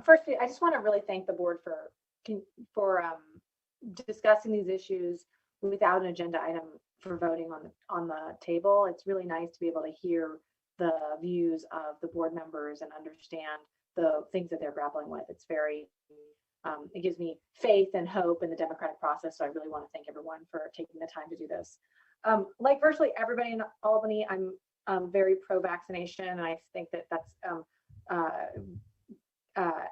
Firstly, I just want to really thank the board for discussing these issues without an agenda item for voting on the table. It's really nice to be able to hear the views of the board members and understand the things that they're grappling with. It's very, it gives me faith and hope in the democratic process. So I really want to thank everyone for taking the time to do this. Like virtually everybody in Albany, I'm very pro-vaccination, and I think that that's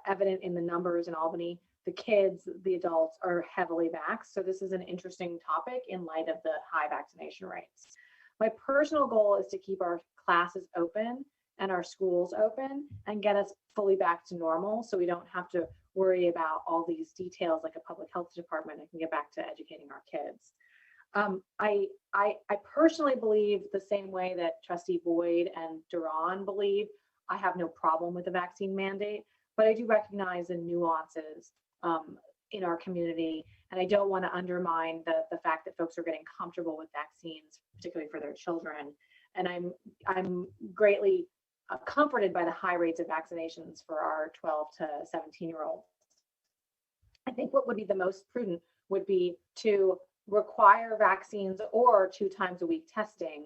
evident in the numbers in Albany. The kids, the adults are heavily vaxxed. So this is an interesting topic in light of the high vaccination rates. My personal goal is to keep our classes open and our schools open and get us fully back to normal, so we don't have to worry about all these details like a public health department and can get back to educating our kids. I personally believe the same way that Trustee Boyd and Duran believe. I have no problem with the vaccine mandate, but I do recognize the nuances in our community, and I don't want to undermine the fact that folks are getting comfortable with vaccines, particularly for their children. And I'm greatly comforted by the high rates of vaccinations for our 12 to 17-year-olds. I think what would be the most prudent would be to require vaccines or 2 times a week testing.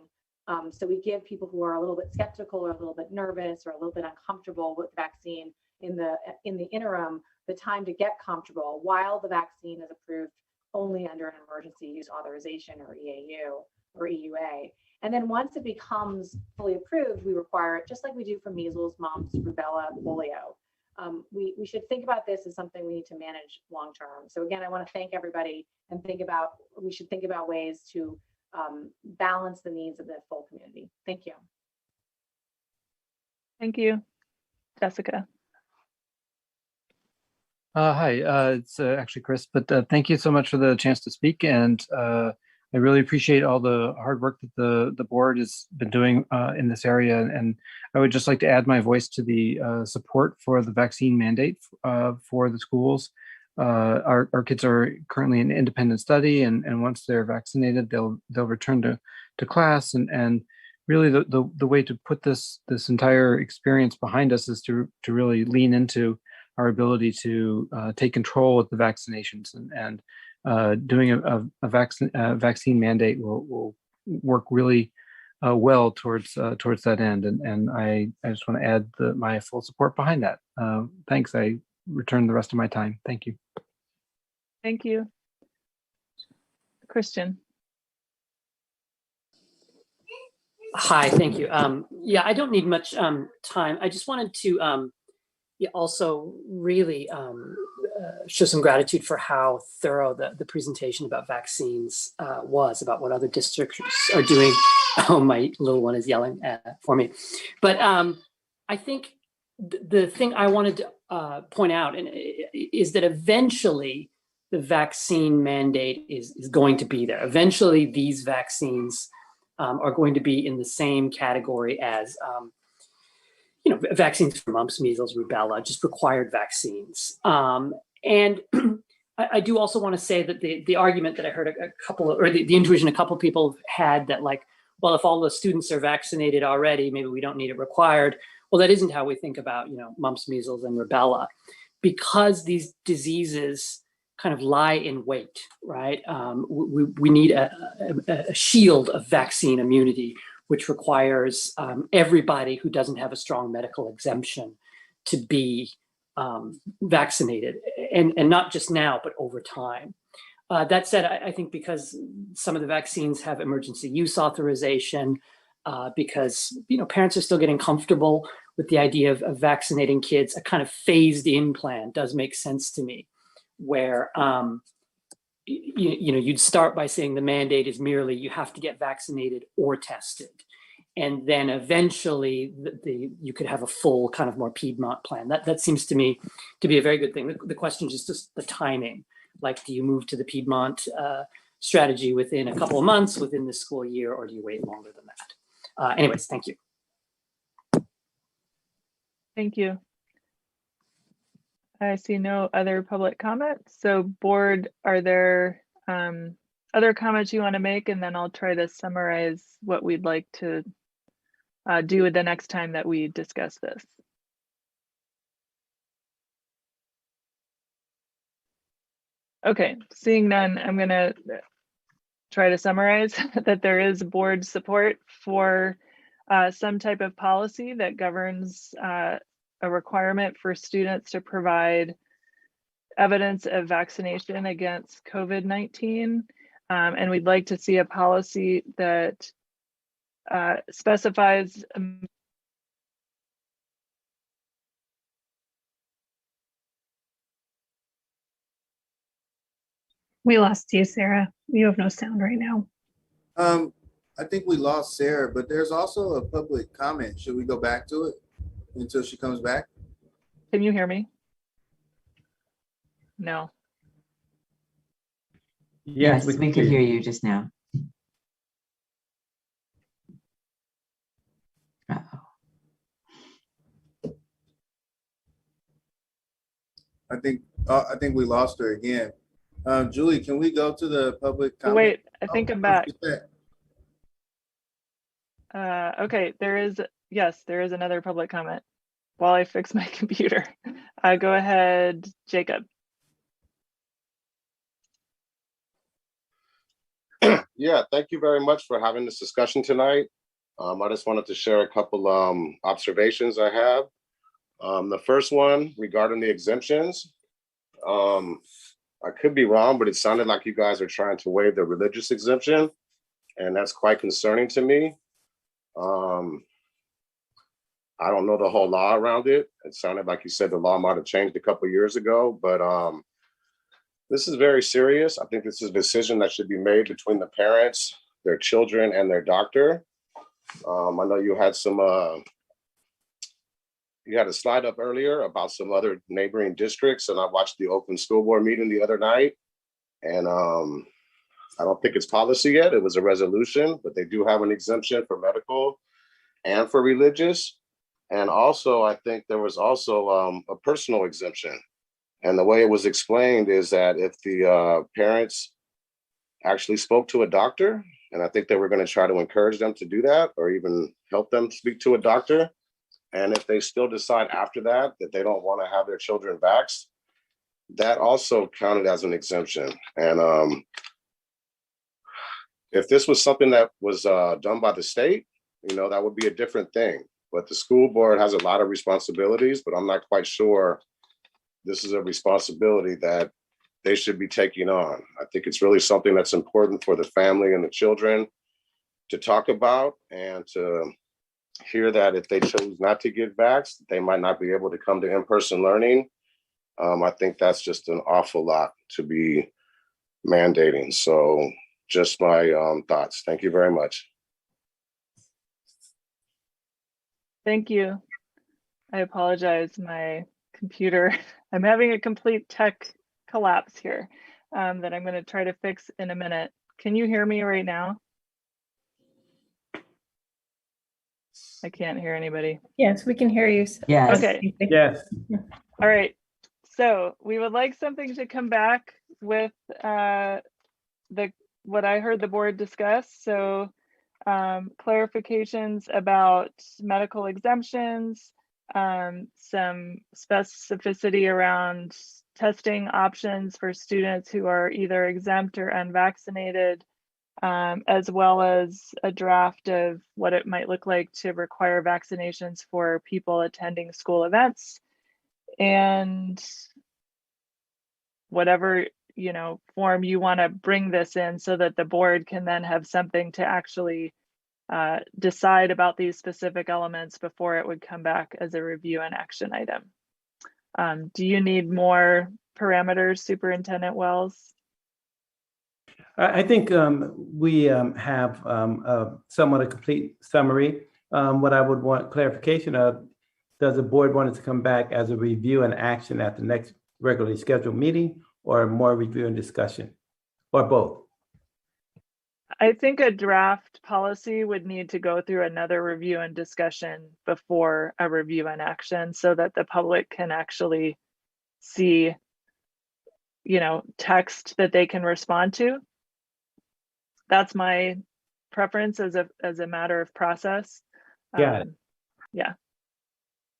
So we give people who are a little bit skeptical or a little bit nervous or a little bit uncomfortable with the vaccine in the interim, the time to get comfortable while the vaccine is approved only under an emergency use authorization or EAU or EUA. And then once it becomes fully approved, we require it just like we do for measles, mumps, rubella, polio. We should think about this as something we need to manage long term. So again, I want to thank everybody and we should think about ways to balance the needs of the full community. Thank you. Thank you. Jessica. Hi, it's actually Chris, but thank you so much for the chance to speak. And I really appreciate all the hard work that the board has been doing in this area. And I would just like to add my voice to the support for the vaccine mandate for the schools. Our kids are currently in independent study, and once they're vaccinated, they'll return to class. And really the way to put this entire experience behind us is to really lean into our ability to take control with the vaccinations, and doing a vaccine mandate will work really well towards that end. And I just want to add my full support behind that. Thanks. I return the rest of my time. Thank you. Thank you. Christian. Hi, thank you. Yeah, I don't need much time. I just wanted to also really show some gratitude for how thorough the presentation about vaccines was, about what other districts are doing. Oh, my little one is yelling for me. But I think the thing I wanted to point out is that eventually the vaccine mandate is going to be there. Eventually these vaccines are going to be in the same category as vaccines for mumps, measles, rubella, just required vaccines. And I do also want to say that the argument that I heard a couple of, or the intuition a couple of people had that like, well, if all the students are vaccinated already, maybe we don't need it required. Well, that isn't how we think about, mumps, measles, and rubella, because these diseases kind of lie in wait, right? We need a shield of vaccine immunity, which requires everybody who doesn't have a strong medical exemption to be vaccinated, and not just now, but over time. That said, I think because some of the vaccines have emergency use authorization, because parents are still getting comfortable with the idea of vaccinating kids, a kind of phased in plan does make sense to me, where you'd start by saying the mandate is merely you have to get vaccinated or tested. And then eventually you could have a full kind of more Piedmont plan. That seems to me to be a very good thing. The question is just the timing. Like, do you move to the Piedmont strategy within a couple of months, within the school year, or do you wait longer than that? Anyways, thank you. Thank you. I see no other public comments. So board, are there other comments you want to make? And then I'll try to summarize what we'd like to do the next time that we discuss this. Okay, seeing none, I'm going to try to summarize that there is board support for some type of policy that governs a requirement for students to provide evidence of vaccination against COVID-19. And we'd like to see a policy that specifies We lost you, Sarah. You have no sound right now. I think we lost Sarah, but there's also a public comment. Should we go back to it until she comes back? Can you hear me? No. Yes, we could hear you just now. I think we lost her again. Julie, can we go to the public comment? Wait, I think I'm back. Okay, there is another public comment while I fix my computer. Go ahead, Jacob. Yeah, thank you very much for having this discussion tonight. I just wanted to share a couple observations I have. The first one regarding the exemptions. I could be wrong, but it sounded like you guys are trying to waive the religious exemption, and that's quite concerning to me. I don't know the whole law around it. It sounded like you said the law might have changed a couple of years ago, but this is very serious. I think this is a decision that should be made between the parents, their children, and their doctor. I know you had you had a slide up earlier about some other neighboring districts, and I watched the open school board meeting the other night, and I don't think it's policy yet. It was a resolution, but they do have an exemption for medical and for religious. And also, I think there was also a personal exemption. And the way it was explained is that if the parents actually spoke to a doctor, and I think they were going to try to encourage them to do that or even help them speak to a doctor. And if they still decide after that they don't want to have their children vaxxed, that also counted as an exemption. And if this was something that was done by the state, that would be a different thing. But the school board has a lot of responsibilities, but I'm not quite sure this is a responsibility that they should be taking on. I think it's really something that's important for the family and the children to talk about, and to hear that if they chose not to get vaxxed, they might not be able to come to in-person learning. I think that's just an awful lot to be mandating. So just my thoughts. Thank you very much. Thank you. I apologize, my computer. I'm having a complete tech collapse here that I'm going to try to fix in a minute. Can you hear me right now? I can't hear anybody. Yes, we can hear you. Yes. Okay. Yes. All right. So we would like something to come back with what I heard the board discuss. So clarifications about medical exemptions, some specificity around testing options for students who are either exempt or unvaccinated, as well as a draft of what it might look like to require vaccinations for people attending school events, and whatever form you want to bring this in, so that the board can then have something to actually decide about these specific elements before it would come back as a review and action item. Do you need more parameters, Superintendent Wells? I think we have somewhat a complete summary. What I would want clarification of, does the board want it to come back as a review and action at the next regularly scheduled meeting, or more review and discussion, or both? I think a draft policy would need to go through another review and discussion before a review and action, so that the public can actually see, text that they can respond to. That's my preference as a matter of process. Got it. Yeah.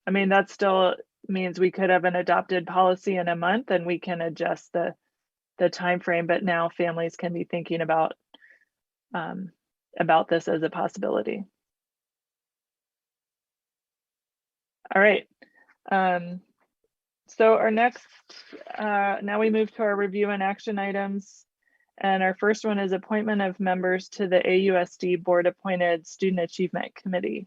I mean, that still means we could have an adopted policy in a month and we can adjust the time frame, but now families can be thinking about this as a possibility. All right. So our next, now we move to our review and action items. And our first one is appointment of members to the AUSD Board Appointed Student Achievement Committee.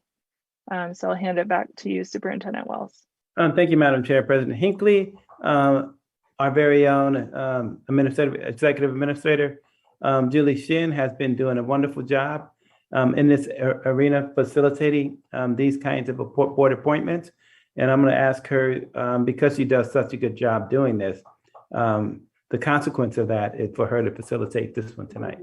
So I'll hand it back to you, Superintendent Wells. Thank you, Madam Chair. President Hinckley, our very own executive administrator, Julie Shin, has been doing a wonderful job in this arena facilitating these kinds of board appointments. And I'm going to ask her, because she does such a good job doing this, the consequence of that is for her to facilitate this one tonight.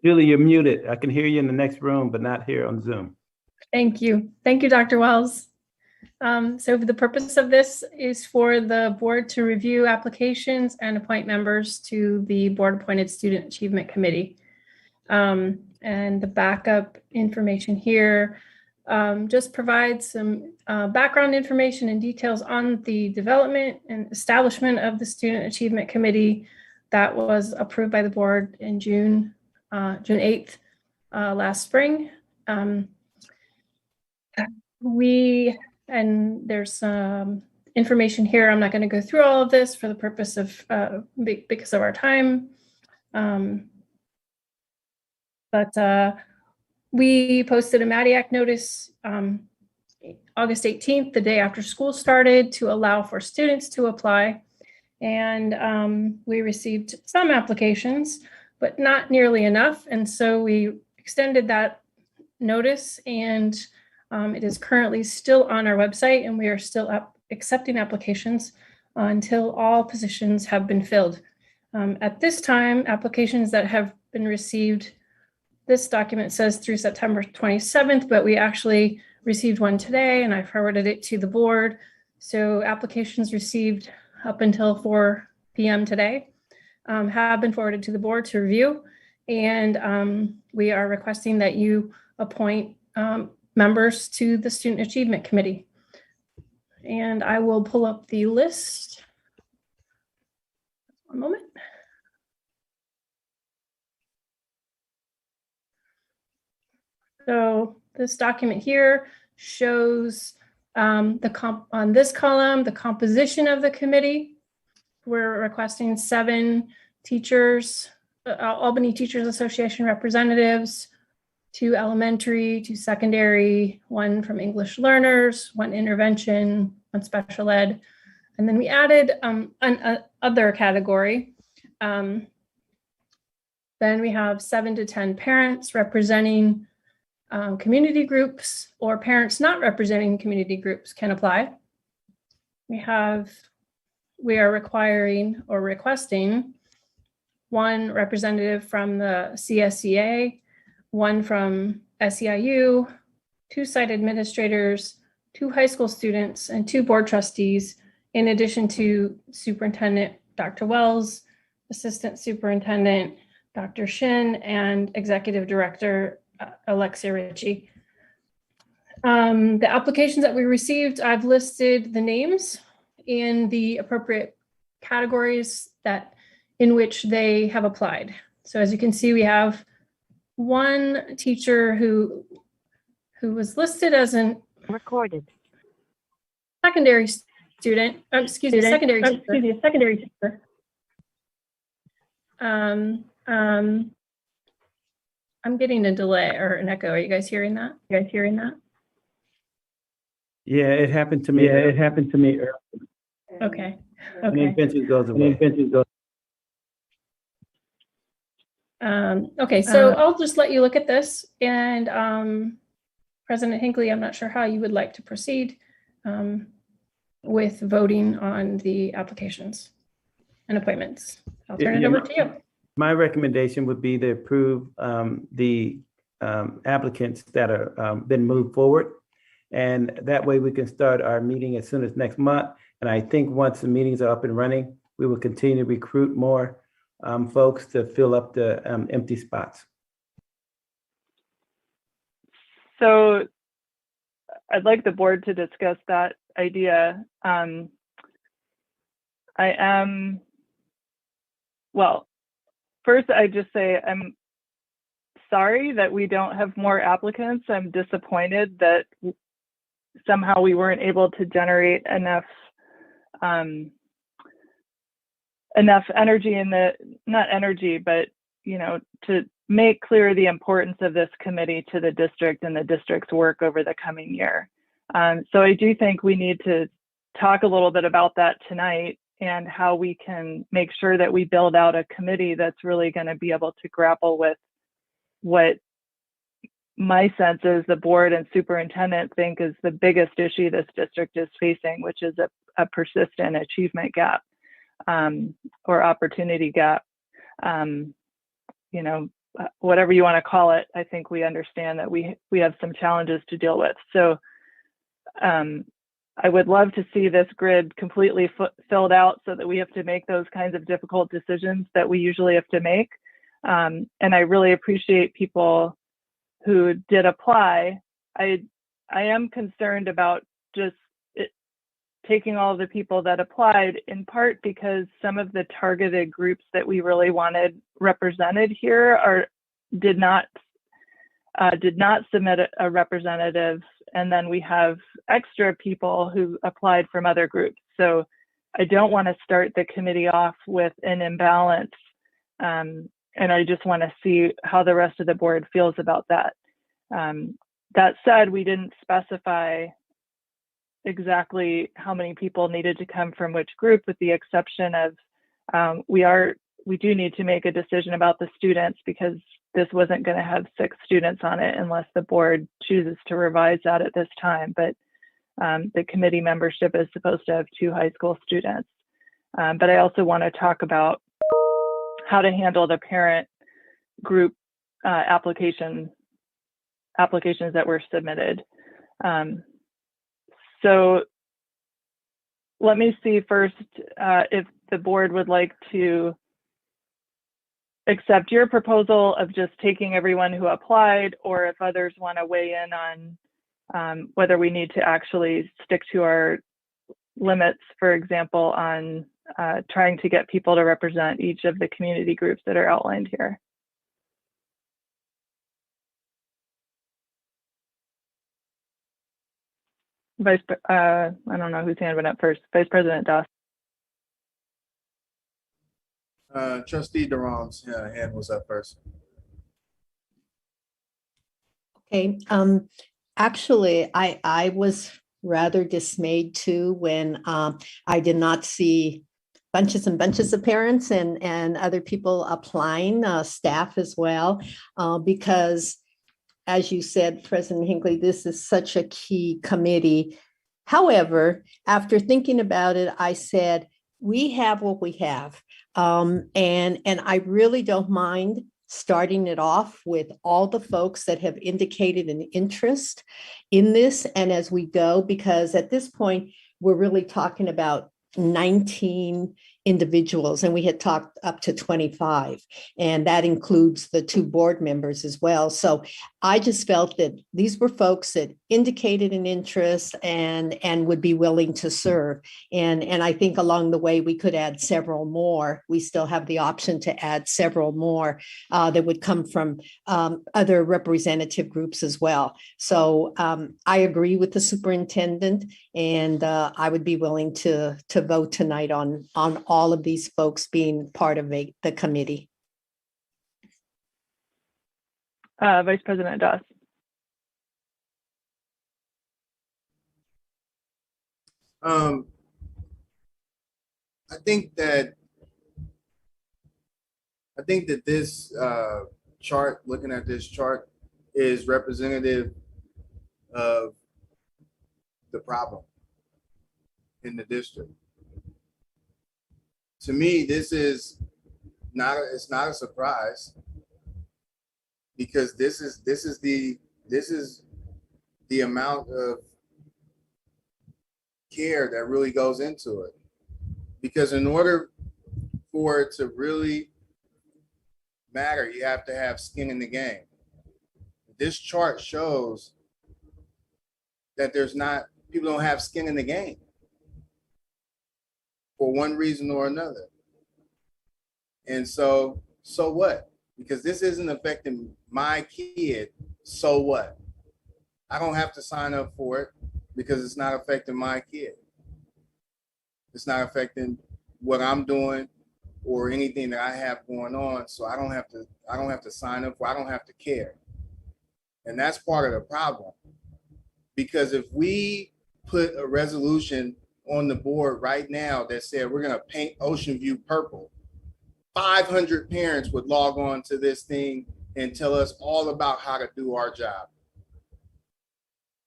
Julie, you're muted. I can hear you in the next room, but not here on Zoom. Thank you. Thank you, Dr. Wells. So the purpose of this is for the board to review applications and appoint members to the Board Appointed Student Achievement Committee. And the backup information here just provides some background information and details on the development and establishment of the Student Achievement Committee that was approved by the board in June 8th last spring. And there's some information here. I'm not going to go through all of this for the purpose of because of our time. But we posted a MADIAC notice August 18th, the day after school started, to allow for students to apply. And we received some applications, but not nearly enough. And so we extended that notice, and it is currently still on our website, and we are still accepting applications until all positions have been filled. At this time, applications that have been received, this document says through September 27th, but we actually received one today and I forwarded it to the board. So applications received up until 4 p.m. today have been forwarded to the board to review. And we are requesting that you appoint members to the Student Achievement Committee. And I will pull up the list. One moment. So this document here shows on this column, the composition of the committee. We're requesting 7 teachers, Albany Teachers Association representatives, 2 elementary, 2 secondary, 1 from English learners, 1 intervention, 1 special ed. And then we added an other category. Then we have 7 to 10 parents representing community groups, or parents not representing community groups can apply. We are requiring or requesting one representative from the CSEA, one from SEIU, 2 site administrators, 2 high school students, and 2 board trustees, in addition to Superintendent Dr. Wells, Assistant Superintendent Dr. Shin, and Executive Director Alexia Ritchie. The applications that we received, I've listed the names in the appropriate categories in which they have applied. So as you can see, we have one teacher who was listed as an secondary student, secondary teacher. I'm getting a delay or an echo. Are you guys hearing that? Yeah, it happened to me. Okay. And then eventually goes away. Okay, so I'll just let you look at this, and President Hinckley, I'm not sure how you would like to proceed with voting on the applications and appointments. I'll turn it over to you. My recommendation would be to approve the applicants that are been moved forward. And that way we can start our meeting as soon as next month. And I think once the meetings are up and running, we will continue to recruit more folks to fill up the empty spots. So I'd like the board to discuss that idea. First, I just say I'm sorry that we don't have more applicants. I'm disappointed that somehow we weren't able to generate enough energy not energy, but to make clear the importance of this committee to the district and the district's work over the coming year. So I do think we need to talk a little bit about that tonight and how we can make sure that we build out a committee that's really going to be able to grapple with what my sense is the board and superintendent think is the biggest issue this district is facing, which is a persistent achievement gap or opportunity gap. Whatever you want to call it, I think we understand that we have some challenges to deal with. So I would love to see this grid completely filled out so that we have to make those kinds of difficult decisions that we usually have to make. And I really appreciate people who did apply. I am concerned about just taking all of the people that applied, in part because some of the targeted groups that we really wanted represented here did not submit a representative, and then we have extra people who applied from other groups. So I don't want to start the committee off with an imbalance, and I just want to see how the rest of the board feels about that. That said, we didn't specify exactly how many people needed to come from which group, with the exception of we do need to make a decision about the students, because this wasn't going to have 6 students on it unless the board chooses to revise that at this time. But the committee membership is supposed to have 2 high school students. But I also want to talk about how to handle the parent group applications that were submitted. So let me see first if the board would like to accept your proposal of just taking everyone who applied, or if others want to weigh in on whether we need to actually stick to our limits, for example, on trying to get people to represent each of the community groups that are outlined here. I don't know whose hand went up first. Vice President Doss. Trustee Durham's hand was up first. Okay. Actually, I was rather dismayed too when I did not see bunches and bunches of parents and other people applying, staff as well, because as you said, President Hinckley, this is such a key committee. However, after thinking about it, I said, we have what we have. And I really don't mind starting it off with all the folks that have indicated an interest in this. And as we go, because at this point, we're really talking about 19 individuals, and we had talked up to 25, and that includes the 2 board members as well. So I just felt that these were folks that indicated an interest and would be willing to serve. And I think along the way, we could add several more. We still have the option to add several more that would come from other representative groups as well. So I agree with the superintendent, and I would be willing to vote tonight on all of these folks being part of the committee. Vice President Doss. I think that this chart, looking at this chart, is representative of the problem in the district. To me, this is not it's not a surprise, because this is the amount of care that really goes into it. Because in order for it to really matter, you have to have skin in the game. This chart shows that people don't have skin in the game for one reason or another. And so what? Because this isn't affecting my kid, so what? I don't have to sign up for it because it's not affecting my kid. It's not affecting what I'm doing or anything that I have going on. So I don't have to sign up for, I don't have to care. And that's part of the problem. Because if we put a resolution on the board right now that said we're gonna paint Ocean View purple, 500 parents would log on to this thing and tell us all about how to do our job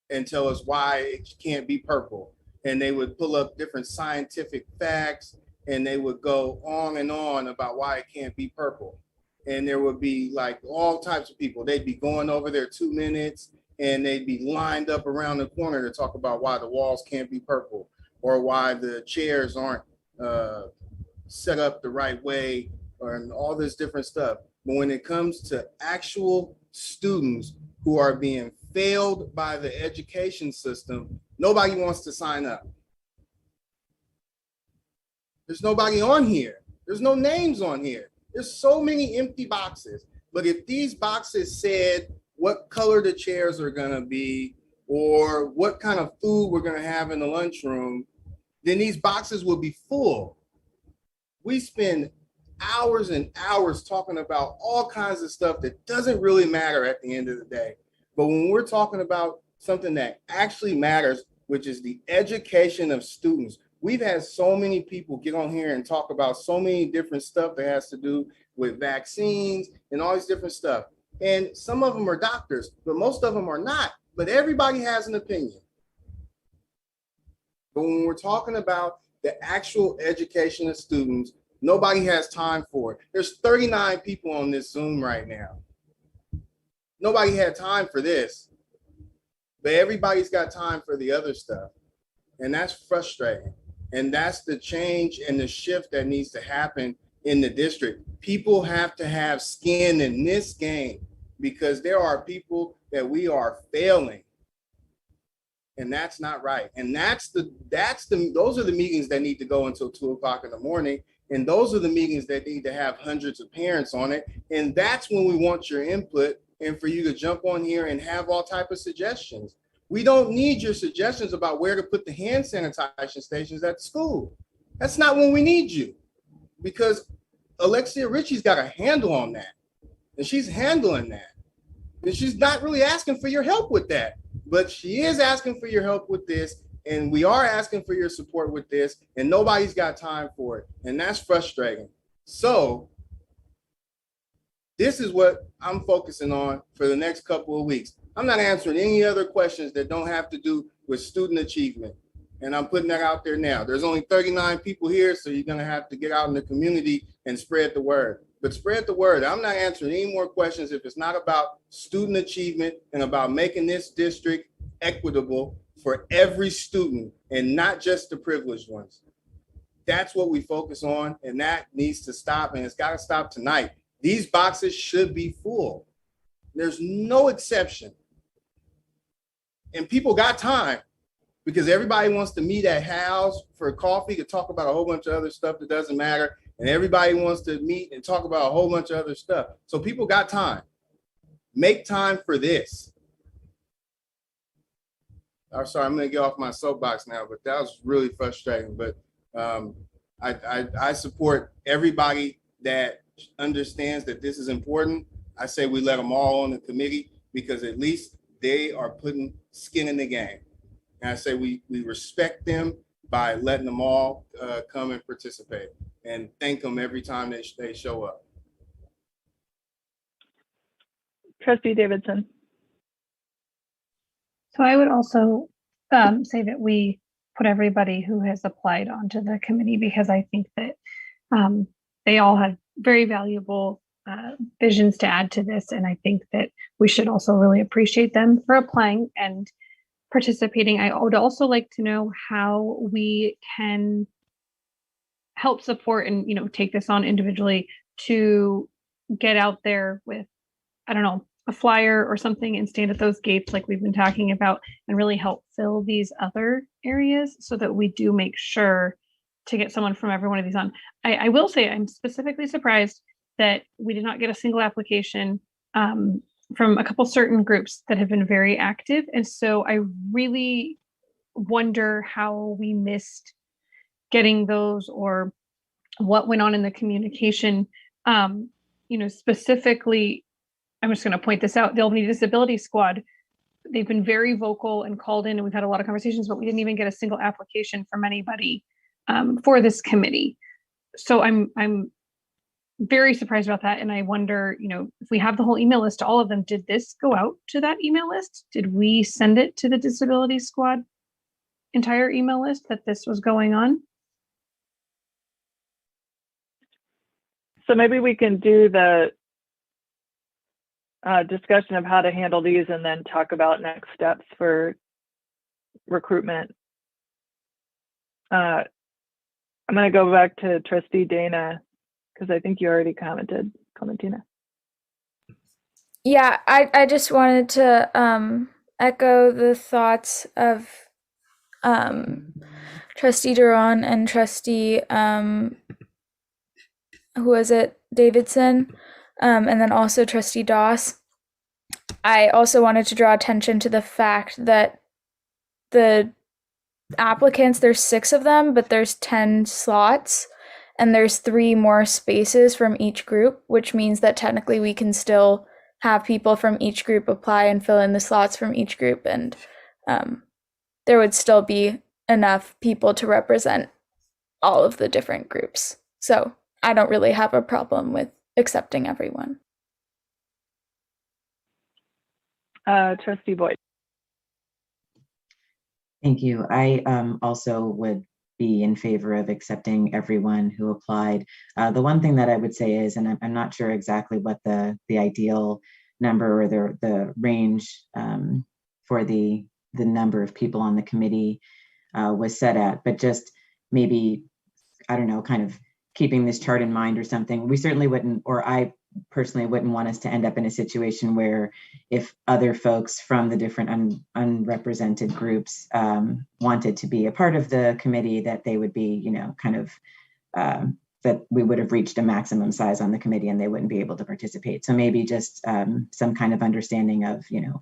and tell us why it can't be purple. And they would pull up different scientific facts and they would go on and on about why it can't be purple. And there would be like all types of people. They'd be going over their 2 minutes and they'd be lined up around the corner to talk about why the walls can't be purple or why the chairs aren't set up the right way, and all this different stuff. But when it comes to actual students who are being failed by the education system, nobody wants to sign up. There's nobody on here. There's no names on here. There's so many empty boxes. But if these boxes said what color the chairs are gonna be or what kind of food we're gonna have in the lunchroom, then these boxes will be full. We spend hours and hours talking about all kinds of stuff that doesn't really matter at the end of the day. But when we're talking about something that actually matters, which is the education of students, we've had so many people get on here and talk about so many different stuff that has to do with vaccines and all these different stuff. And some of them are doctors, but most of them are not. But everybody has an opinion. But when we're talking about the actual education of students, nobody has time for it. There's 39 people on this Zoom right now. Nobody had time for this, but everybody's got time for the other stuff. And that's frustrating. And that's the change and the shift that needs to happen in the district. People have to have skin in this game because there are people that we are failing. And that's not right. And those are the meetings that need to go until 2 o'clock in the morning. And those are the meetings that need to have hundreds of parents on it. And that's when we want your input and for you to jump on here and have all type of suggestions. We don't need your suggestions about where to put the hand sanitization stations at school. That's not when we need you, because Alexia Ritchie's got a handle on that and she's handling that. And she's not really asking for your help with that, but she is asking for your help with this. And we are asking for your support with this, and nobody's got time for it. And that's frustrating. So this is what I'm focusing on for the next couple of weeks. I'm not answering any other questions that don't have to do with student achievement. And I'm putting that out there now. There's only 39 people here, so you're gonna have to get out in the community and spread the word. But spread the word. I'm not answering any more questions if it's not about student achievement and about making this district equitable for every student and not just the privileged ones. That's what we focus on, and that needs to stop, and it's got to stop tonight. These boxes should be full. There's no exception. And people got time because everybody wants to meet at Hal's for coffee to talk about a whole bunch of other stuff that doesn't matter. And everybody wants to meet and talk about a whole bunch of other stuff. So people got time. Make time for this. I'm sorry, I'm going to get off my soapbox now, but that was really frustrating. But I support everybody that understands that this is important. I say we let them all on the committee because at least they are putting skin in the game. And I say we respect them by letting them all come and participate and thank them every time they show up. Trustee Davidson. So I would also say that we put everybody who has applied onto the committee because I think that they all have very valuable visions to add to this. And I think that we should also really appreciate them for applying and participating. I would also like to know how we can help support and, you know, take this on individually to get out there with, I don't know, a flyer or something and stand at those gates like we've been talking about and really help fill these other areas so that we do make sure to get someone from every one of these on. I will say I'm specifically surprised that we did not get a single application from a couple certain groups that have been very active. And so I really wonder how we missed getting those or what went on in the communication. You know, specifically, I'm just going to point this out, the Albany Disability Squad, they've been very vocal and called in and we've had a lot of conversations, but we didn't even get a single application from anybody for this committee. So I'm very surprised about that. And I wonder, you know, if we have the whole email list to all of them, did this go out to that email list? Did we send it to the Disability Squad entire email list that this was going on? So maybe we can do the discussion of how to handle these and then talk about next steps for recruitment. I'm going to go back to Trustee Dana because I think you already commented, Clementina. Yeah, I just wanted to echo the thoughts of Trustee Duran and Trustee, who was it, Davidson, and then also Trustee Doss. I also wanted to draw attention to the fact that the applicants, there's 6 of them, but there's 10 slots. And there's 3 more spaces from each group, which means that technically we can still have people from each group apply and fill in the slots from each group. And there would still be enough people to represent all of the different groups. So I don't really have a problem with accepting everyone. Trustee Boyd. Thank you. I also would be in favor of accepting everyone who applied. The one thing that I would say is, and I'm not sure exactly what the ideal number or the range for the number of people on the committee was set at, but just maybe, I don't know, kind of keeping this chart in mind or something. We certainly wouldn't, or I personally wouldn't want us to end up in a situation where if other folks from the different unrepresented groups wanted to be a part of the committee, that they would be, you know, kind of, that we would have reached a maximum size on the committee and they wouldn't be able to participate. So maybe just some kind of understanding of, you know,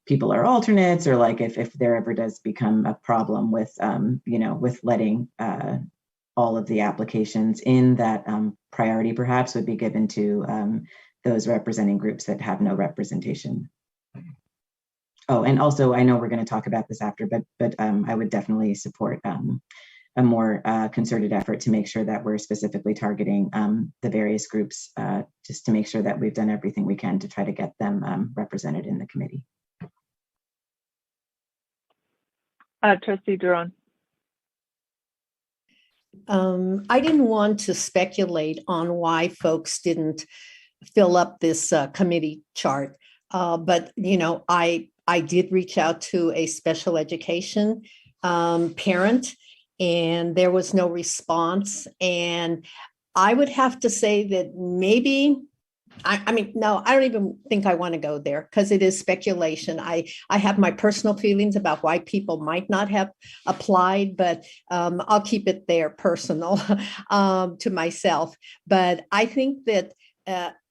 people are alternates, or like if there ever does become a problem with, you know, with letting all of the applications in, that priority perhaps would be given to those representing groups that have no representation. Oh, and also I know we're going to talk about this after, but I would definitely support a more concerted effort to make sure that we're specifically targeting the various groups, just to make sure that we've done everything we can to try to get them represented in the committee. Trustee Duran. I didn't want to speculate on why folks didn't fill up this committee chart. But, you know, I did reach out to a special education parent, and there was no response. And I would have to say that maybe, I mean, no, I don't even think I want to go there because it is speculation. I have my personal feelings about why people might not have applied, but I'll keep it there personal to myself. But I think that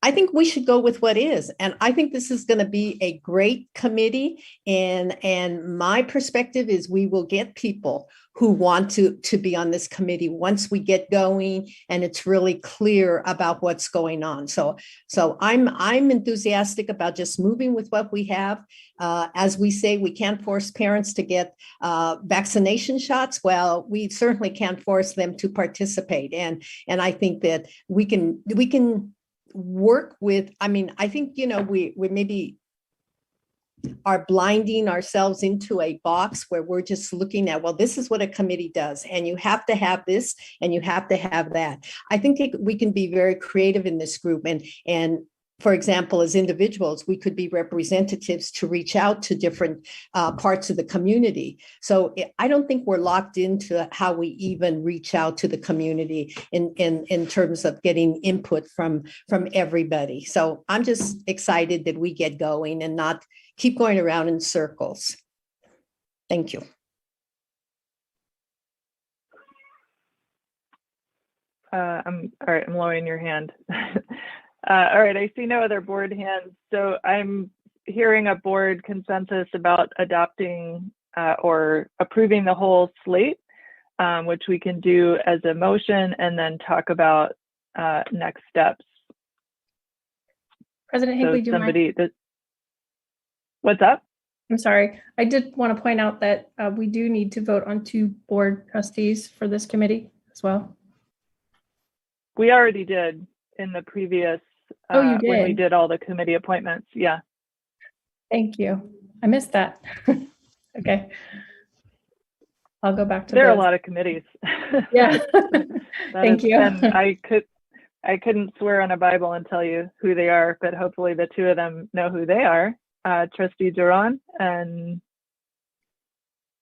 I think we should go with what is, and I think this is going to be a great committee. And my perspective is we will get people who want to be on this committee once we get going and it's really clear about what's going on. So I'm enthusiastic about just moving with what we have. As we say, we can't force parents to get vaccination shots. Well, we certainly can't force them to participate. And I think that we can work with, I mean, I think, you know, we maybe are blinding ourselves into a box where we're just looking at, well, this is what a committee does, and you have to have this and you have to have that. I think we can be very creative in this group, and for example, as individuals, we could be representatives to reach out to different parts of the community. So I don't think we're locked into how we even reach out to the community in terms of getting input from everybody. So I'm just excited that we get going and not keep going around in circles. Thank you. All right, I'm lowering your hand. All right, I see no other board hands. So I'm hearing a board consensus about adopting or approving the whole slate, which we can do as a motion and then talk about next steps. President Higley, do you mind? What's up? I'm sorry. I did want to point out that we do need to vote on 2 board trustees for this committee as well. We already did in the previous, Oh, you did? when we did all the committee appointments. Yeah. Thank you. I missed that. Okay. I'll go back to There are a those. lot of committees. Yeah. Thank you. And I couldn't swear on a Bible and tell you who they are, but hopefully the 2 of them know who they are. Trustee Duran, and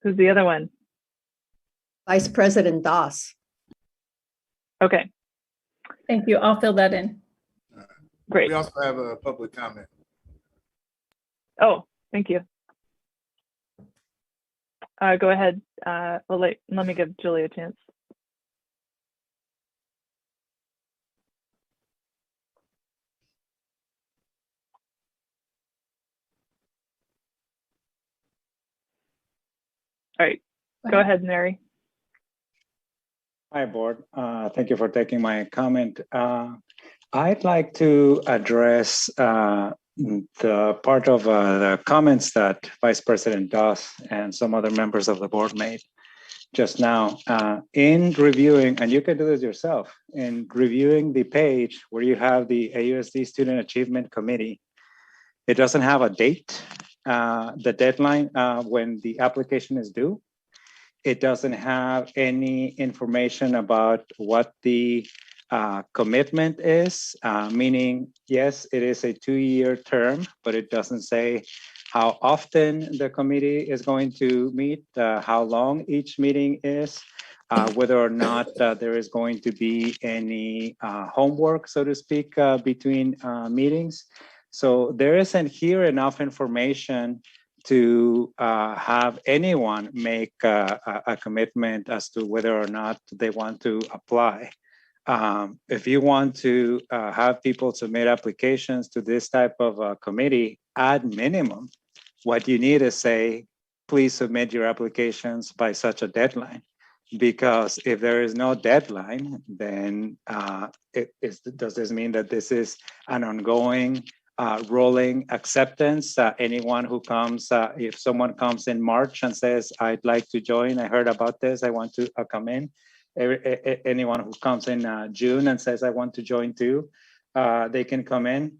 who's the other one? Vice President Doss. Okay. Thank you. I'll fill that in. Great. We also have a public comment. Oh, thank you. Go ahead. Well, let me give Julie a chance. All right, go ahead, Mary. Hi, board. Thank you for taking my comment. I'd like to address the part of the comments that Vice President Doss and some other members of the board made just now. In reviewing, and you can do this yourself, in reviewing the page where you have the AUSD Student Achievement Committee, it doesn't have a date, the deadline when the application is due. It doesn't have any information about what the commitment is, meaning, yes, it is a 2-year term, but it doesn't say how often the committee is going to meet, how long each meeting is, whether or not there is going to be any homework, so to speak, between meetings. So there isn't here enough information to have anyone make a commitment as to whether or not they want to apply. If you want to have people submit applications to this type of committee, at minimum, what you need is say, please submit your applications by such a deadline. Because if there is no deadline, then does this mean that this is an ongoing rolling acceptance? Anyone who comes, if someone comes in March and says, I'd like to join, I heard about this, I want to come in. Anyone who comes in June and says, I want to join too, they can come in.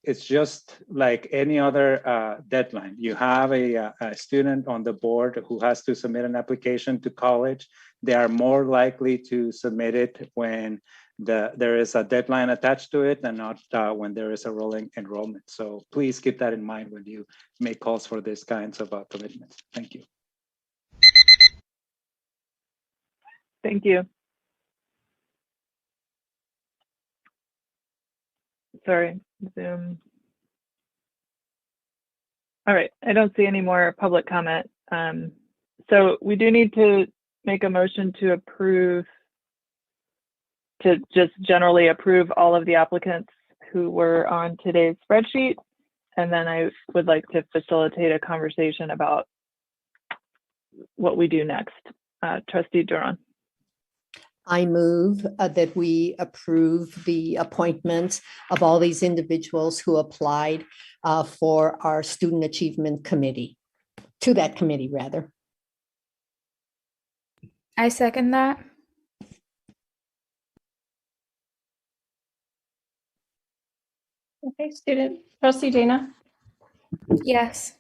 It's just like any other deadline. You have a student on the board who has to submit an application to college. they are more likely to submit it when there is a deadline attached to it and not when there is a rolling enrollment. So please keep that in mind when you make calls for these kinds of commitments. Thank you. Thank you. Sorry, Zoom. All right, I don't see any more public comment. So we do need to make a motion to approve, to just generally approve all of the applicants who were on today's spreadsheet. And then I would like to facilitate a conversation about what we do next. Trustee Duran. I move that we approve the appointments of all these individuals who applied for our Student Achievement Committee, to that committee rather. I second that. Okay, trustee Dana, Yes.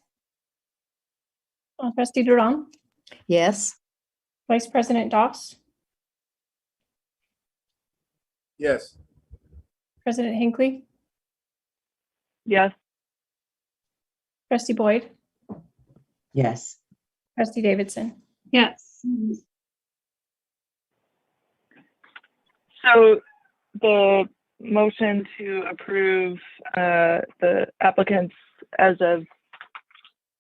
trustee Duran, Yes. Vice President Doss, Yes. President Hinckley, Yes. trustee Boyd, Yes. trustee Davidson. Yes. So the motion to approve the applicants as of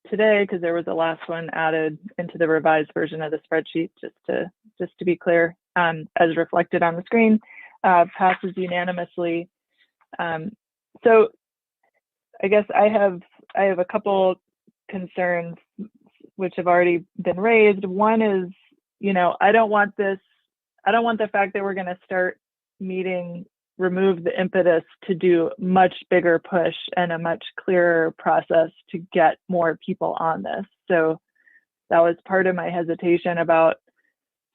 today, because there was a last one added into the revised version of the spreadsheet, just to be clear, as reflected on the screen, passes unanimously. So I guess I have a couple concerns which have already been raised. One is, I don't want the fact that we're going to start meeting remove the impetus to do much bigger push and a much clearer process to get more people on this. So that was part of my hesitation about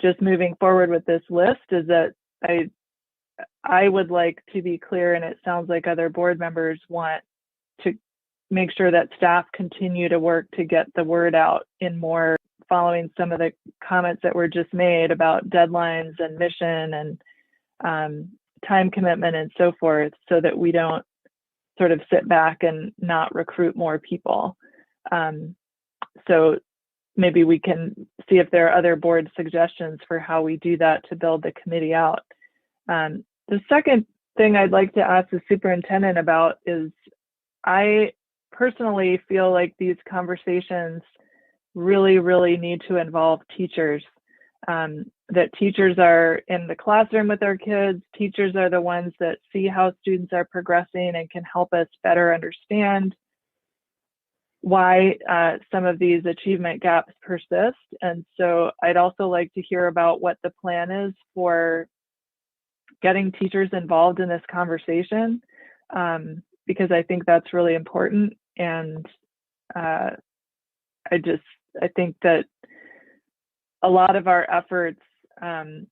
just moving forward with this list, is that I would like to be clear, and it sounds like other board members want to make sure that staff continue to work to get the word out in more, following some of the comments that were just made about deadlines and mission and time commitment and so forth, so that we don't sort of sit back and not recruit more people. So maybe we can see if there are other board suggestions for how we do that to build the committee out. The second thing I'd like to ask the superintendent about is, I personally feel like these conversations really, really need to involve teachers. That teachers are in the classroom with our kids. Teachers are the ones that see how students are progressing and can help us better understand why some of these achievement gaps persist. And so I'd also like to hear about what the plan is for getting teachers involved in this conversation, because I think that's really important. And I think that a lot of our efforts,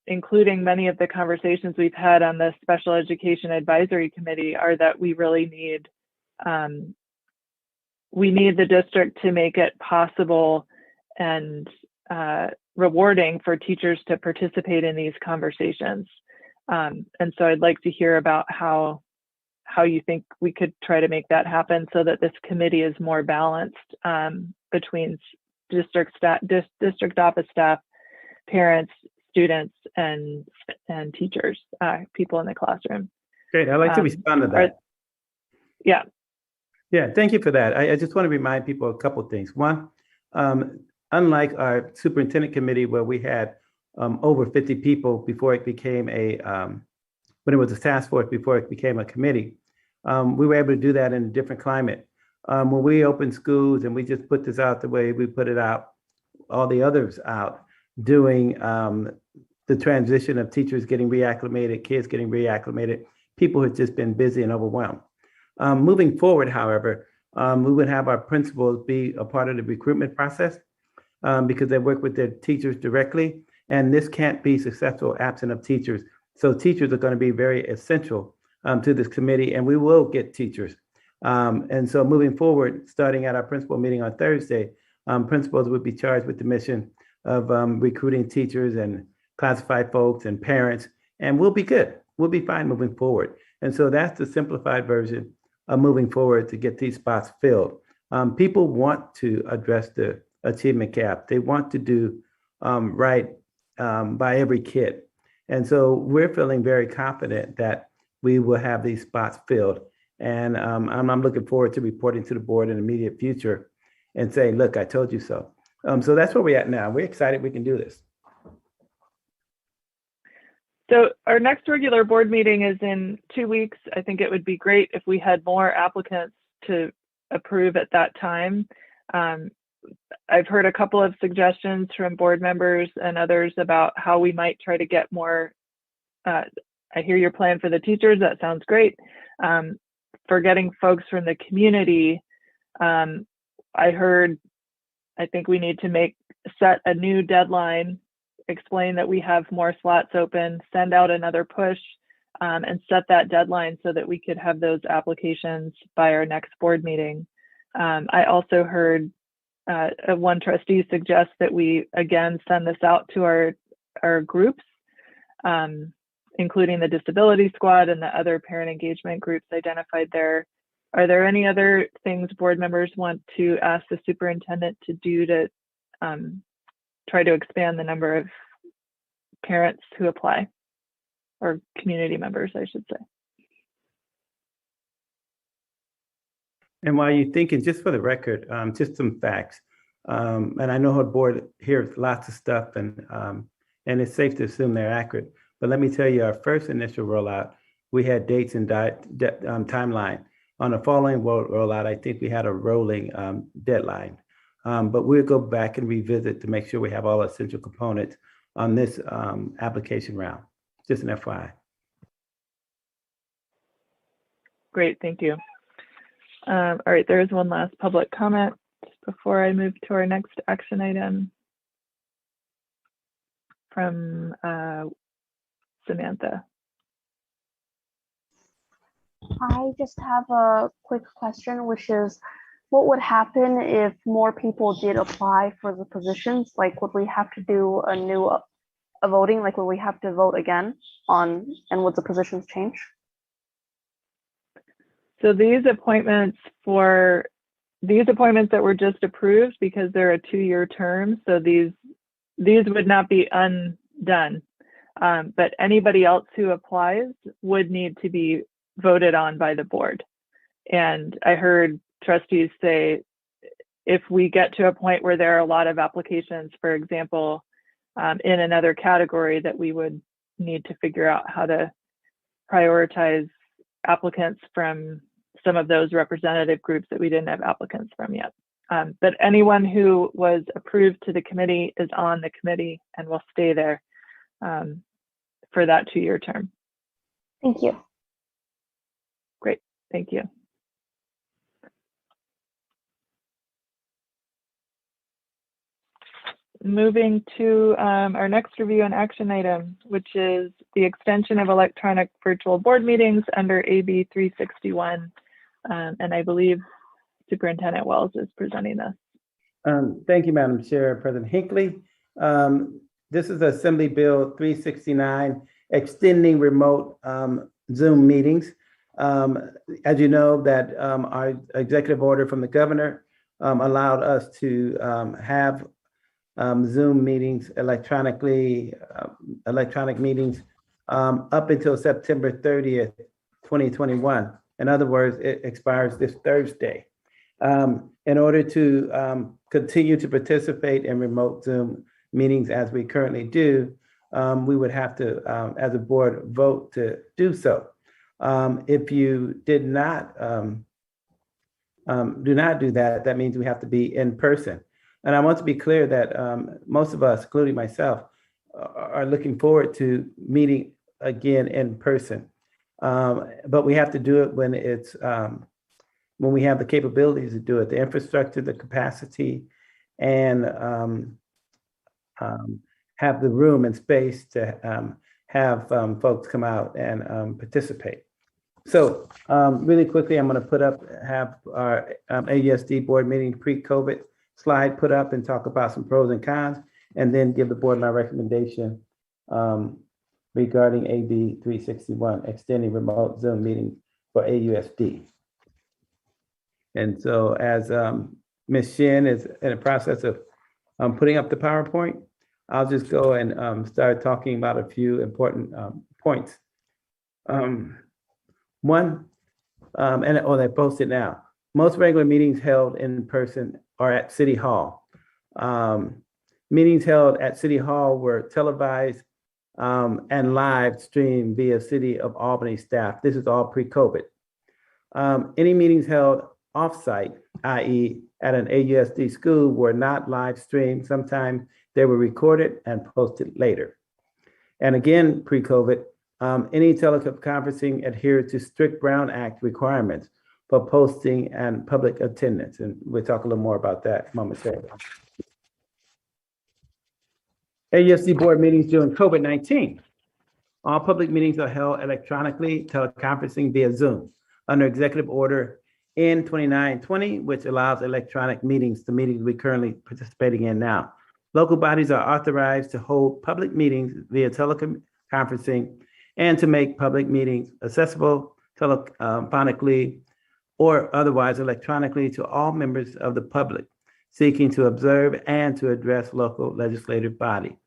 including many of the conversations we've had on the Special Education Advisory Committee, are that we really need the district to make it possible and rewarding for teachers to participate in these conversations. And so I'd like to hear about how you think we could try to make that happen, so that this committee is more balanced between district office staff, parents, students, and teachers, people in the classroom. Great, I'd like to respond to that. Yeah, thank you for that. I just want to remind people a couple of things. One, unlike our superintendent committee, where we had over 50 people before it became when it was a task force, before it became a committee, we were able to do that in a different climate. When we opened schools and we just put this out the way we put it out, all the others out, doing the transition of teachers getting reacclimated, kids getting reacclimated, people who had just been busy and overwhelmed. Moving forward, however, we would have our principals be a part of the recruitment process because they work with their teachers directly, and this can't be successful absent of teachers. So teachers are going to be very essential to this committee, and we will get teachers. And so moving forward, starting at our principal meeting on Thursday, principals would be charged with the mission of recruiting teachers and classified folks and parents, and we'll be good. We'll be fine moving forward. And so that's the simplified version of moving forward to get these spots filled. People want to address the achievement gap. They want to do right by every kid. And so we're feeling very confident that we will have these spots filled. And I'm looking forward to reporting to the board in the immediate future and saying, look, I told you so. So that's where we're at now. We're excited we can do this. So our next regular board meeting is in 2 weeks. I think it would be great if we had more applicants to approve at that time. I've heard a couple of suggestions from board members and others about how we might try to get more. I hear your plan for the teachers. That sounds great. For getting folks from the community, I think we need to set a new deadline, explain that we have more slots open, send out another push, and set that deadline so that we could have those applications by our next board meeting. I also heard one trustee suggest that we again send this out to our groups, including the disability squad and the other parent engagement groups identified there. Are there any other things board members want to ask the superintendent to do to try to expand the number of parents who apply, or community members, I should say? And while you're thinking, just for the record, just some facts. And I know her board hears lots of stuff, and it's safe to assume they're accurate. But let me tell you, our first initial rollout, we had dates and timeline. On the following rollout, I think we had a rolling deadline. But we'll go back and revisit to make sure we have all essential components on this application round. Just an FYI. Great, thank you. All right, there is one last public comment before I move to our next action item from Samantha. I just have a quick question, which is, what would happen if more people did apply for the positions? Like, would we have to do a voting? Like, would we have to vote again and would the positions change? So these appointments that were just approved, because they're a 2-year term, so these would not be undone. But anybody else who applies would need to be voted on by the board. And I heard trustees say, if we get to a point where there are a lot of applications, for example, in another category, that we would need to figure out how to prioritize applicants from some of those representative groups that we didn't have applicants from yet. But anyone who was approved to the committee is on the committee and will stay there for that 2-year term. Thank you. Great, thank you. Moving to our next review and action item, which is the extension of electronic virtual board meetings under AB 361. And I believe Superintendent Wells is presenting this. Thank you, Madam Chair, President Hinckley. This is Assembly Bill 369, extending remote Zoom meetings. As you know, that our executive order from the governor allowed us to have Zoom meetings electronic meetings up until September 30th, 2021. In other words, it expires this Thursday. In order to continue to participate in remote Zoom meetings as we currently do, we would have to, as a board, vote to do so. If you do not do that, that means we have to be in person. And I want to be clear that most of us, including myself, are looking forward to meeting again in person. But we have to do it when it's when we have the capabilities to do it, the infrastructure, the capacity, and have the room and space to have folks come out and participate. So really quickly, I'm going to have our AUSD board meeting pre-COVID slide put up and talk about some pros and cons, and then give the board my recommendation regarding AB 361, extending remote Zoom meetings for AUSD. And so as Ms. Shin is in the process of putting up the PowerPoint, I'll just go and start talking about a few important points. One, they posted now. Most regular meetings held in person are at City Hall. Meetings held at City Hall were televised and live streamed via City of Albany staff. This is all pre-COVID. Any meetings held off-site, i.e. at an AUSD school, were not live streamed. Sometimes they were recorded and posted later. And again, pre-COVID, any teleconferencing adhered to strict Brown Act requirements for posting and public attendance. And we'll talk a little more about that momentarily. AUSD board meetings during COVID-19. All public meetings are held electronically, teleconferencing via Zoom under Executive Order N2920, which allows electronic meetings, the meetings we're currently participating in now. Local bodies are authorized to hold public meetings via teleconferencing and to make public meetings accessible telephonically or otherwise electronically to all members of the public seeking to observe and to address local legislative body.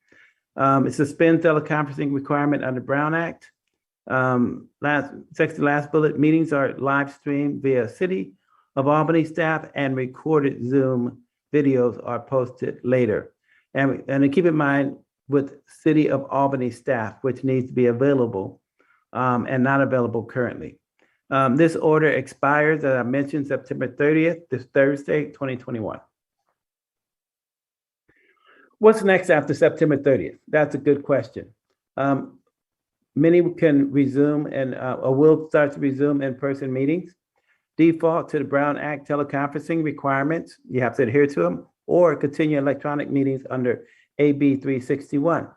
It suspends teleconferencing requirement under Brown Act. Last bullet, meetings are live streamed via City of Albany staff and recorded Zoom videos are posted later. And keep in mind with City of Albany staff, which needs to be available and not available currently. This order expires, as I mentioned, September 30th, this Thursday, 2021. What's next after September 30th? That's a good question. Many can resume or will start to resume in-person meetings. Default to the Brown Act teleconferencing requirements, you have to adhere to them, or continue electronic meetings under AB 361.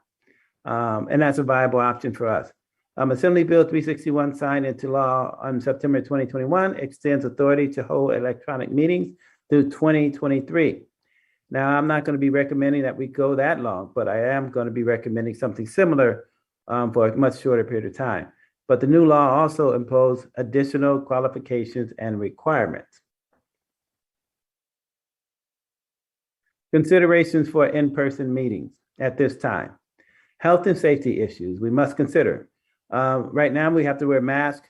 And that's a viable option for us. Assembly Bill 361 signed into law on September 2021 extends authority to hold electronic meetings through 2023. Now, I'm not going to be recommending that we go that long, but I am going to be recommending something similar for a much shorter period of time. But the new law also imposed additional qualifications and requirements. Considerations for in-person meetings at this time. Health and safety issues we must consider. Right now, we have to wear masks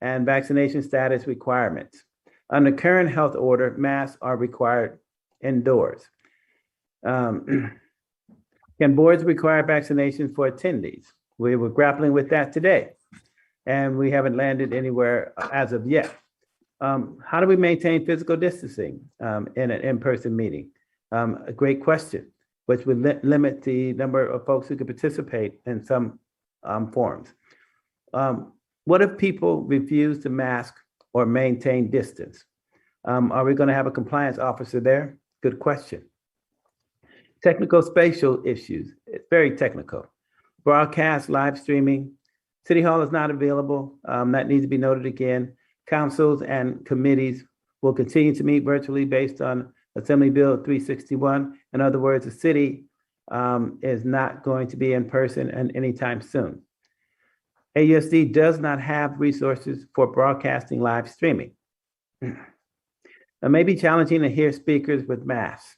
and vaccination status requirements. Under current health order, masks are required indoors. Can boards require vaccination for attendees? We were grappling with that today, and we haven't landed anywhere as of yet. How do we maintain physical distancing in an in-person meeting? A great question, which would limit the number of folks who could participate in some forms. What if people refuse to mask or maintain distance? Are we going to have a compliance officer there? Good question. Technical spatial issues, it's very technical. Broadcast, live streaming. City Hall is not available. That needs to be noted again. Councils and committees will continue to meet virtually based on Assembly Bill 361. In other words, the city is not going to be in person and anytime soon. AUSD does not have resources for broadcasting live streaming. It may be challenging to hear speakers with masks.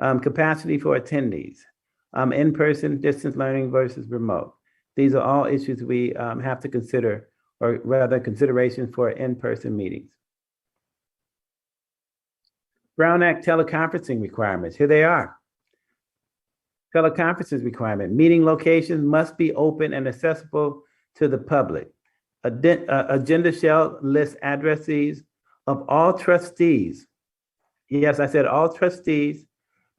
Capacity for attendees, in-person distance learning versus remote. These are all issues we have to consider, or rather considerations for in-person meetings. Brown Act teleconferencing requirements, here they are. Teleconferences requirement, meeting locations must be open and accessible to the public. Agenda shall list addresses of all trustees. Yes, I said all trustees,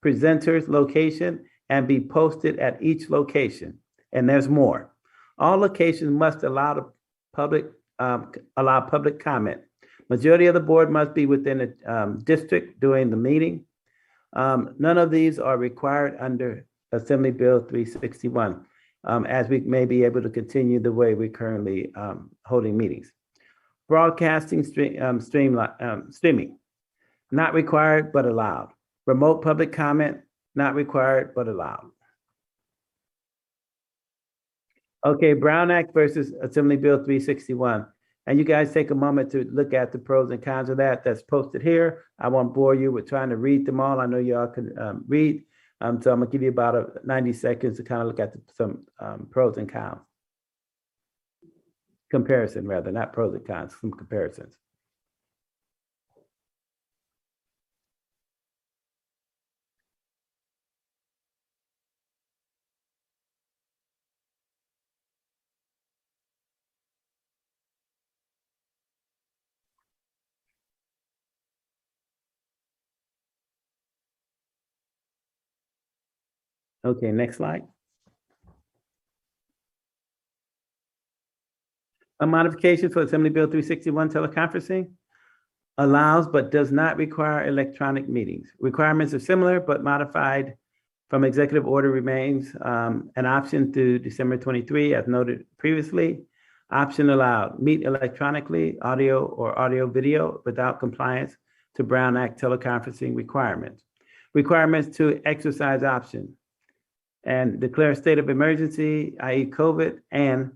presenters, location, and be posted at each location. And there's more. All locations must allow public comment. Majority of the board must be within a district during the meeting. None of these are required under Assembly Bill 361, as we may be able to continue the way we're currently holding meetings. Broadcasting streaming, not required but allowed. Remote public comment, not required but allowed. Okay, Brown Act versus Assembly Bill 361. And you guys take a moment to look at the pros and cons of that. That's posted here. I won't bore you with trying to read them all. I know y'all can read. So I'm gonna give you about 90 seconds to kind of look at some pros and cons. Comparison rather, not pros and cons, some comparisons. Okay, next slide. A modification for Assembly Bill 361 teleconferencing allows but does not require electronic meetings. Requirements are similar but modified from executive order remains an option through December 23, as noted previously. Option allowed, meet electronically, audio or audio video without compliance to Brown Act teleconferencing requirements. Requirements to exercise option and declare a state of emergency, i.e. COVID, and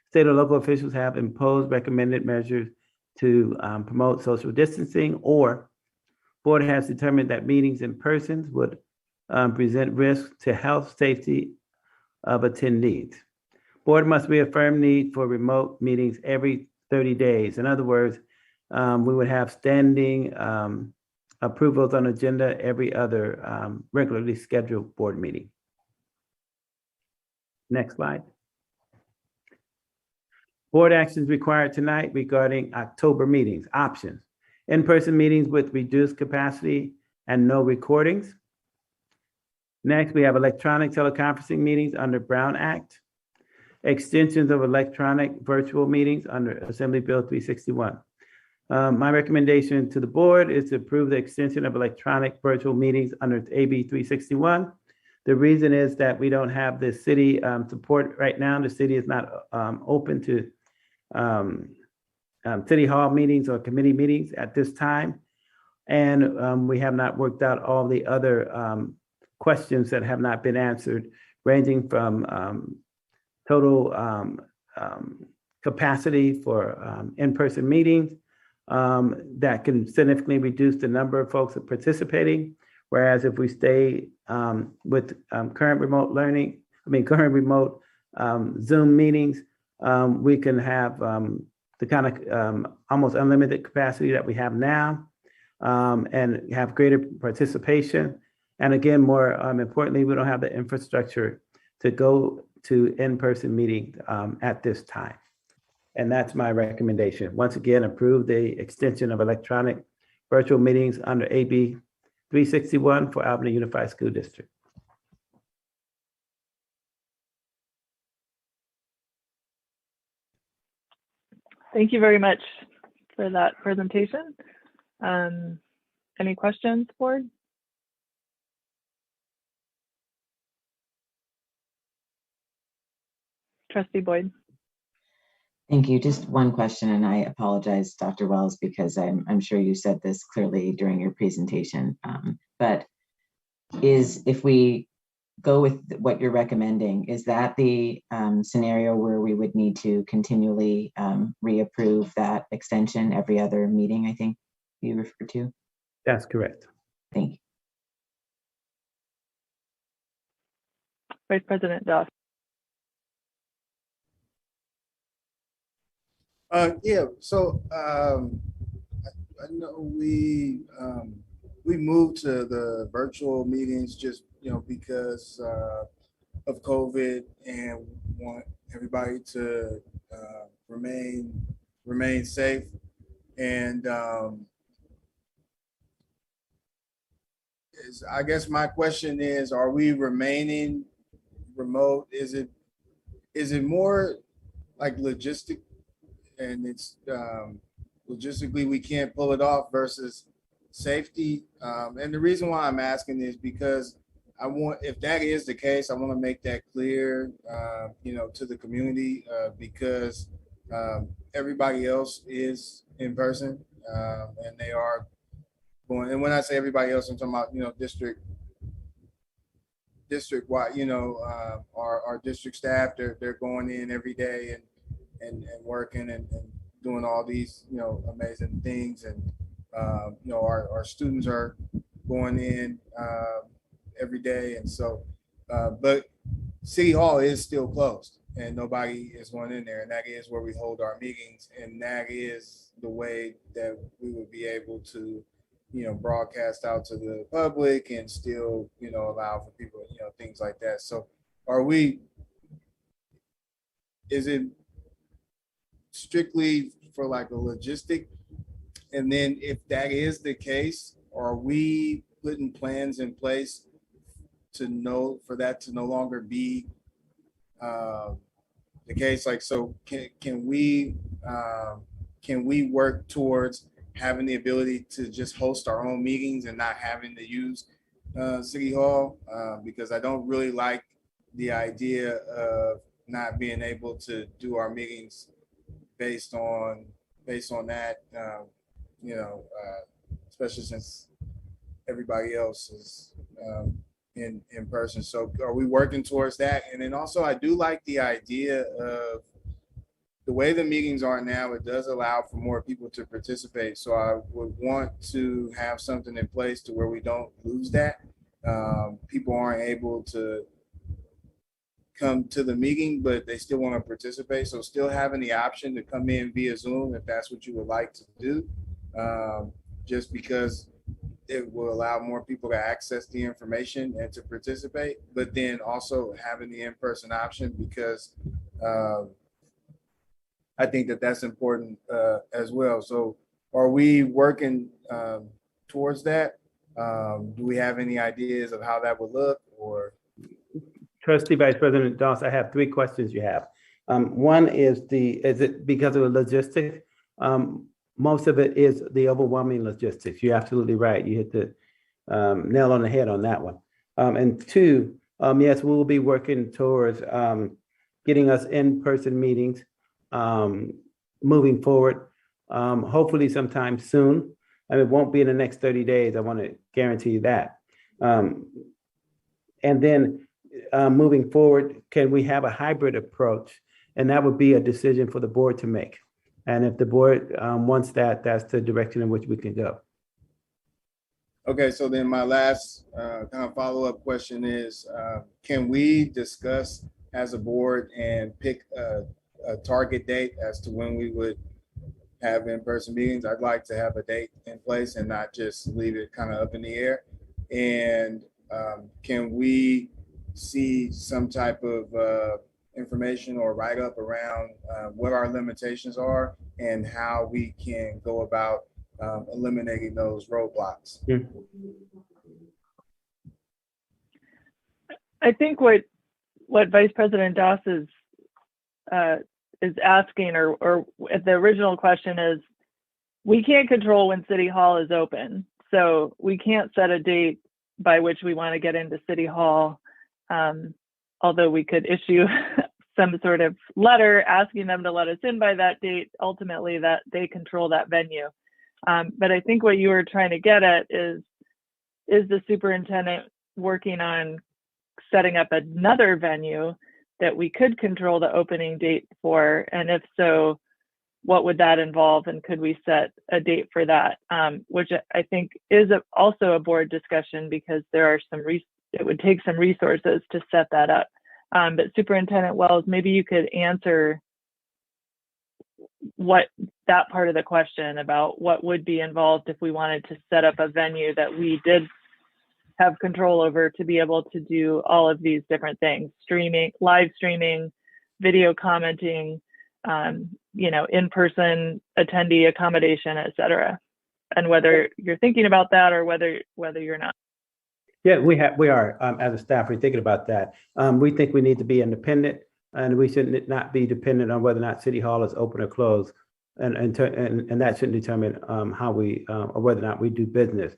state or local officials have imposed recommended measures to promote social distancing, or board has determined that meetings in person would present risk to health, safety of attendees. Board must reaffirm need for remote meetings every 30 days. In other words, we would have standing approvals on agenda every other regularly scheduled board meeting. Next slide. Board actions required tonight regarding October meetings. Options: in-person meetings with reduced capacity and no recordings. Next, we have electronic teleconferencing meetings under Brown Act. Extensions of electronic virtual meetings under Assembly Bill 361. My recommendation to the board is to approve the extension of electronic virtual meetings under AB 361. The reason is that we don't have the city support right now. The city is not open to city hall meetings or committee meetings at this time. And we have not worked out all the other questions that have not been answered, ranging from total capacity for in-person meetings that can significantly reduce the number of folks participating. Whereas if we stay with current remote learning, current remote Zoom meetings, we can have the kind of almost unlimited capacity that we have now and have greater participation. And again, more importantly, we don't have the infrastructure to go to in-person meetings at this time. And that's my recommendation. Once again, approve the extension of electronic virtual meetings under AB 361 for Albany Unified School District. Thank you very much for that presentation. Any questions, board? Trustee Boyd. Thank you. Just one question, and I apologize, Dr. Wells, because I'm sure you said this clearly during your presentation, but if we go with what you're recommending, is that the scenario where we would need to continually reapprove that extension every other meeting, I think you referred to? That's correct. Thank you. Vice President Doss. Yeah, so I know we moved to the virtual meetings just because of COVID and want everybody to remain safe. And I guess my question is, are we remaining remote? Is it more like logistic? And it's logistically we can't pull it off versus safety. And the reason why I'm asking is because if that is the case, I want to make that clear, to the community because everybody else is in person and they are going. And when I say everybody else, I'm talking about district district wide, our district staff, they're going in every day and working and doing all these, amazing things. And, our students are going in every day. And so, but City Hall is still closed and nobody is going in there. And that is where we hold our meetings. And that is the way that we would be able to, broadcast out to the public and still, allow for people, things like that. So is it strictly for like a logistic? And then if that is the case, are we putting plans in place for that to no longer be the case? Like, so can we work towards having the ability to just host our own meetings and not having to use City Hall? Because I don't really like the idea of not being able to do our meetings based on that, especially since everybody else is in person. So are we working towards that? And then also I do like the idea of the way the meetings are now. It does allow for more people to participate. So I would want to have something in place to where we don't lose that. People aren't able to come to the meeting, but they still want to participate. So still having the option to come in via Zoom if that's what you would like to do, just because it will allow more people to access the information and to participate, but then also having the in-person option because I think that that's important as well. So are we working towards that? Do we have any ideas of how that would look? Or Trustee Vice President Doss, I have 3 questions you have. One is it because of the logistics? Most of it is the overwhelming logistics. You're absolutely right. You hit the nail on the head on that one. And 2, yes, we will be working towards getting us in-person meetings moving forward, hopefully sometime soon. I mean, it won't be in the next 30 days. I want to guarantee you that. And then moving forward, can we have a hybrid approach? And that would be a decision for the board to make. And if the board wants that, that's the direction in which we can go. Okay, so then my last kind of follow-up question is, can we discuss as a board and pick a target date as to when we would have in-person meetings? I'd like to have a date in place and not just leave it kind of up in the air. And can we see some type of information or write-up around what our limitations are and how we can go about eliminating those roadblocks? I think what Vice President Doss is asking, or the original question is, we can't control when City Hall is open. So we can't set a date by which we want to get into City Hall, although we could issue some sort of letter asking them to let us in by that date. Ultimately, that they control that venue. But I think what you were trying to get at is the superintendent working on setting up another venue that we could control the opening date for? And if so, what would that involve? And could we set a date for that? Which I think is also a board discussion, because there are it would take some resources to set that up. But Superintendent Wells, maybe you could answer what that part of the question about what would be involved if we wanted to set up a venue that we did have control over to be able to do all of these different things: streaming, live streaming, video commenting, in-person attendee accommodation, et cetera. And whether you're thinking about that or whether you're not. Yeah, we are, as a staff, we're thinking about that. We think we need to be independent, and we should not be dependent on whether or not City Hall is open or closed. And that shouldn't determine how we, or whether or not we do business.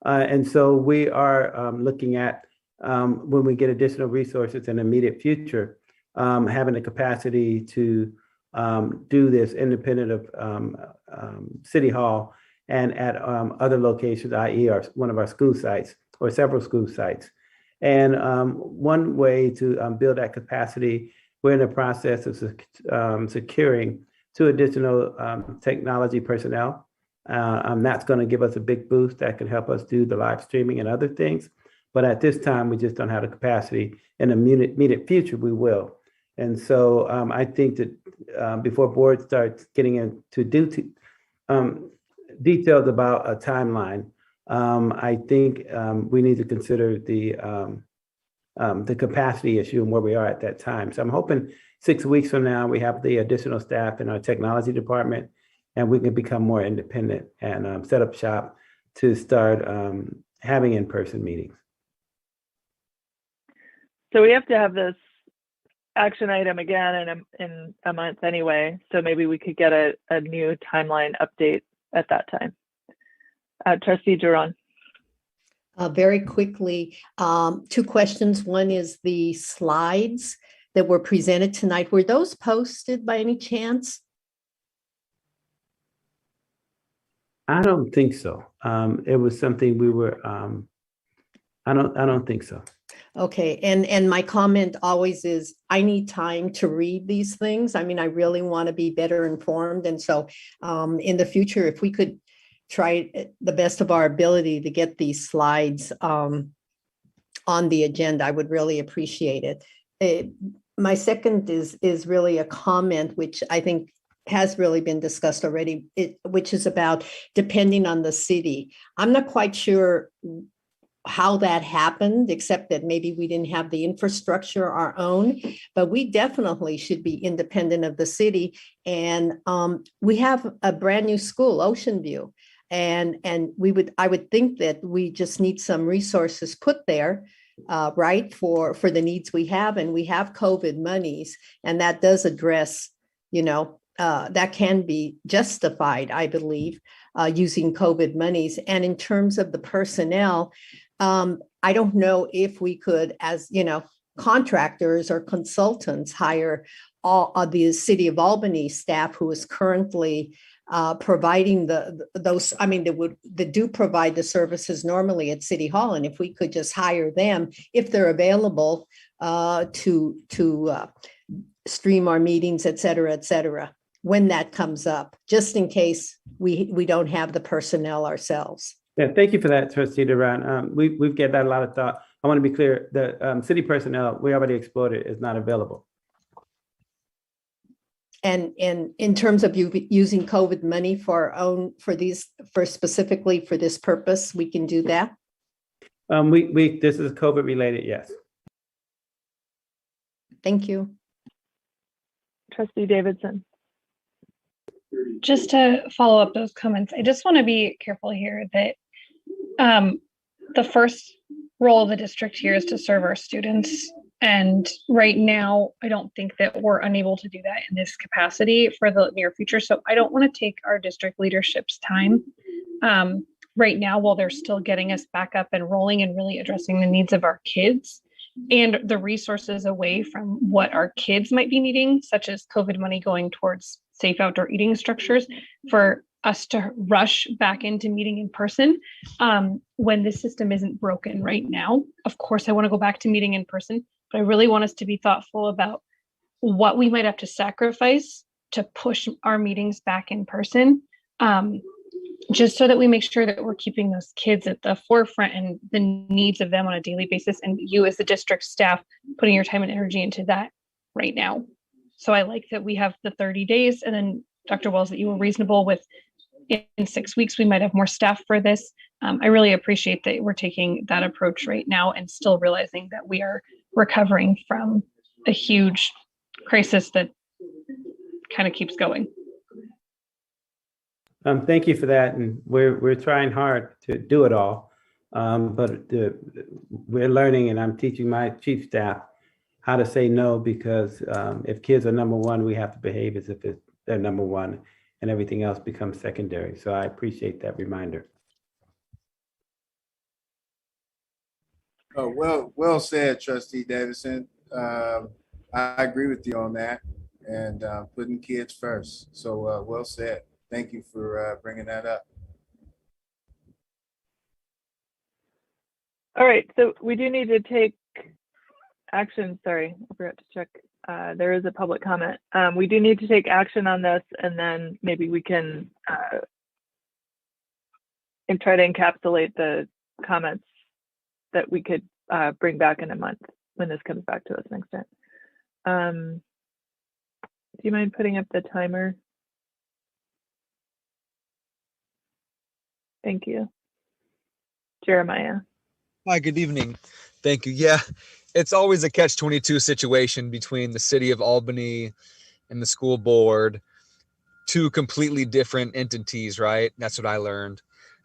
And so we are looking at, when we get additional resources in the immediate future, having the capacity to do this independent of City Hall and at other locations, i.e. one of our school sites or several school sites. And one way to build that capacity, we're in the process of securing 2 additional technology personnel. That's going to give us a big boost that can help us do the live streaming and other things. But at this time, we just don't have the capacity. In the immediate future, we will. And so I think that before board starts getting into details about a timeline, I think we need to consider the capacity issue and where we are at that time. So I'm hoping 6 weeks from now, we have the additional staff in our technology department and we can become more independent and set up shop to start having in-person meetings. So we have to have this action item again in a month anyway. So maybe we could get a new timeline update at that time. Trustee Duran. Very quickly, 2 questions. One is the slides that were presented tonight. Were those posted by any chance? I don't think so. It was something we were, I don't think so. Okay, and my comment always is I need time to read these things. I mean, I really want to be better informed. And so in the future, if we could try the best of our ability to get these slides on the agenda, I would really appreciate it. My second is really a comment, which I think has really been discussed already, which is about depending on the city. I'm not quite sure how that happened, except that maybe we didn't have the infrastructure our own, but we definitely should be independent of the city. And we have a brand new school, Ocean View. And I would think that we just need some resources put there, right, for the needs we have. And we have COVID monies, and that does address, that can be justified, I believe, using COVID monies. And in terms of the personnel, I don't know if we could, as contractors or consultants, hire all of the City of Albany staff who is currently providing those. I mean, they do provide the services normally at City Hall, and if we could just hire them if they're available to stream our meetings, et cetera, when that comes up, just in case we don't have the personnel ourselves. Yeah, thank you for that, Trustee Duran. We've given that a lot of thought. I want to be clear, the city personnel we already explored is not available. And in terms of using COVID money for our own, specifically for this purpose, we can do that? This is COVID related, yes. Thank you. Trustee Davidson. Just to follow up those comments, I just want to be careful here that the first role of the district here is to serve our students. And right now, I don't think that we're unable to do that in this capacity for the near future. So I don't want to take our district leadership's time right now while they're still getting us back up and rolling and really addressing the needs of our kids and the resources away from what our kids might be needing, such as COVID money going towards safe outdoor eating structures, for us to rush back into meeting in person when the system isn't broken right now. Of course, I want to go back to meeting in person, but I really want us to be thoughtful about what we might have to sacrifice to push our meetings back in person, just so that we make sure that we're keeping those kids at the forefront and the needs of them on a daily basis. And you as the district staff putting your time and energy into that right now. So I like that we have the 30 days, and then Dr. Wells, that you were reasonable with in 6 weeks, we might have more staff for this. I really appreciate that we're taking that approach right now and still realizing that we are recovering from a huge crisis that kind of keeps going. Thank you for that. And we're trying hard to do it all. But we're learning, and I'm teaching my chief staff how to say no, because if kids are number one, we have to behave as if they're number one, and everything else becomes secondary. So I appreciate that reminder. Oh, well said, Trustee Davidson. I agree with you on that, and putting kids first. So well said. Thank you for bringing that up. All right, so we do need to take action. Sorry, I forgot to check. There is a public comment. We do need to take action on this, and then maybe we can and try to encapsulate the comments that we could bring back in a month when this comes back to us next time. Do you mind putting up the timer? Thank you. Jeremiah. Hi, good evening. Thank you. Yeah, it's always a catch-22 situation between the city of Albany and the school board, two completely different entities, right? That's what I learned.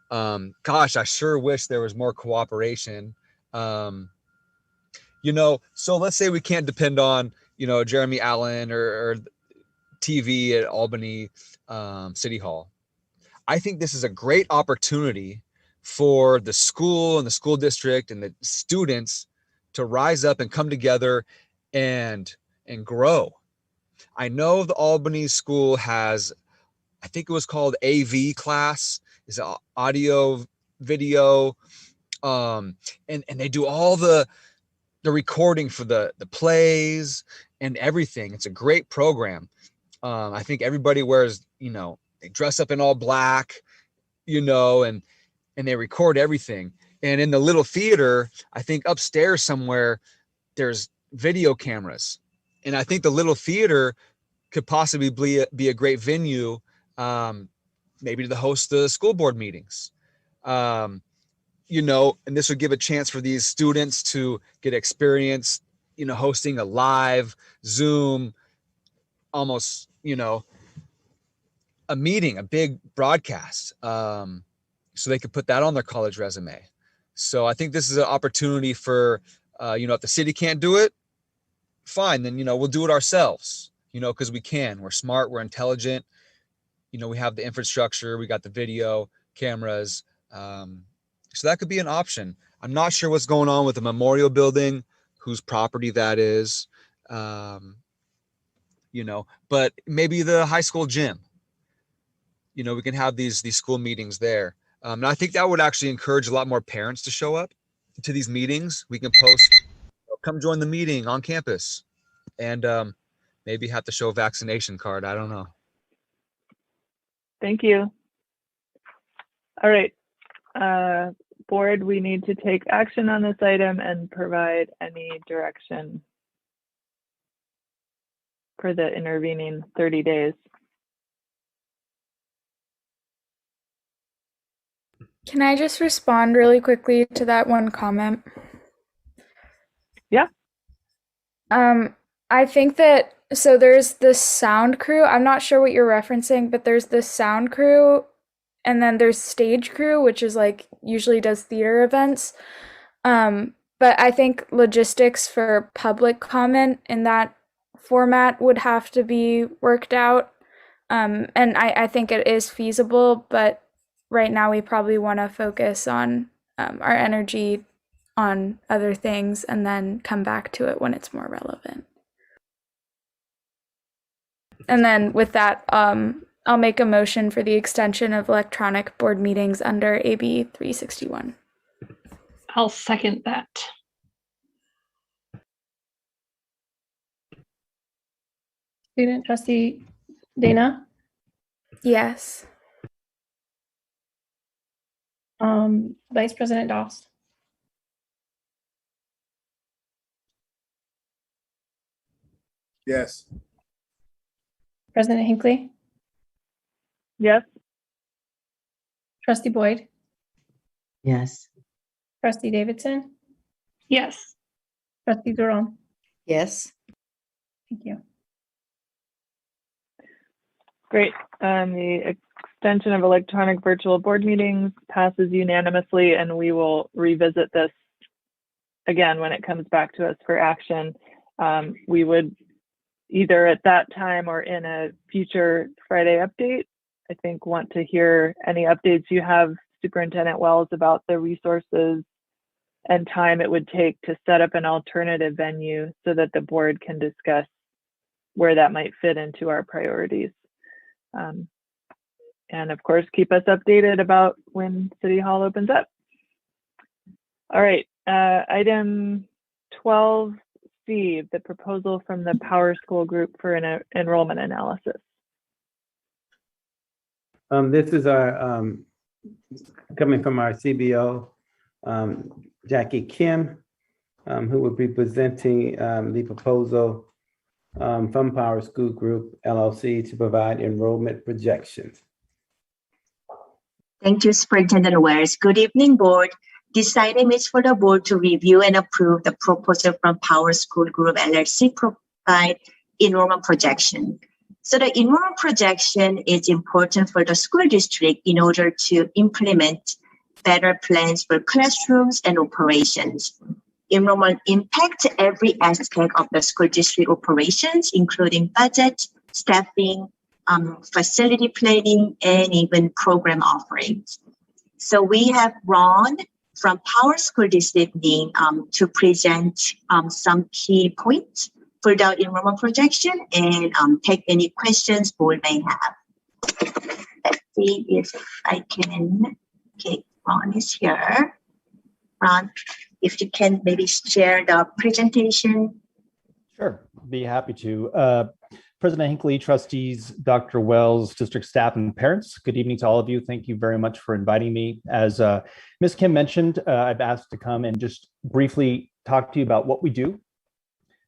Gosh, I sure wish there was more cooperation. You know, so let's say we can't depend on, you know, Jeremy Allen or TV at Albany City Hall. I think this is a great opportunity for the school and the school district and the students to rise up and come together and grow. I know the Albany school has, I think it was called AV class, is audio, video, and they do all the recording for the plays and everything. It's a great program. I think everybody wears, you know, they dress up in all black, you know, and they record everything. And in the little theater, I think upstairs somewhere, there's video cameras. And I think the little theater could possibly be a great venue, maybe to host the school board meetings. You know, and this would give a chance for these students to get experience, you know, hosting a live Zoom, almost, you know, a meeting, a big broadcast. So they could put that on their college resume. So I think this is an opportunity for, you know, if the city can't do it, fine, then, you know, we'll do it ourselves, you know, because we can. We're smart, we're intelligent, you know, we have the infrastructure, we got the video, cameras. So that could be an option. I'm not sure what's going on with the memorial building, whose property that is, you know, but maybe the high school gym. You know, we can have these school meetings there. And I think that would actually encourage a lot more parents to show up to these meetings. We can post, come join the meeting on campus, and maybe have to show a vaccination card. I don't know. Thank you. All right. Board, we need to take action on this item and provide any direction for the intervening 30 days. Can I just respond really quickly to that one comment? Yeah. I think that, so there's the sound crew. I'm not sure what you're referencing, but there's the sound crew, and then there's stage crew, which is like usually does theater events. But I think logistics for public comment in that format would have to be worked out. And I think it is feasible, but right now we probably want to focus on our energy on other things and then come back to it when it's more relevant. And then with that, I'll make a motion for the extension of electronic board meetings under AB 361. I'll second that. Student trustee Dana, Yes. Vice President Doss, Yes. President Hinckley, Yes. Trustee Boyd, Yes. Trustee Davidson, Yes. Trustee Durham. Yes. Thank you. Great. The extension of electronic virtual board meetings passes unanimously, and we will revisit this again when it comes back to us for action. We would either at that time or in a future Friday update, I think, want to hear any updates you have, Superintendent Wells, about the resources and time it would take to set up an alternative venue so that the board can discuss where that might fit into our priorities. And of course, keep us updated about when City Hall opens up. All right, Item 12C, the proposal from the Power School Group for an enrollment analysis. This is our coming from our CBO, Jackie Kim, who will be presenting the proposal from Power School Group LLC to provide enrollment projections. Thank you, Superintendent Wares. Good evening, Board. This item is for the Board to review and approve the proposal from Power School Group LLC provide enrollment projection. So the enrollment projection is important for the school district in order to implement better plans for classrooms and operations. Enrollment impacts every aspect of the school district operations, including budget, staffing, facility planning, and even program offerings. So we have Ron from Power School this evening to present some key points for the enrollment projection and take any questions board may have. Let's see if I can, okay, Ron is here. Ron, if you can maybe share the presentation. Sure, be happy to. President Hinckley, trustees, Dr. Wells, district staff, and parents, good evening to all of you. Thank you very much for inviting me. As Ms. Kim mentioned, I've asked to come and just briefly talk to you about what we do.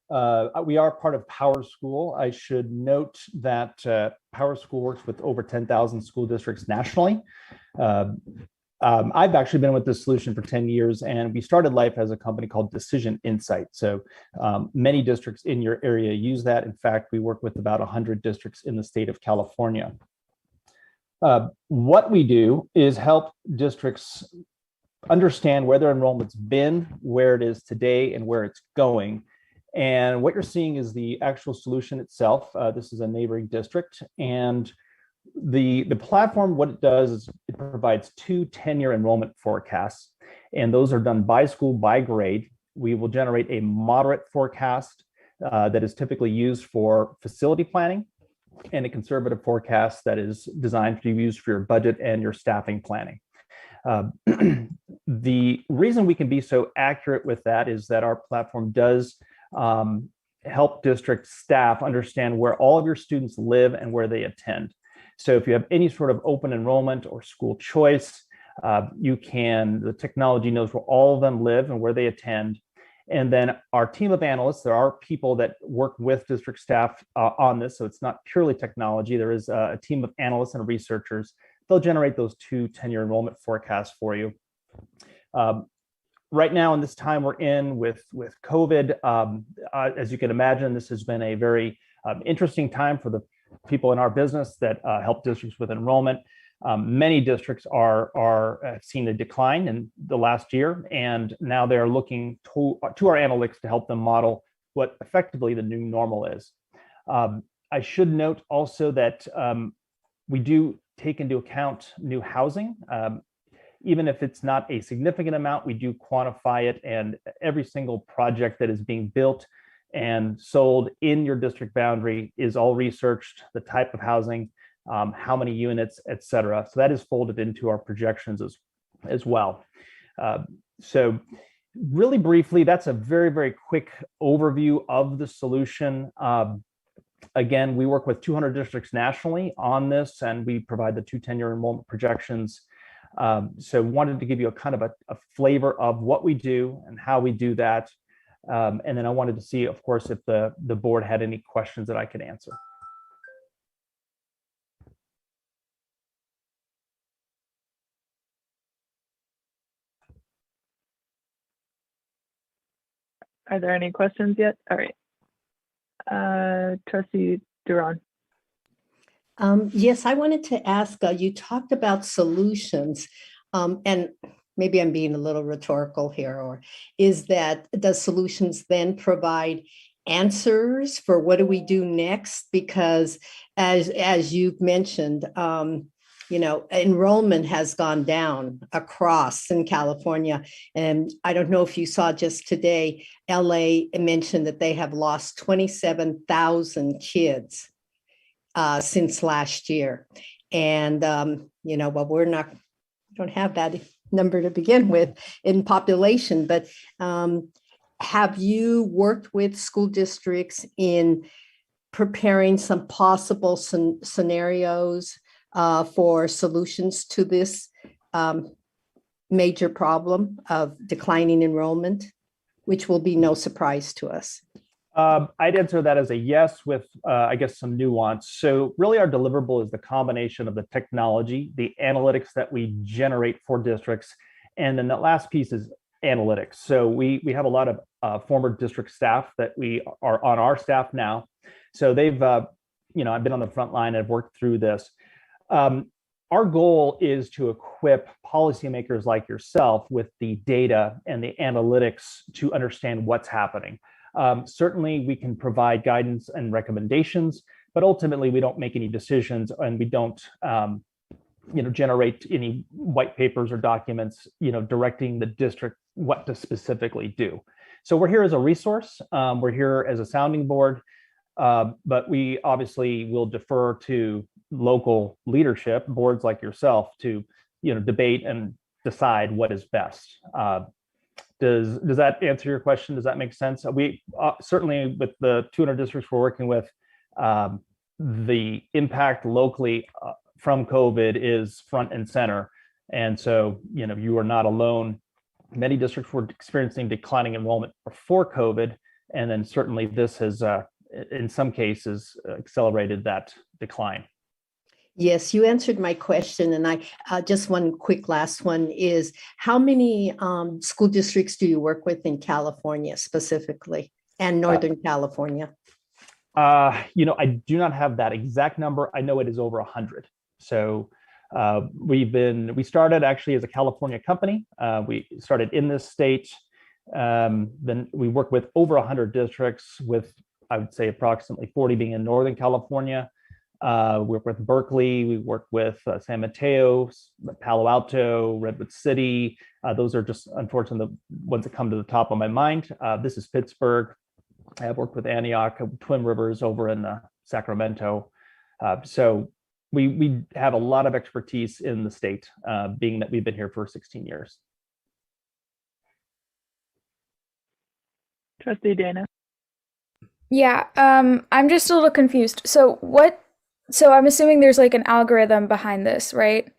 We are part of Power School. I should note that Power School works with over 10,000 school districts nationally. I've actually been with this solution for 10 years, and we started life as a company called Decision Insight. So many districts in your area use that. In fact, we work with about 100 districts in the state of California. What we do is help districts understand where their enrollment's been, where it is today, and where it's going. And what you're seeing is the actual solution itself. This is a neighboring district, and the platform, what it does is it provides 2 10-year enrollment forecasts, and those are done by school, by grade. We will generate a moderate forecast that is typically used for facility planning, and a conservative forecast that is designed to be used for your budget and your staffing planning. The reason we can be so accurate with that is that our platform does help district staff understand where all of your students live and where they attend. So if you have any sort of open enrollment or school choice, the technology knows where all of them live and where they attend. And then our team of analysts, there are people that work with district staff on this, so it's not purely technology. There is a team of analysts and researchers. They'll generate those 2 10-year enrollment forecasts for you. Right now, in this time we're in with COVID, as you can imagine, this has been a very interesting time for the people in our business that help districts with enrollment. Many districts have seen a decline in the last year, and now they're looking to our analytics to help them model what effectively the new normal is. I should note also that we do take into account new housing. Even if it's not a significant amount, we do quantify it, and every single project that is being built and sold in your district boundary is all researched, the type of housing, how many units, et cetera. So that is folded into our projections as well. So really briefly, that's a very, very quick overview of the solution. Again, we work with 200 districts nationally on this, and we provide the 2 10-year enrollment projections. So wanted to give you a kind of a flavor of what we do and how we do that. And then I wanted to see, of course, if the board had any questions that I could answer. Are there any questions yet? All right. Trustee Duran. Yes, I wanted to ask, you talked about solutions, and maybe I'm being a little rhetorical here, or is that the solutions then provide answers for what do we do next? Because as you've mentioned, enrollment has gone down across in California. And I don't know if you saw just today, LA mentioned that they have lost 27,000 kids since last year. And, but we don't have that number to begin with in population, but have you worked with school districts in preparing some possible scenarios for solutions to this major problem of declining enrollment, which will be no surprise to us? I'd answer that as a yes with, I guess, some nuance. So really our deliverable is the combination of the technology, the analytics that we generate for districts, and then the last piece is analytics. So we have a lot of former district staff that we are on our staff now. So they've, I've been on the front line, I've worked through this. Our goal is to equip policymakers like yourself with the data and the analytics to understand what's happening. Certainly we can provide guidance and recommendations, but ultimately we don't make any decisions, and we don't generate any white papers or documents directing the district what to specifically do. So we're here as a resource, we're here as a sounding board, but we obviously will defer to local leadership, boards like yourself, to debate and decide what is best. Does that answer your question? Does that make sense? We certainly, with the 200 districts we're working with, the impact locally from COVID is front and center. And so, you are not alone. Many districts were experiencing declining enrollment before COVID. And then certainly this has, in some cases, accelerated that decline. Yes, you answered my question. And I just one quick last one is, how many school districts do you work with in California specifically, and Northern California? I do not have that exact number. I know it is over 100. So we started actually as a California company. We started in this state. Then we work with over 100 districts, with, I would say, approximately 40 being in Northern California. We work with Berkeley, we work with San Mateo, Palo Alto, Redwood City. Those are just, unfortunately, the ones that come to the top of my mind. This is Pittsburgh. I have worked with Antioch, Twin Rivers over in Sacramento. So we have a lot of expertise in the state, being that we've been here for 16 years. Trustee Dana. Yeah, I'm just a little confused. So I'm assuming there's like an algorithm behind this, right?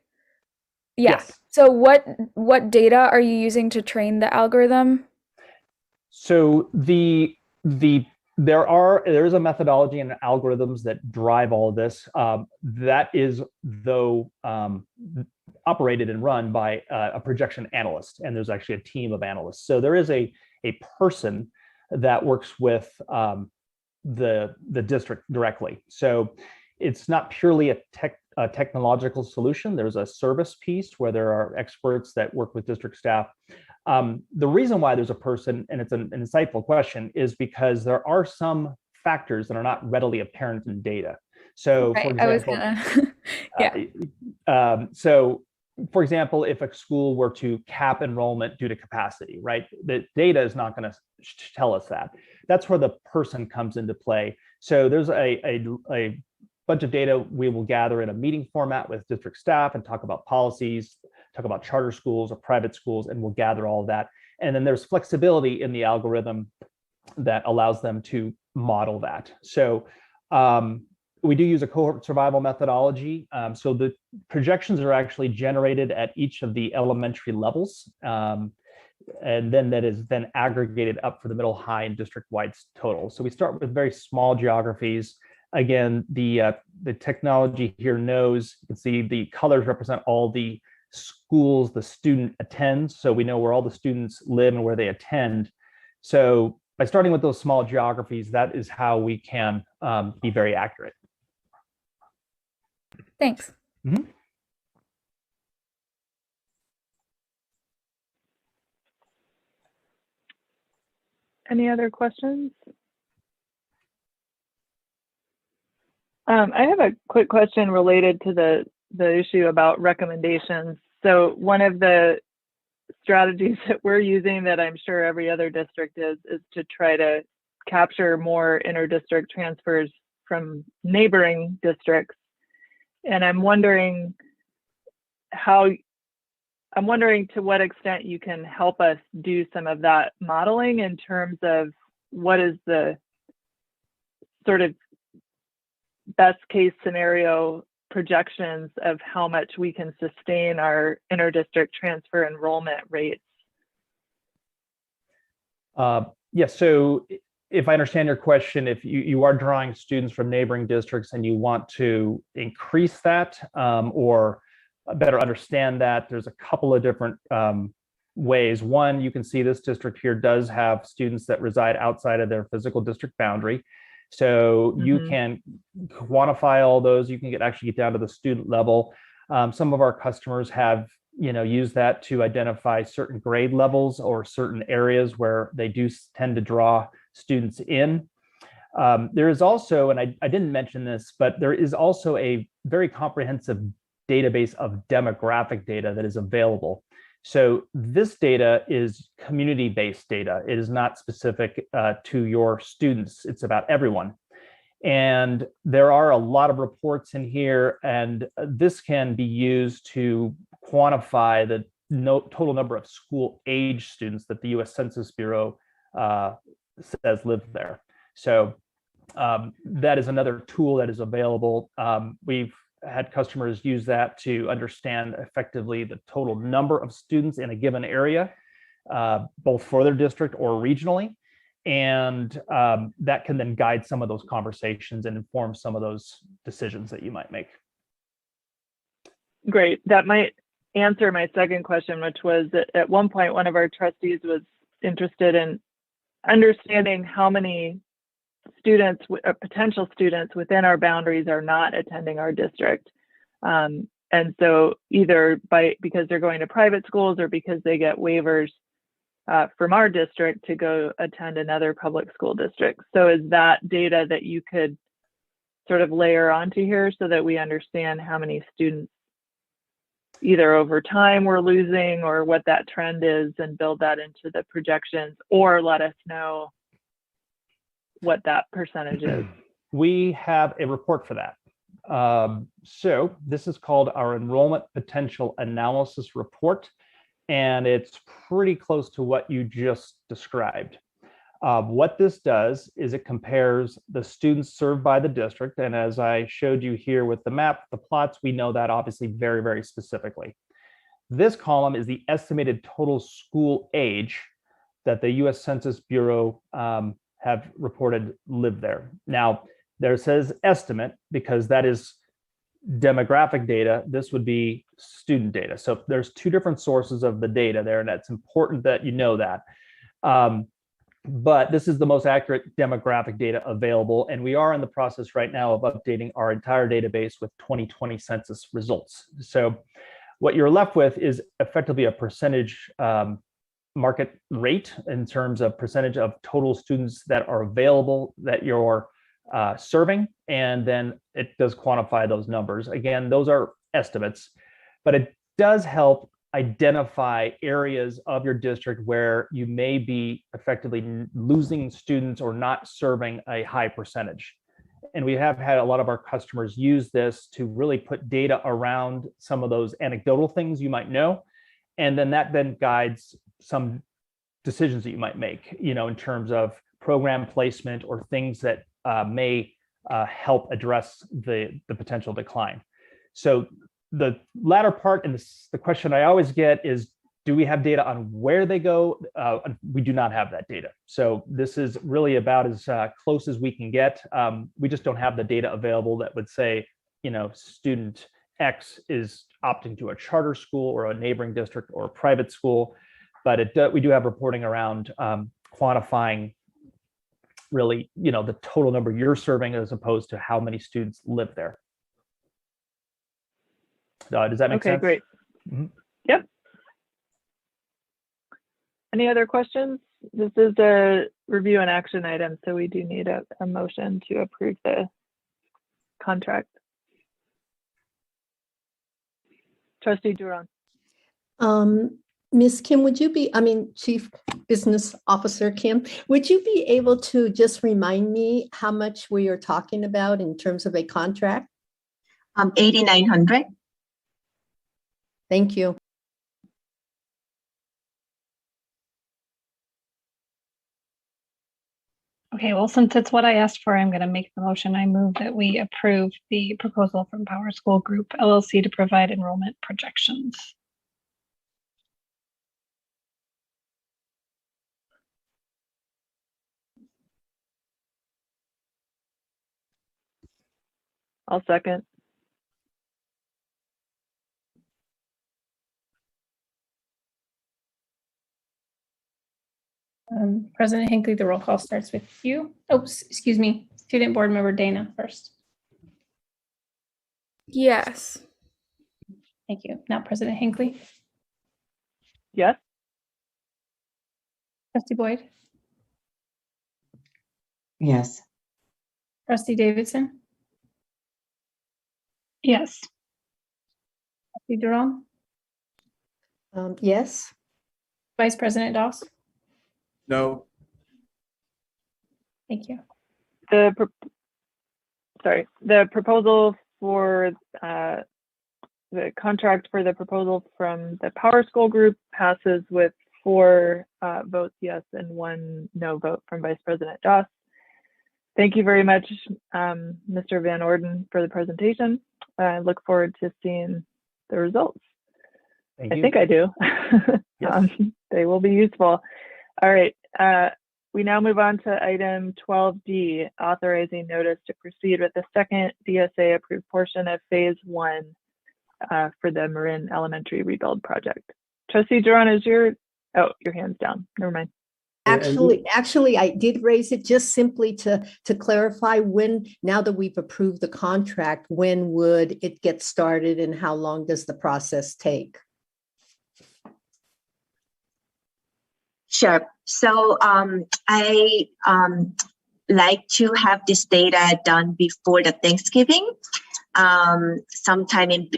Yeah. Yes. So what data are you using to train the algorithm? So there is a methodology and algorithms that drive all of this. That is, though, operated and run by a projection analyst, and there's actually a team of analysts. So there is a person that works with the district directly. So it's not purely a technological solution. There's a service piece where there are experts that work with district staff. The reason why there's a person, and it's an insightful question, is because there are some factors that are not readily apparent in data. So, Right, for example, so for example, if a school were to cap enrollment due to capacity, right, the data is not going to tell us that. That's where the person comes into play. So there's a bunch of data we will gather in a meeting format with district staff and talk about policies, talk about charter schools or private schools, and we'll gather all of that. And then there's flexibility in the algorithm that allows them to model that. So we do use a cohort survival methodology. So the projections are actually generated at each of the elementary levels. And then that is then aggregated up for the middle, high, and district-wide total. So we start with very small geographies. Again, the technology here knows, you can see the colors represent all the schools the student attends. So we know where all the students live and where they attend. So by starting with those small geographies, that is how we can be very accurate. Thanks. Mm-hmm. Any other questions? I have a quick question related to the issue about recommendations. So one of the strategies that we're using, that I'm sure every other district is to try to capture more inter-district transfers from neighboring districts. And I'm wondering how I'm wondering to what extent you can help us do some of that modeling in terms of what is the sort of best case scenario projections of how much we can sustain our interdistrict transfer enrollment rates. Yeah, so if I understand your question, if you are drawing students from neighboring districts and you want to increase that or better understand that, there's a couple of different ways. One, you can see this district here does have students that reside outside of their physical district boundary. So you can quantify all those. You can actually get down to the student level. Some of our customers have use that to identify certain grade levels or certain areas where they do tend to draw students in. There is also, and I didn't mention this, but there is also a very comprehensive database of demographic data that is available. So this data is community-based data. It is not specific to your students. It's about everyone. And there are a lot of reports in here, and this can be used to quantify the total number of school-age students that the U.S. Census Bureau says live there. So that is another tool that is available. We've had customers use that to understand effectively the total number of students in a given area, both for their district or regionally. And that can then guide some of those conversations and inform some of those decisions that you might make. Great. That might answer my second question, which was that at one point, one of our trustees was interested in understanding how many students, potential students within our boundaries are not attending our district. And so either because they're going to private schools or because they get waivers from our district to go attend another public school district. So is that data that you could sort of layer onto here so that we understand how many students either over time we're losing or what that trend is and build that into the projections, or let us know what that percentage is? We have a report for that. So this is called our Enrollment Potential Analysis Report, and it's pretty close to what you just described. What this does is it compares the students served by the district, and as I showed you here with the map, the plots, we know that obviously very, very specifically. This column is the estimated total school age that the U.S. Census Bureau have reported live there. Now, there says estimate because that is demographic data. This would be student data. So there's two different sources of the data there, and it's important that you know that. But this is the most accurate demographic data available, and we are in the process right now of updating our entire database with 2020 census results. So what you're left with is effectively a percentage market rate in terms of percentage of total students that are available that you're serving, and then it does quantify those numbers. Again, those are estimates, but it does help identify areas of your district where you may be effectively losing students or not serving a high percentage. And we have had a lot of our customers use this to really put data around some of those anecdotal things you might know, and then that then guides some decisions that you might make, in terms of program placement or things that may help address the potential decline. So the latter part, and the question I always get is, do we have data on where they go? We do not have that data. So this is really about as close as we can get. We just don't have the data available that would say, student X is opting to a charter school or a neighboring district or a private school. But we do have reporting around quantifying really, the total number you're serving as opposed to how many students live there. Does that make sense? Okay, great. Yep. Any other questions? This is a review and action item, so we do need a motion to approve the contract. Trustee Duran. Ms. Kim, Chief Business Officer Kim, would you be able to just remind me how much we are talking about in terms of a contract? $8,900. Thank you. Okay, well, since it's what I asked for, I'm going to make the motion. I move that we approve the proposal from Power School Group LLC to provide enrollment projections. I'll second. President Hinckley, the roll call starts with you. Oh, excuse me, Student Board Member Dana first. Yes. Thank you. Now President Hinckley. Yes. Trustee Boyd. Yes. Trustee Davidson. Yes. Trustee Duran. Yes. Vice President Doss. No. Thank you. The proposal for the contract for the proposal from the Power School Group passes with 4 votes yes and 1 no vote from Vice President Doss. Thank you very much, Mr. Van Orden, for the presentation. I look forward to seeing the results. Thank I you. think I do. Yes. They will be useful. All right. We now move on to item 12D, authorizing notice to proceed with the second DSA approved portion of phase 1 for the Marin Elementary rebuild project. Trustee Duran, is your hand's down. Never mind. Actually, I did raise it just simply to clarify when, now that we've approved the contract, when would it get started and how long does the process take? Sure. So I like to have this data done before the Thanksgiving, sometime in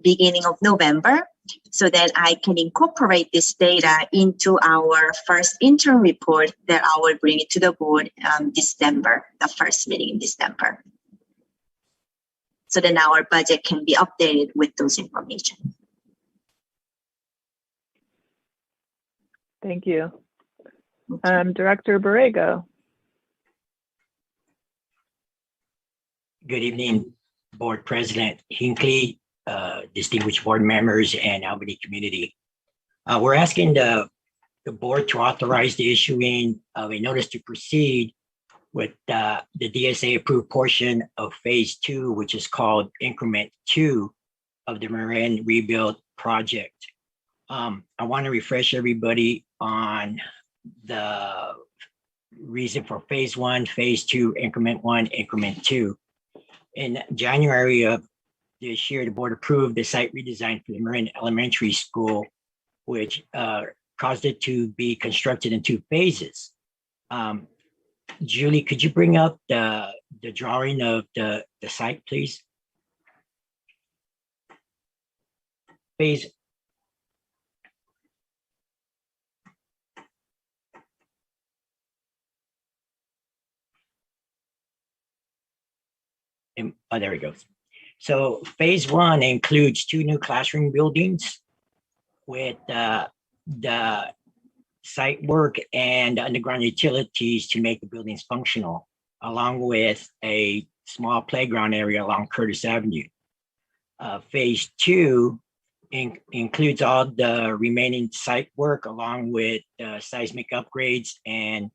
beginning of November, so that I can incorporate this data into our first interim report that I will bring it to the board December, the first meeting in December. So then our budget can be updated with those information. Thank you. Director Borrego. Good evening, Board President Hinckley, distinguished board members, and Albany community. We're asking the board to authorize the issuing of a notice to proceed with the DSA approved portion of phase 2, which is called increment 2 of the Marin rebuild project. I want to refresh everybody on the reason for phase 1, phase 2, increment 1, increment 2. In January of this year, the board approved the site redesign for the Marin Elementary School, which caused it to be constructed in 2 phases. Julie, could you bring up the drawing of the site, please? Phase. Oh, there it goes. So phase 1 includes 2 new classroom buildings with the site work and underground utilities to make the buildings functional, along with a small playground area along Curtis Avenue. Phase 2 includes all the remaining site work along with seismic upgrades and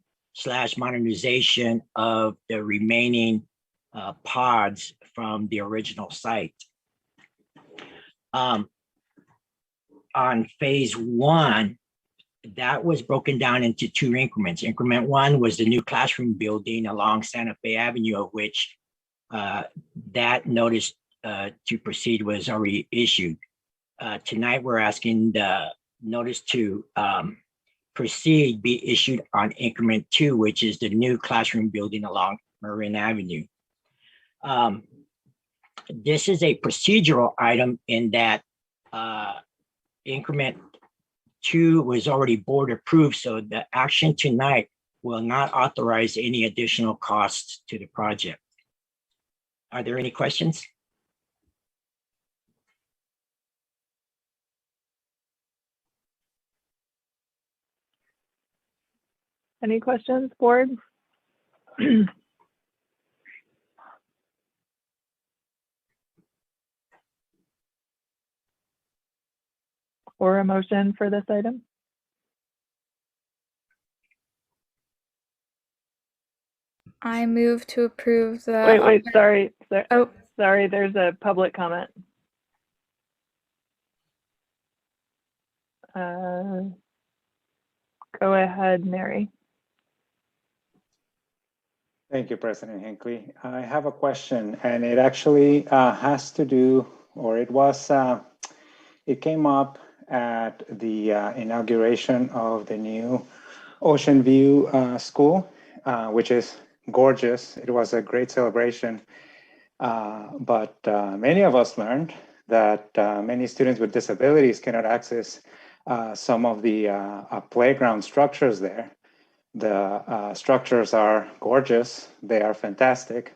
/ modernization of the remaining pods from the original site. On phase 1, that was broken down into 2 increments. Increment 1 was the new classroom building along Santa Fe Avenue, of which that notice to proceed was already issued. Tonight, we're asking the notice to proceed be issued on increment 2, which is the new classroom building along Marin Avenue. This is a procedural item in that increment 2 was already board approved, so the action tonight will not authorize any additional costs to the project. Are there any questions? Any questions, board? Or a motion for this item? I move to approve the. Wait, sorry. Oh, sorry, there's a public comment. Go ahead, Mary. Thank you, President Hinckley. I have a question, and it actually has to do, or it came up at the inauguration of the new Ocean View School, which is gorgeous. It was a great celebration, but many of us learned that many students with disabilities cannot access some of the playground structures there. The structures are gorgeous, they are fantastic,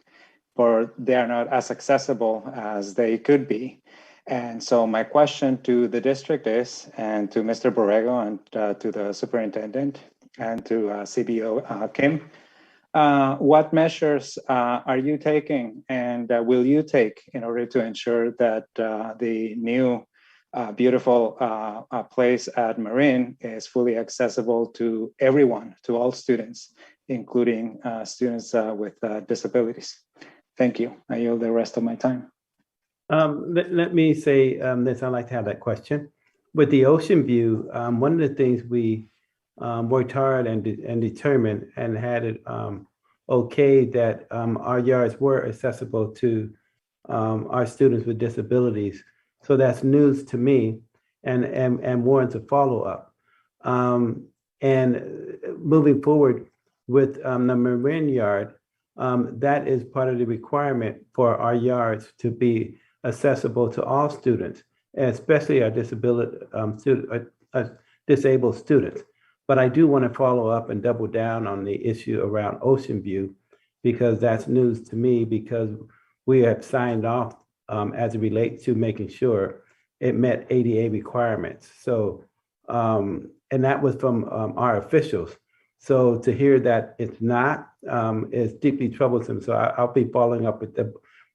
but they are not as accessible as they could be. And so my question to the district is, and to Mr. Borrego and to the superintendent and to CBO Kim, what measures are you taking and will you take in order to ensure that the new beautiful place at Marin is fully accessible to everyone, to all students, including students with disabilities? Thank you. I yield the rest of my time. Let me say this. I'd like to have that question. With the Ocean View, one of the things we worked hard and determined and had it okay that our yards were accessible to our students with disabilities. So that's news to me and warrants a follow-up. And moving forward with the Marin yard, that is part of the requirement for our yards to be accessible to all students, especially our disabled students. But I do want to follow up and double down on the issue around Ocean View, because that's news to me, because we have signed off as it relates to making sure it met ADA requirements. So, and that was from our officials. So to hear that it's not is deeply troublesome. So I'll be following up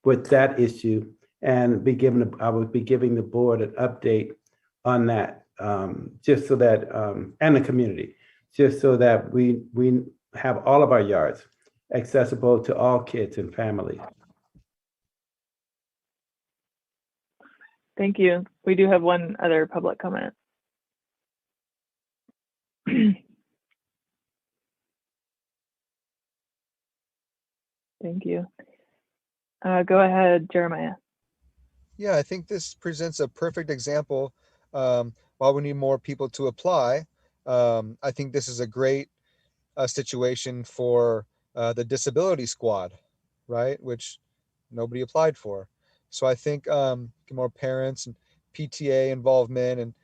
with that issue and I will be giving the board an update on that, just so that, and the community, just so that we have all of our yards accessible to all kids and families. Thank you. We do have one other public comment. Thank you. Go ahead, Jeremiah. Yeah, I think this presents a perfect example. While we need more people to apply, I think this is a great situation for the disability squad, right? Which nobody applied for. So I think more parents and PTA involvement and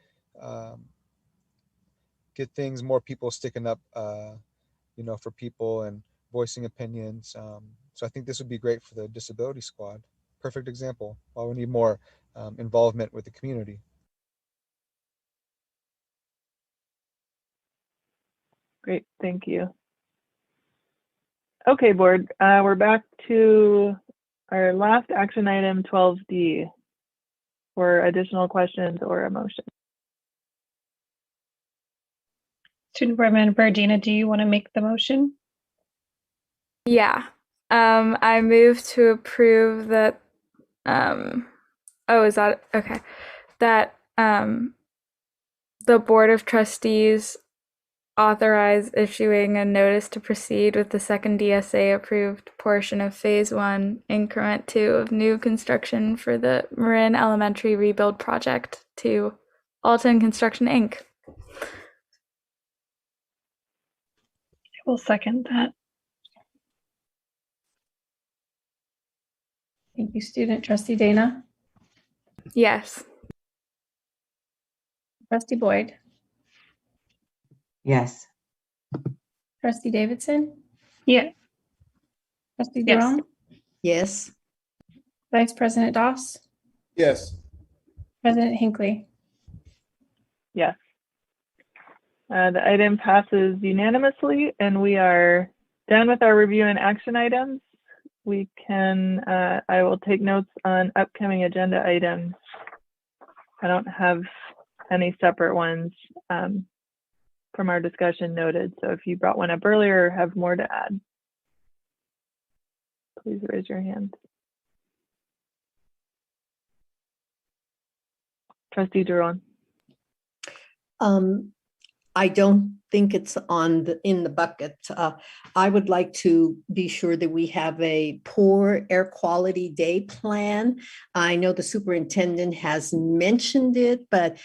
get things, more people sticking up, for people and voicing opinions. So I think this would be great for the disability squad. Perfect example. While we need more involvement with the community. Great, thank you. Okay, board, we're back to our last action item, 12D, for additional questions or a motion. Student Board Member Dina, do you want to make the motion? Yeah. I move to approve that. Oh, is that okay? That the Board of Trustees authorize issuing a notice to proceed with the second DSA approved portion of Phase 1, Increment 2 of new construction for the Marin Elementary Rebuild Project to Alton Construction, Inc. I will second that. Thank you, student. Trustee Dana? Yes. Trustee Boyd? Yes. Trustee Davidson? Yeah. Trustee Yes. Jerome? Yes. Vice President Doss? Yes. President Hinckley? Yes. The item passes unanimously and we are done with our review and action items. We can, I will take notes on upcoming agenda items. I don't have any separate ones from our discussion noted. So if you brought one up earlier or have more to add, please raise your hand. Trustee Duran. I don't think it's in the bucket. I would like to be sure that we have a poor air quality day plan. I know the superintendent has mentioned it, but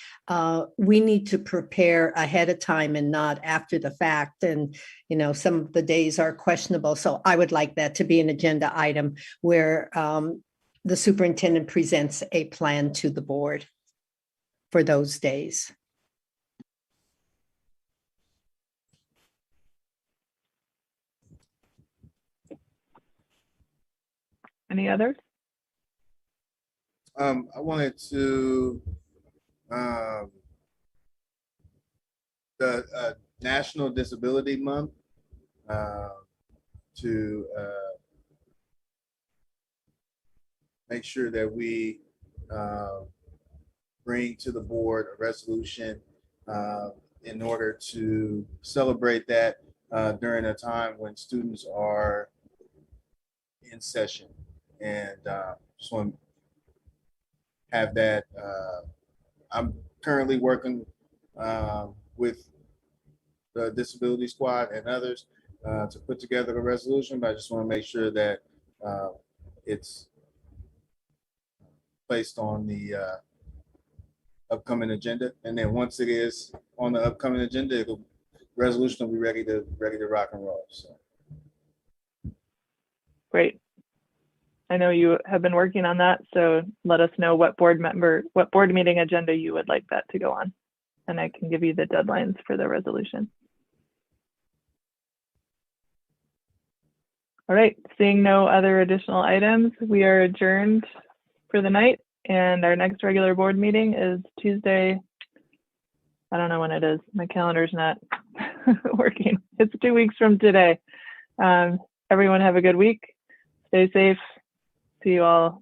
we need to prepare ahead of time and not after the fact. And, you know, some of the days are questionable. So I would like that to be an agenda item where the superintendent presents a plan to the board for those days. Any others? I wanted to the National Disability Month to make sure that we bring to the board a resolution in order to celebrate that during a time when students are in session. And just want to have that. I'm currently working with the Disability Squad and others to put together a resolution, but I just want to make sure that it's placed on the upcoming agenda. And then once it is on the upcoming agenda, the resolution will be ready to rock and roll. So. Great. I know you have been working on that, so let us know what board meeting agenda you would like that to go on, and I can give you the deadlines for the resolution. All right, seeing no other additional items, we are adjourned for the night, and our next regular board meeting is Tuesday. I don't know when it is. My calendar's not working. It's 2 weeks from today. Everyone have a good week. Stay safe. See you all